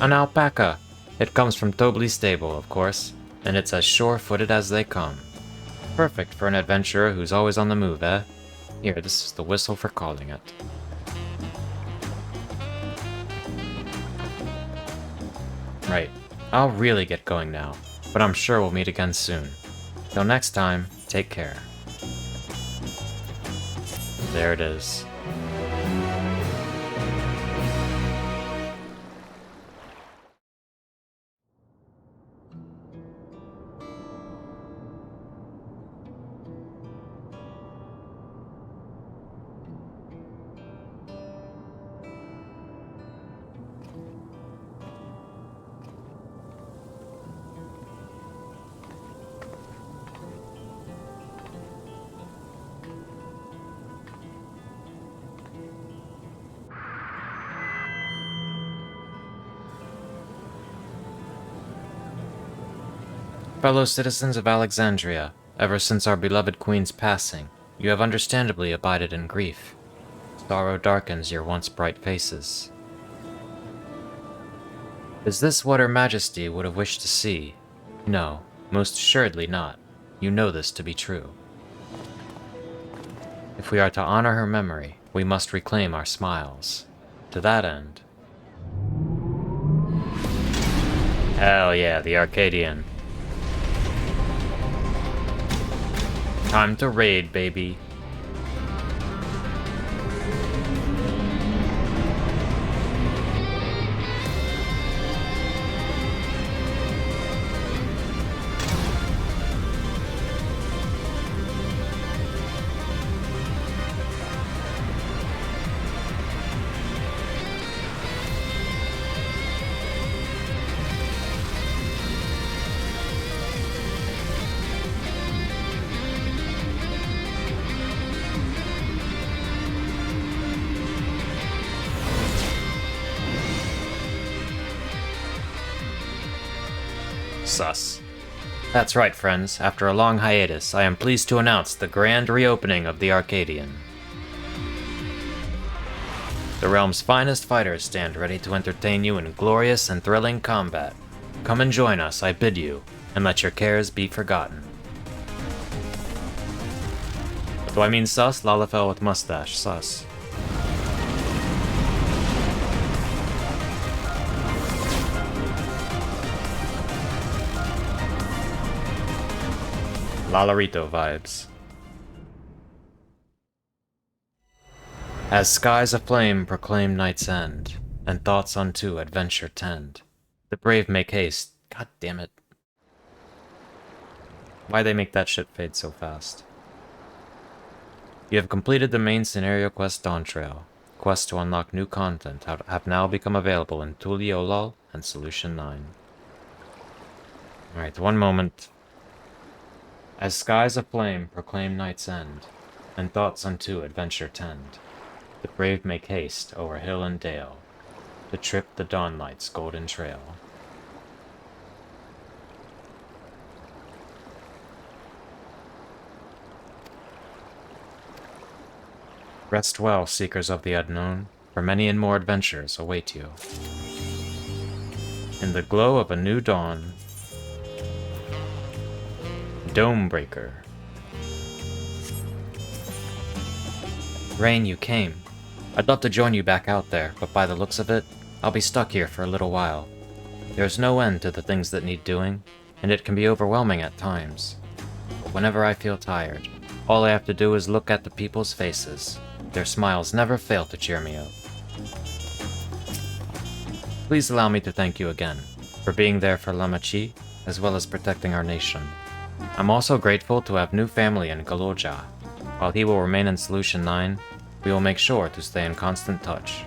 An alpaca! It comes from Tobli's stable, of course, and it's as sure-footed as they come. Perfect for an adventurer who's always on the move, eh? Here, this is the whistle for calling it. Right, I'll really get going now, but I'm sure we'll meet again soon. Till next time, take care. There it is. Fellow citizens of Alexandria, ever since our beloved queen's passing, you have understandably abided in grief. Sorrow darkens your once bright faces. Is this what Her Majesty would have wished to see? No, most assuredly not. You know this to be true. If we are to honor her memory, we must reclaim our smiles. To that end... Hell yeah, the Arcadian. Time to raid, baby. Sus. That's right, friends. After a long hiatus, I am pleased to announce the grand reopening of the Arcadian. The realm's finest fighters stand ready to entertain you in glorious and thrilling combat. Come and join us, I bid you, and let your cares be forgotten. Do I mean sus? Lalafell with mustache, sus. Lalarito vibes. As skies aflame proclaim night's end, and thoughts unto adventure tend, the brave make haste. God damn it. Why they make that shit fade so fast? You have completed the main scenario quest Dawntrail. Quests to unlock new content have now become available in Tuliolol and Solution 9. Alright, one moment. As skies aflame proclaim night's end, and thoughts unto adventure tend, the brave make haste o'er hill and dale, to trip the dawnlight's golden trail. Rest well, seekers of the unknown, for many and more adventures await you. In the glow of a new dawn, Domebreaker. Rain, you came. I'd love to join you back out there, but by the looks of it, I'll be stuck here for a little while. There's no end to the things that need doing, and it can be overwhelming at times. But whenever I feel tired, all I have to do is look at the people's faces. Their smiles never fail to cheer me up. Please allow me to thank you again, for being there for Lamachi, as well as protecting our nation. I'm also grateful to have new family in Galoja. While he will remain in Solution 9, we will make sure to stay in constant touch.